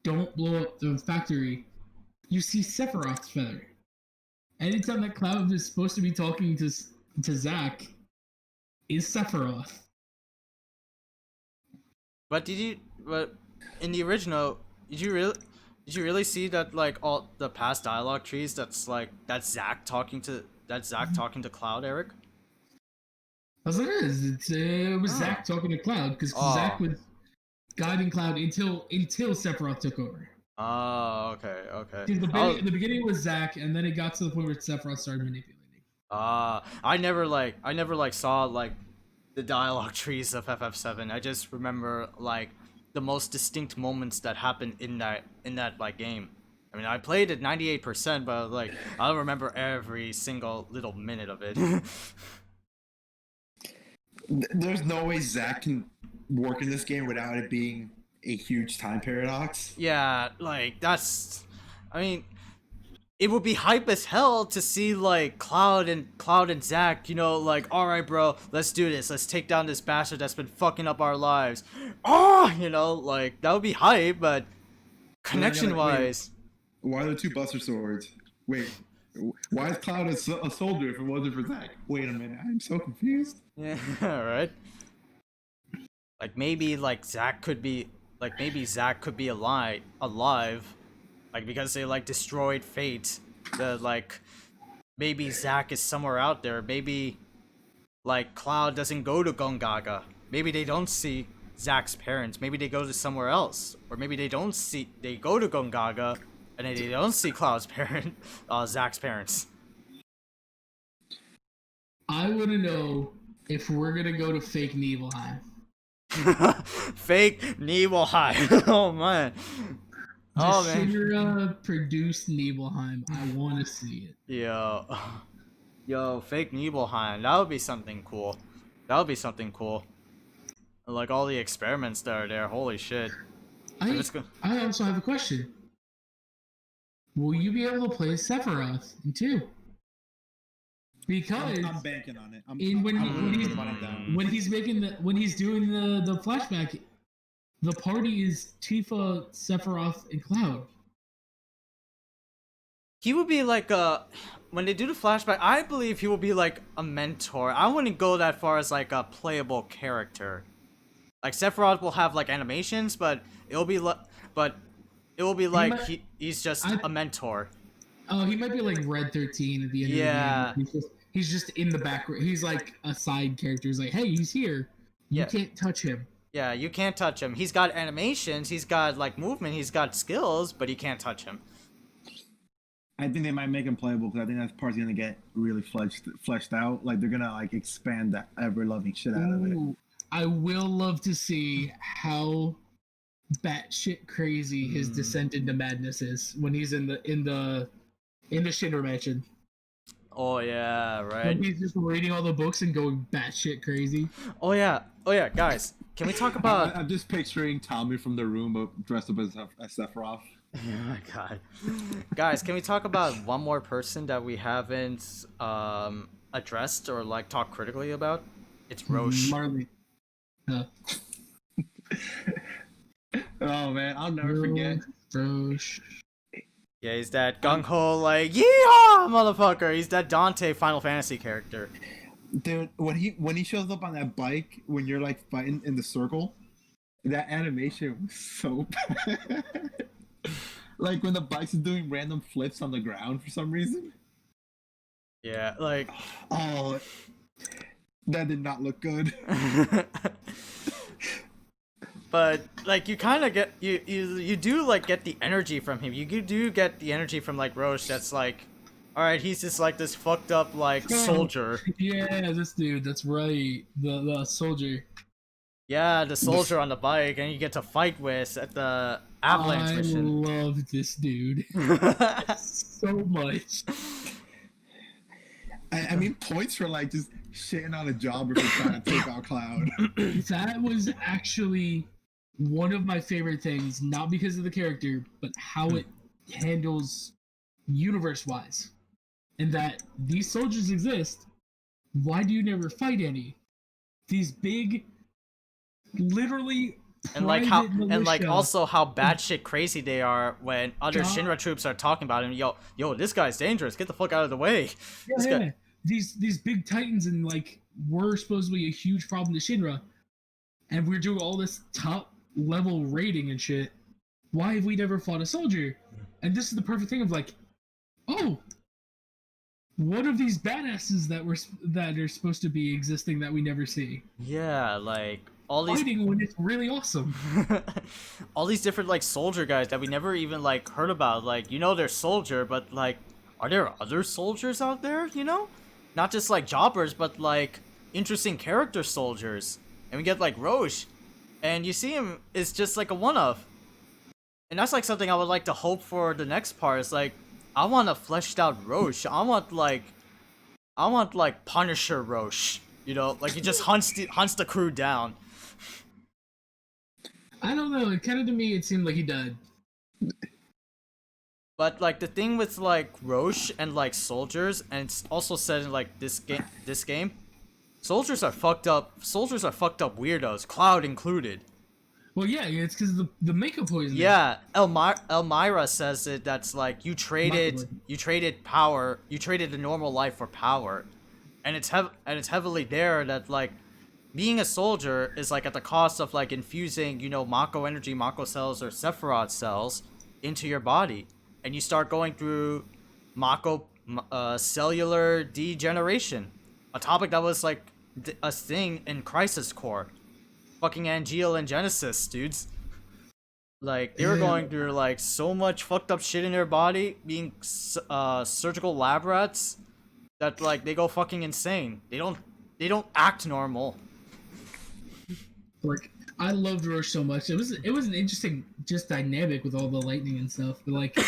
[SPEAKER 3] don't blow up the factory, you see Sephiroth's feather. Anytime that Cloud is supposed to be talking to Zack, is Sephiroth.
[SPEAKER 1] But in the original, did you really see that like all the past dialogue trees? That's Zack talking to Cloud, Eric.
[SPEAKER 3] That's what it is. It was Zack talking to Cloud, because Zack was guiding Cloud until Sephiroth took over.
[SPEAKER 1] Oh, okay.
[SPEAKER 3] The beginning was Zack, and then it got to the point where Sephiroth started manipulating.
[SPEAKER 1] I never saw like the dialogue trees of FF7. I just remember like the most distinct moments that happened in that like game. I mean, I played it 98%, but like I don't remember every single little minute of it.
[SPEAKER 5] There's no way Zack can work in this game without it being a huge time paradox.
[SPEAKER 1] Yeah, like that's. I mean, it would be hype as hell to see like Cloud and Zack, you know, like, all right, bro, let's do this. Let's take down this bastard that's been fucking up our lives. Oh, you know, like that would be hype, but connection-wise,
[SPEAKER 5] why are there two Buster Swords? Wait, why is Cloud a soldier if it wasn't for Zack? Wait a minute, I'm so confused.
[SPEAKER 1] Yeah, right. Like maybe Zack could be alive, like because they like destroyed Fate. Maybe Zack is somewhere out there. Maybe like Cloud doesn't go to Gongaga. maybe they don't see Zack's parents. Maybe they go to somewhere else, or maybe they don't see. They go to Gongaga, and then they don't see Cloud's parent, Zack's parents.
[SPEAKER 3] I want to know if we're gonna go to fake Nibelheim.
[SPEAKER 1] Fake Nibelheim. Oh man. Oh man.
[SPEAKER 3] Shinra produced Nibelheim. I want to see it.
[SPEAKER 1] Yo, fake Nibelheim. That would be something cool. That would be something cool. Like all the experiments that are there. Holy shit.
[SPEAKER 3] I also have a question. Will you be able to play Sephiroth in 2? Because
[SPEAKER 5] I'm banking on it.
[SPEAKER 3] when he's doing the flashback, the party is Tifa, Sephiroth, and Cloud.
[SPEAKER 1] He would be like when they do the flashback, I believe he will be like a mentor. I wouldn't go that far as like a playable character. Like Sephiroth will have like animations, but it'll be he's just a mentor.
[SPEAKER 3] Oh, he might be like Red 13 at the end of the game. He's just in the background. He's like a side character. He's like, hey, he's here. You can't touch him.
[SPEAKER 1] Yeah, you can't touch him. He's got animations. He's got like movement. He's got skills, but you can't touch him.
[SPEAKER 6] I think they might make him playable because I think that part's gonna get really fleshed out. Like they're gonna like expand the ever loving shit out of it.
[SPEAKER 3] I will love to see how batshit crazy his descent into madness is when he's in the Shinra mansion.
[SPEAKER 1] Oh yeah, right.
[SPEAKER 3] When he's just reading all the books and going batshit crazy.
[SPEAKER 1] Oh yeah, guys. Can we talk about?
[SPEAKER 6] I'm just picturing Tommy from The Room dressed up as Sephiroth.
[SPEAKER 1] Oh my god, guys. Can we talk about one more person that we haven't addressed or like talked critically about? It's Roche.
[SPEAKER 3] Marley.
[SPEAKER 6] Oh man, I'll never forget.
[SPEAKER 3] Roche.
[SPEAKER 1] Yeah, he's that gung ho like yeehaw motherfucker. He's that Dante Final Fantasy character.
[SPEAKER 6] Dude, when he shows up on that bike when you're like fighting in the circle, that animation was so bad. Like when the bike's doing random flips on the ground for some reason.
[SPEAKER 1] Yeah, like
[SPEAKER 6] oh, that did not look good.
[SPEAKER 1] But like you kind of get you do like get the energy from him. You do get the energy from like Roche. That's like, all right, he's just like this fucked up like soldier.
[SPEAKER 3] Yeah, this dude. That's right. The soldier.
[SPEAKER 1] Yeah, the soldier on the bike, and you get to fight with at the Avalanche mission.
[SPEAKER 3] I love this dude so much.
[SPEAKER 5] I mean, points for like just shitting on a jobber for trying to take out Cloud.
[SPEAKER 3] That was actually one of my favorite things, not because of the character, but how it handles universe-wise. And that these soldiers exist. Why do you never fight any? These big, literally
[SPEAKER 1] and like how and like also how batshit crazy they are when other Shinra troops are talking about him. Yo, this guy's dangerous. Get the fuck out of the way.
[SPEAKER 3] Yeah. These big titans and like were supposed to be a huge problem to Shinra, and we're doing all this top level raiding and shit. Why have we never fought a soldier? And this is the perfect thing of like, oh, what are these badasses that are supposed to be existing that we never see?
[SPEAKER 1] Yeah, like all these
[SPEAKER 3] fighting when it's really awesome.
[SPEAKER 1] All these different like soldier guys that we never even like heard about. Like, they're soldier, but like, are there other soldiers out there? Not just like jobbers, but like interesting character soldiers. And we get like Roche, and you see him is just like a one-off. And that's like something I would like to hope for the next part. Is like, I want a fleshed out Roche. I want like Punisher Roche. Like he just hunts the crew down.
[SPEAKER 3] I don't know. It kind of to me, it seemed like he died.
[SPEAKER 1] But like the thing with like Roche and like soldiers, and it's also said in like this game, soldiers are fucked up. Soldiers are fucked up weirdos, Cloud included.
[SPEAKER 3] Well, yeah, it's because the makeup poison.
[SPEAKER 1] Yeah, Elmira says it. That's like you traded power. You traded the normal life for power, and it's heavily there that like being a soldier is like at the cost of like infusing Mako energy, Mako cells, or Sephiroth cells into your body. And you start going through Mako cellular degeneration, a topic that was like a thing in Crisis Core. fucking Angeal and Genesis, dudes. Like, they were going through, like, so much fucked up shit in their body, being, surgical lab rats, that, like, they go fucking insane. They don't act normal.
[SPEAKER 3] Like, I loved Roche so much. It was an interesting just dynamic with all the lightning and stuff. But like,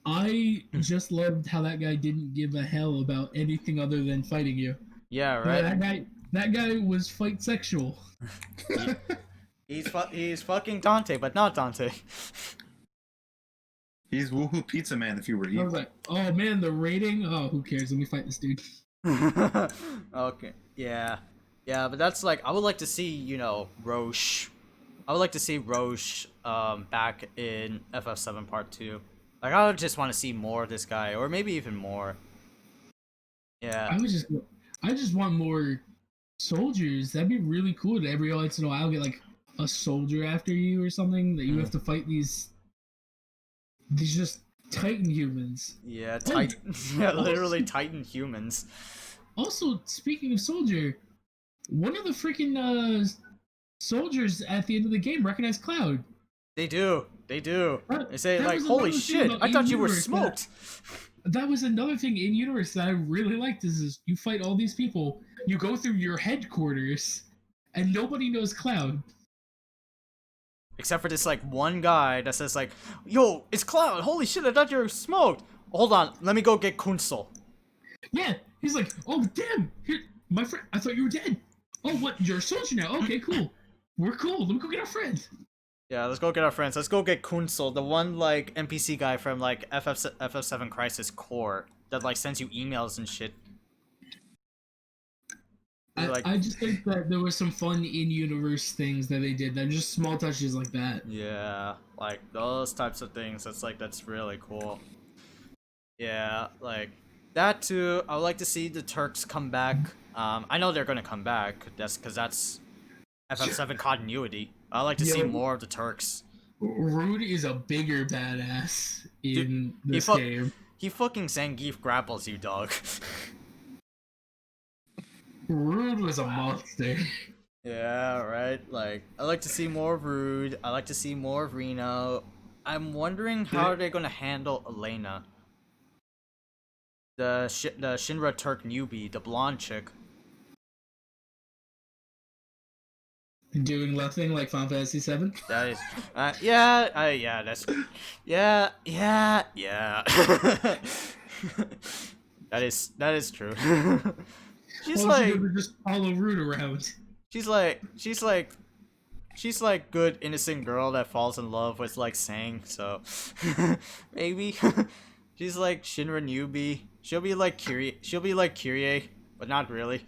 [SPEAKER 3] I just loved how that guy didn't give a hell about anything other than fighting you.
[SPEAKER 1] Yeah, right?
[SPEAKER 3] That guy was fight sexual.
[SPEAKER 1] He's fucking Dante, but not Dante.
[SPEAKER 6] He's Woohoo Pizza Man if you were
[SPEAKER 3] I
[SPEAKER 6] evil.
[SPEAKER 3] was like, oh man, the rating. Oh, who cares? Let me fight this dude.
[SPEAKER 1] Okay, yeah. Yeah, but that's like, I would like to see, you know, Roche. I would like to see Roche back in FF7 Part 2. Like, I would just want to see more of this guy, or maybe even more. Yeah.
[SPEAKER 3] I just want more soldiers. That'd be really cool to every once in a while get like a soldier after you or something that you have to fight these just Titan humans.
[SPEAKER 1] Yeah, Titan. Yeah, literally Titan humans.
[SPEAKER 3] Also, speaking of soldier, one of the freaking soldiers at the end of the game recognized Cloud.
[SPEAKER 1] They do. They do. They say,
[SPEAKER 3] That
[SPEAKER 1] like,
[SPEAKER 3] was
[SPEAKER 1] holy
[SPEAKER 3] another thing
[SPEAKER 1] shit,
[SPEAKER 3] about
[SPEAKER 1] I thought you were
[SPEAKER 3] in-universe
[SPEAKER 1] smoked.
[SPEAKER 3] That was another thing in universe that I really liked is you fight all these people, you go through your headquarters, and nobody knows Cloud.
[SPEAKER 1] Except for this, like, one guy that says, like, yo, it's Cloud. Holy shit, I thought you were smoked. Hold on, let me go get Kunsel.
[SPEAKER 3] Yeah, he's like, oh damn, here, my friend, I thought you were dead. Oh, what? You're a soldier now? Okay, cool. We're cool. Let me go get our friend.
[SPEAKER 1] Yeah, let's go get our friends. Let's go get Kunsel, the one, like, NPC guy from, like, FF7 Crisis Core that, like, sends you emails and shit.
[SPEAKER 3] I just think that there was some fun in-universe things that they did. That just small touches like that.
[SPEAKER 1] Yeah, like, those types of things. That's really cool. Yeah, like, that too. I would like to see the Turks come back. I know they're gonna come back. That's because that's FF7 continuity. I like to see more of the Turks.
[SPEAKER 3] Rude is a bigger badass in this
[SPEAKER 1] he
[SPEAKER 3] game.
[SPEAKER 1] He fucking Zangief grapples you, dog.
[SPEAKER 3] Rude was a monster.
[SPEAKER 1] Yeah, right. Like, I like to see more of Rude. I like to see more of Reno. I'm wondering how they're gonna handle Elena. The Shinra Turk newbie, the blonde chick.
[SPEAKER 3] Doing nothing like Final Fantasy VII?
[SPEAKER 1] That is, yeah, that's, yeah. that is true. She's
[SPEAKER 3] All she
[SPEAKER 1] like,
[SPEAKER 3] did was just follow Rude around.
[SPEAKER 1] she's like good innocent girl that falls in love with like Sang. So maybe she's like Shinra newbie. She'll be like Kyrie, but not really.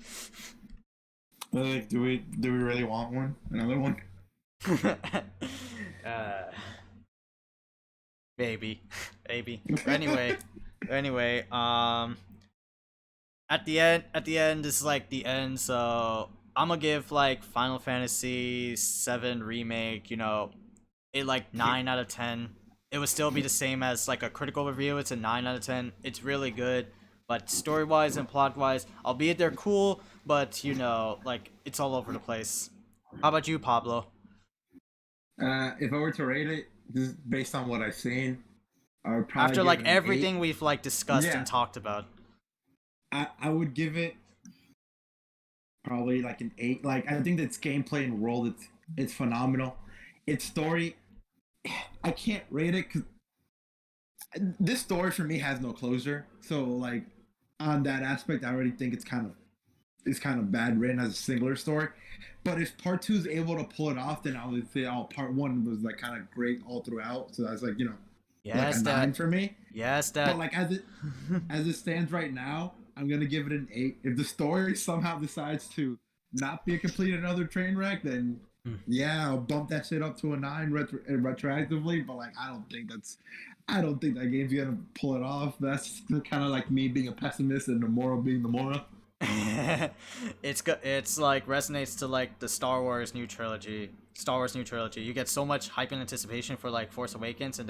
[SPEAKER 6] Like, do we really want one? Another one?
[SPEAKER 1] Maybe. Anyway, at the end is like the end, so I'm gonna give like Final Fantasy VII Remake, you know, it like 9 out of 10. It would still be the same as like a critical review. It's a 9 out of 10. It's really good, but story-wise and plot-wise, albeit they're cool, but you know, like, it's all over the place. How about you, Pablo?
[SPEAKER 6] If I were to rate it, just based on what I've seen, I would probably
[SPEAKER 1] After
[SPEAKER 6] give
[SPEAKER 1] like
[SPEAKER 6] it an
[SPEAKER 1] everything
[SPEAKER 6] 8.
[SPEAKER 1] we've like discussed
[SPEAKER 6] Yeah.
[SPEAKER 1] and talked about.
[SPEAKER 6] I would give it probably like an 8. Like, I think its gameplay and world, it's phenomenal. Its story, I can't rate it because this story for me has no closure. So like on that aspect, I already think it's kind of bad written as a singular story. But if part 2 is able to pull it off, then I would say part 1 was like kind of great all throughout. So that's like, you know,
[SPEAKER 1] Yes,
[SPEAKER 6] like a 9 for me.
[SPEAKER 1] Yes,
[SPEAKER 6] But like as it stands right now, I'm gonna give it an 8. If the story somehow decides to not be a complete another train wreck, then yeah, I'll bump that shit up to a 9 retroactively. But like, I don't think that game's gonna pull it off. That's kind of like me being a pessimist and Nomura being Nomura.
[SPEAKER 1] It's like resonates to like the Star Wars new trilogy. You get so much hype and anticipation for like Force Awakens, and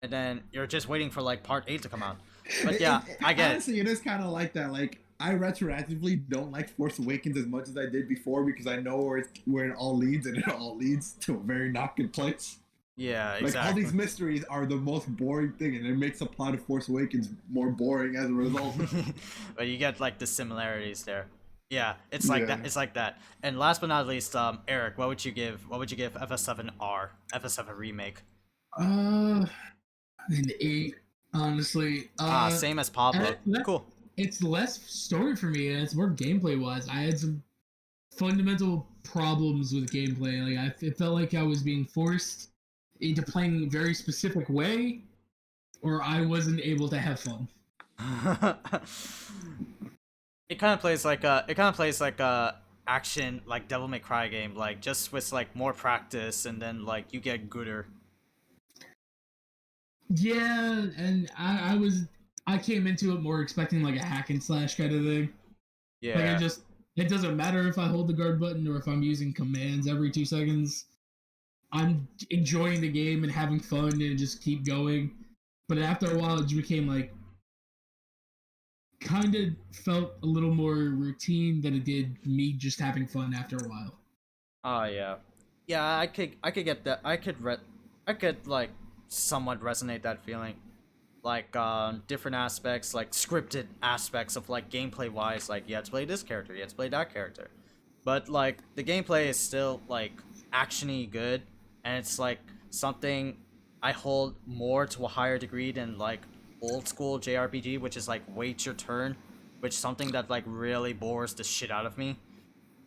[SPEAKER 1] then you're just waiting for like part 8 to come out. But yeah, I get it.
[SPEAKER 5] Honestly, it is kind of like that. Like I retroactively don't like Force Awakens as much as I did before because I know where it all leads, and it all leads to a very not good place.
[SPEAKER 1] Yeah,
[SPEAKER 5] Like
[SPEAKER 1] exactly.
[SPEAKER 5] all these mysteries are the most boring thing, and it makes the plot of Force Awakens more boring as a result.
[SPEAKER 1] But you get like the similarities there. Yeah, it's like
[SPEAKER 5] Yeah.
[SPEAKER 1] that. It's like that. And last but not least, Eric, what would you give? What would you give FF7R, FF7 Remake?
[SPEAKER 3] An 8, honestly.
[SPEAKER 1] Same as Pablo. Cool.
[SPEAKER 3] It's less story for me, and it's more gameplay wise. I had some fundamental problems with gameplay. Like it felt like I was being forced into playing a very specific way, or I wasn't able to have fun.
[SPEAKER 1] It kind of plays like a action like Devil May Cry game, like just with like more practice, and then like you get gooder.
[SPEAKER 3] Yeah, and I came into it more expecting like a hack and slash kind of thing. Like
[SPEAKER 1] Yeah.
[SPEAKER 3] it doesn't matter if I hold the guard button or if I'm using commands every 2 seconds. I'm enjoying the game and having fun and just keep going. But after a while, it just became like kind of felt a little more routine than it did me just having fun after a while.
[SPEAKER 1] Oh yeah. Yeah, I could get that. I could like somewhat resonate that feeling. Like different aspects, like scripted aspects of like gameplay wise, like you have to play this character, you have to play that character. But like the gameplay is still like actiony good, and it's like something I hold more to a higher degree than like old school JRPG, which is like wait your turn, which is something that like really bores the shit out of me.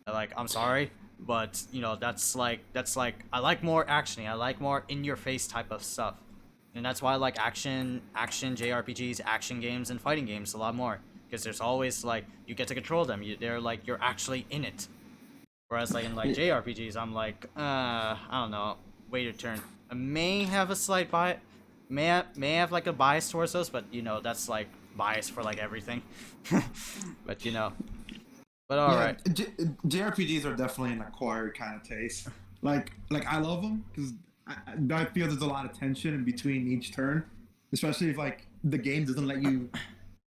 [SPEAKER 1] Like I'm sorry, but you know that's like I like more actiony, I like more in your face type of stuff. And that's why I like action JRPGs, action games, and fighting games a lot more. Because there's always like you get to control them. They're like you're actually in it. Whereas like in like JRPGs, I'm like, I don't know, wait your turn. I may have a slight bias, may have like a bias towards those, but you know that's like bias for like everything. But you know, but all right.
[SPEAKER 5] JRPGs are definitely an acquired kind of taste. Like I love them because I feel there's a lot of tension in between each turn, especially if like the game doesn't let you.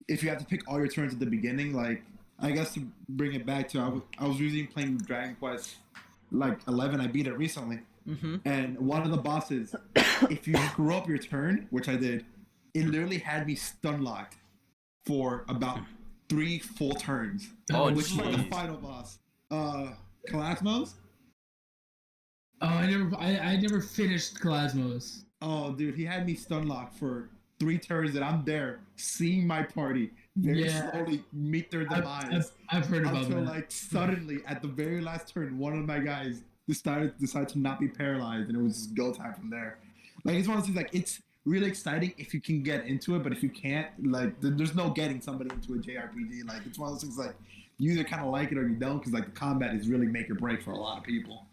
[SPEAKER 5] If you have to pick all your turns at the beginning, like I guess to bring it back to I was usually playing Dragon Quest like 11. I beat it recently, and one of the bosses, if you screw up your turn, which I did, it literally had me stun locked for about 3 full turns.
[SPEAKER 1] Oh,
[SPEAKER 5] which is like the
[SPEAKER 1] jeez.
[SPEAKER 5] final boss. Kalasmos?
[SPEAKER 3] Oh, I never finished Cosmos.
[SPEAKER 5] Oh, dude, he had me stun locked for 3 turns, and I'm there seeing my party very slowly meet their demise.
[SPEAKER 3] I've heard about
[SPEAKER 5] Until
[SPEAKER 3] that.
[SPEAKER 5] like suddenly at the very last turn, one of my guys decided to not be paralyzed, and it was just go time from there. Like it's one of those things. Like it's really exciting if you can get into it, but if you can't, like there's no getting somebody into a JRPG. Like it's one of those things. Like you either kind of like it or you don't, because like the combat is really make or break for a lot of people.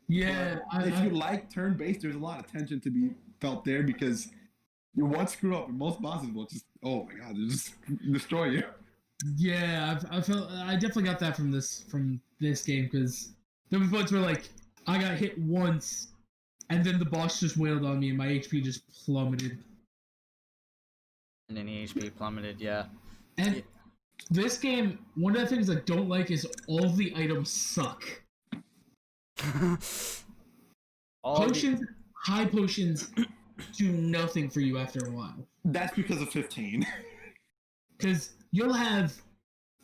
[SPEAKER 3] Yeah,
[SPEAKER 5] If you like turn-based, there's a lot of tension to be felt there because you one screw up and most bosses will just, oh my god, they just destroy you.
[SPEAKER 3] yeah, I definitely got that from this game because there were points where like I got hit once, and then the boss just wailed on me and my HP just plummeted.
[SPEAKER 1] And then the HP plummeted. Yeah.
[SPEAKER 3] And this game, one of the things I don't like is all the items suck. Potions, high potions, do nothing for you after a while.
[SPEAKER 5] That's because of 15.
[SPEAKER 3] Because you'll have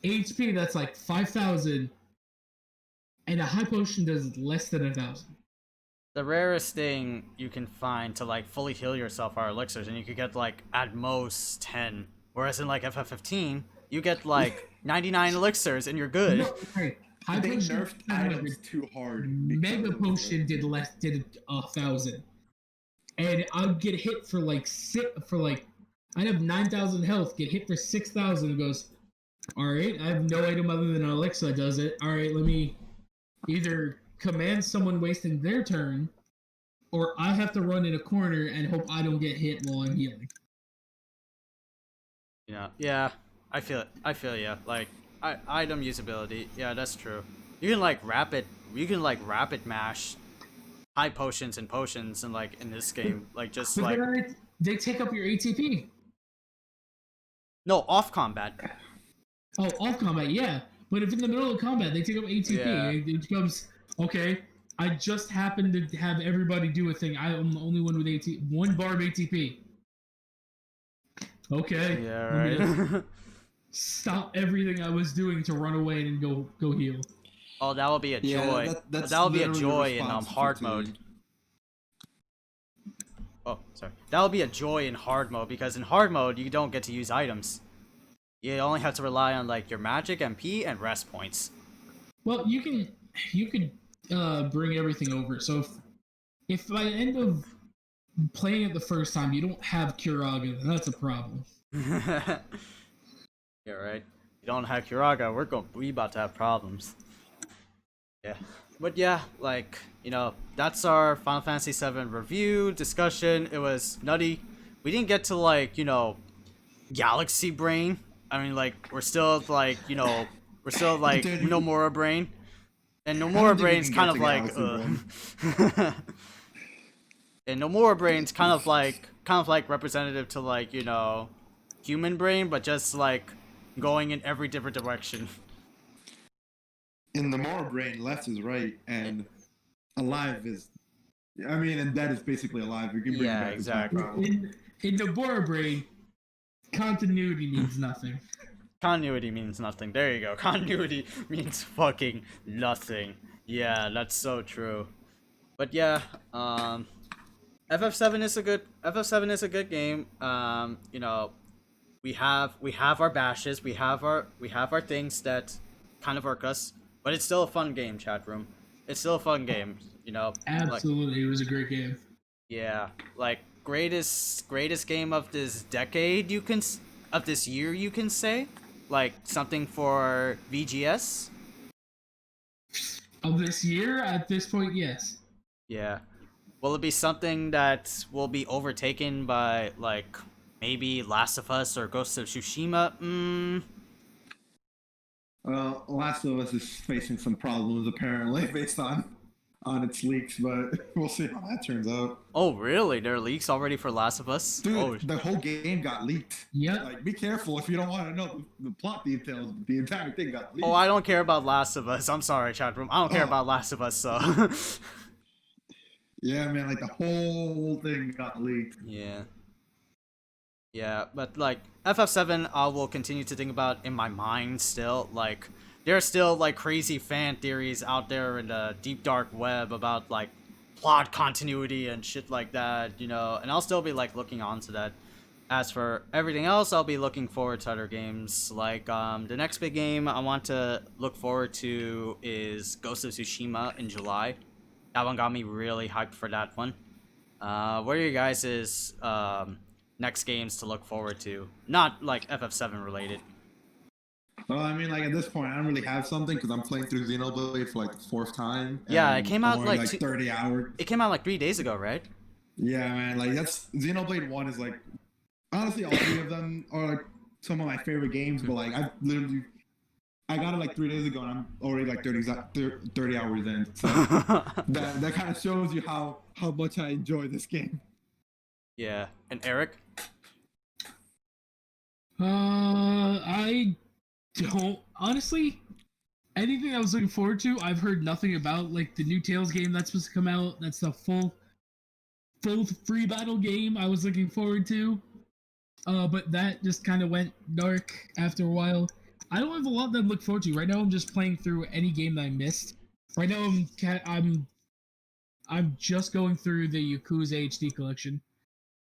[SPEAKER 3] HP that's like 5,000, and a high potion does less than 1,000.
[SPEAKER 1] The rarest thing you can find to like fully heal yourself are elixirs, and you could get like at most 10. Whereas in like FF15, you get like 99 elixirs and you're good.
[SPEAKER 3] No, right. High
[SPEAKER 5] They
[SPEAKER 3] potion,
[SPEAKER 5] nerfed items too hard.
[SPEAKER 3] Mega potion did 1,000, and I'd get hit for like I'd have 9,000 health, get hit for 6,000. It goes, all right, I have no item other than Alexa that does it. All right, let me either command someone wasting their turn, or I have to run in a corner and hope I don't get hit while I'm healing.
[SPEAKER 1] Yeah, I feel it. Yeah, like item usability. Yeah, that's true. You can like rapid mash high potions and potions, and like in this game, like just
[SPEAKER 3] But
[SPEAKER 1] like
[SPEAKER 3] then they take up your ATP.
[SPEAKER 1] no off combat.
[SPEAKER 3] Oh, off combat, yeah. But if in the middle of combat they take up ATP,
[SPEAKER 1] Yeah.
[SPEAKER 3] it becomes okay. I just happened to have everybody do a thing. I am the only one with one bar of ATP. Okay,
[SPEAKER 1] Yeah,
[SPEAKER 3] let me
[SPEAKER 1] right.
[SPEAKER 3] stop everything I was doing to run away and go heal.
[SPEAKER 1] Oh, that will be a joy.
[SPEAKER 5] That's
[SPEAKER 1] That will be a
[SPEAKER 5] literally the
[SPEAKER 1] joy in
[SPEAKER 5] response to
[SPEAKER 1] hard
[SPEAKER 5] fatigue.
[SPEAKER 1] mode. Oh, sorry. That will be a joy in hard mode because in hard mode you don't get to use items. You only have to rely on like your magic, MP, and rest points.
[SPEAKER 3] Well, you could bring everything over. So if by the end of playing it the first time you don't have Kiraga, then that's a problem.
[SPEAKER 1] Yeah, right. You don't have Kiraga, we about to have problems. Yeah. But yeah, like, that's our Final Fantasy VII review, discussion. It was nutty. We didn't get to like, Galaxy Brain. I mean, like, we're still like, we're still like
[SPEAKER 5] Dude,
[SPEAKER 1] Nomura Brain. And
[SPEAKER 5] I
[SPEAKER 1] Nomura
[SPEAKER 5] don't think we
[SPEAKER 1] Brain's
[SPEAKER 5] can
[SPEAKER 1] kind
[SPEAKER 5] get
[SPEAKER 1] of
[SPEAKER 5] to
[SPEAKER 1] like
[SPEAKER 5] Galaxy
[SPEAKER 1] and Nomura Brain's kind of like representative to like, human brain, but just like going in every different direction.
[SPEAKER 5] In the more brain, left is right, and alive is. I mean, and dead is basically alive. You can bring
[SPEAKER 1] Yeah,
[SPEAKER 5] it back
[SPEAKER 1] exactly.
[SPEAKER 5] to time travel.
[SPEAKER 3] In Nobora Brain, continuity means nothing.
[SPEAKER 1] Continuity means nothing. There you go. Continuity means fucking nothing. Yeah, that's so true. But yeah, FF7 is a good game. We have our bashes, we have our things that kind of irk us, but it's still a fun game, chat room. It's still a fun game, like,
[SPEAKER 3] Absolutely, it was a great game.
[SPEAKER 1] yeah, like greatest game of this decade, of this year, you can say, like something for VGS.
[SPEAKER 3] Of this year, at this point, yes.
[SPEAKER 1] Yeah. Will it be something that will be overtaken by like maybe Last of Us or Ghost of Tsushima?
[SPEAKER 5] Well, Last of Us is facing some problems apparently based on its leaks, but we'll see how that turns out.
[SPEAKER 1] Oh, really? There are leaks already for Last of Us?
[SPEAKER 5] Dude,
[SPEAKER 1] Oh,
[SPEAKER 5] the whole game got leaked.
[SPEAKER 3] Yep.
[SPEAKER 5] Like, be careful if you don't want to know the plot details. The entire thing got leaked.
[SPEAKER 1] oh, I don't care about Last of Us. I'm sorry, chat room. I don't care
[SPEAKER 5] Oh.
[SPEAKER 1] about Last of Us, so.
[SPEAKER 5] Yeah, man, like the whole thing got leaked.
[SPEAKER 1] Yeah. Yeah, but like FF7 I will continue to think about in my mind still. Like there are still like crazy fan theories out there in the deep dark web about like plot continuity and shit like that, and I'll still be like looking onto that. As for everything else, I'll be looking forward to other games. Like the next big game I want to look forward to is Ghost of Tsushima in July. That one got me really hyped for that one. What are your guys' next games to look forward to? Not like FF7 related.
[SPEAKER 5] Well, I mean, like at this point, I don't really have something because I'm playing through Xenoblade for like the fourth time.
[SPEAKER 1] Yeah,
[SPEAKER 5] and
[SPEAKER 1] it came out
[SPEAKER 5] I'm only,
[SPEAKER 1] like
[SPEAKER 5] 30 hours.
[SPEAKER 1] It came out like 3 days ago, right?
[SPEAKER 5] Yeah, man, like that's Xenoblade 1 is like honestly all three of them are like some of my favorite games, but like I got it like 3 days ago and I'm already like 30 hours in. So that kind of shows you how much I enjoy this game.
[SPEAKER 1] Yeah, and Eric?
[SPEAKER 3] I don't honestly. Anything I was looking forward to, I've heard nothing about. Like the new Tales game that's supposed to come out. That's the full free battle game I was looking forward to. But that just kind of went dark after a while. I don't have a lot that I look forward to right now. I'm just playing through any game that I missed. Right now, I'm just going through the Yakuza HD collection.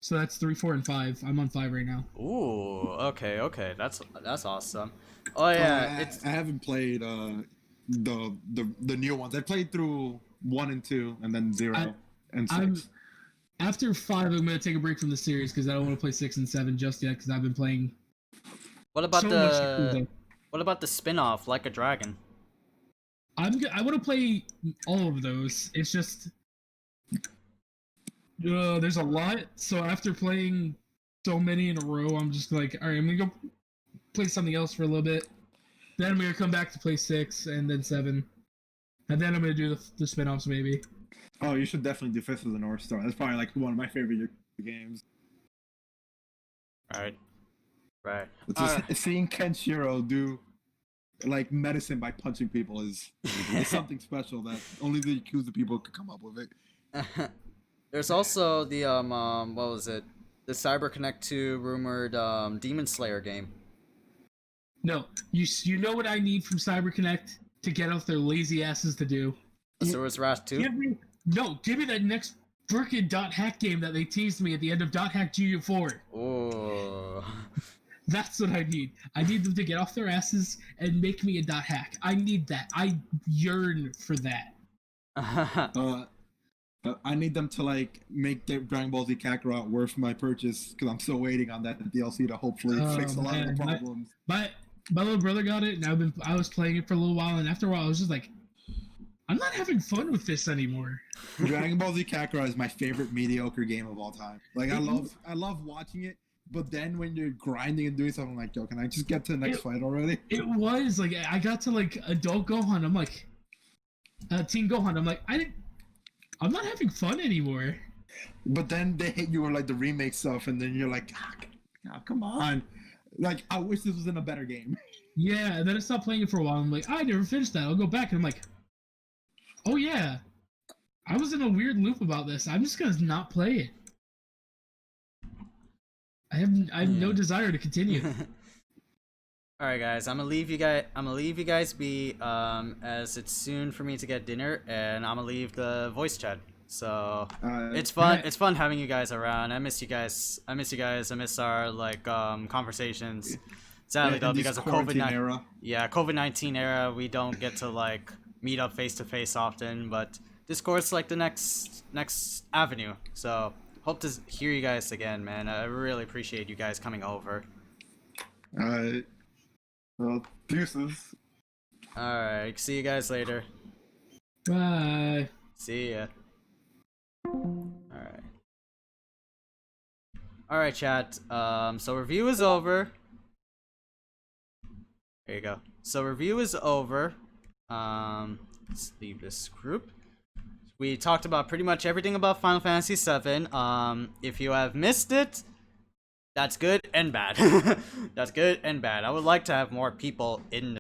[SPEAKER 3] So that's 3, 4, and 5. I'm on 5 right now.
[SPEAKER 1] Ooh, okay. That's awesome. Oh yeah,
[SPEAKER 5] I haven't played the new ones. I played through 1 and 2, and then 0 and 6.
[SPEAKER 3] After 5, I'm gonna take a break from the series because I don't want to play 6 and 7 just yet because I've been playing.
[SPEAKER 1] What about
[SPEAKER 3] so much Yakuza.
[SPEAKER 1] What about the spin-off Like a Dragon?
[SPEAKER 3] I want to play all of those. It's just there's a lot. So after playing so many in a row, I'm just like, all right, I'm gonna go play something else for a little bit. Then I'm gonna come back to play 6 and then 7, and then I'm gonna do the spin-offs maybe.
[SPEAKER 5] Oh, you should definitely do Fist of the North Star. That's probably like one of my favorite games.
[SPEAKER 1] Right.
[SPEAKER 5] It's just seeing Kenshiro do
[SPEAKER 6] like medicine by punching people is something special that only the Yakuza people could come up with it.
[SPEAKER 1] There's also the what was it? The CyberConnect 2 rumored Demon Slayer game.
[SPEAKER 3] No, you know what I need from CyberConnect to get off their lazy asses to do?
[SPEAKER 1] Asura's Wrath 2.
[SPEAKER 3] Give me that next frickin' dot hack game that they teased me at the end of Dot Hack GU4.
[SPEAKER 1] Oh.
[SPEAKER 3] That's what I need. I need them to get off their asses and make me a dot hack. I need that. I yearn for that.
[SPEAKER 6] I need them to like make Dragon Ball Z Kakarot worth my purchase because I'm still waiting on that DLC to hopefully fix a lot of the problems.
[SPEAKER 3] My little brother got it, and I was playing it for a little while, and after a while, I was just like, I'm not having fun with this anymore.
[SPEAKER 6] Dragon Ball Z Kakarot is my favorite mediocre game of all time. Like I love watching it, but then when you're grinding and doing something, I'm like, yo, can I just get to the next fight already?
[SPEAKER 3] It was like I got to like adult Gohan. I'm like, Teen Gohan. I'm like, I'm not having fun anymore.
[SPEAKER 6] But then they hit you with like the remake stuff, and then you're like, come on. Like, I wish this was in a better game.
[SPEAKER 3] Yeah, and then I stopped playing it for a while. I'm like, I never finished that. I'll go back. And I'm like, oh yeah, I was in a weird loop about this. I'm just gonna not play it. I have no desire to continue.
[SPEAKER 1] All right, guys. I'm gonna leave you guys be. As it's soon for me to get dinner, and I'm gonna leave the voice chat. So it's fun.
[SPEAKER 3] right.
[SPEAKER 1] It's fun having you guys around. I miss you guys. I miss our like conversations. Sadly though, because of COVID-19
[SPEAKER 6] era.
[SPEAKER 1] Yeah, COVID-19 era, we don't get to like meet up face to face often. But Discord's like the next avenue. So hope to hear you guys again, man. I really appreciate you guys coming over.
[SPEAKER 6] Well, deuces.
[SPEAKER 1] Alright, see you guys later.
[SPEAKER 3] Bye.
[SPEAKER 1] See ya. Alright. Alright, chat. So review is over. There you go. So review is over. Let's leave this group. We talked about pretty much everything about Final Fantasy VII. If you have missed it, that's good and bad. That's good and bad. I would like to have more people in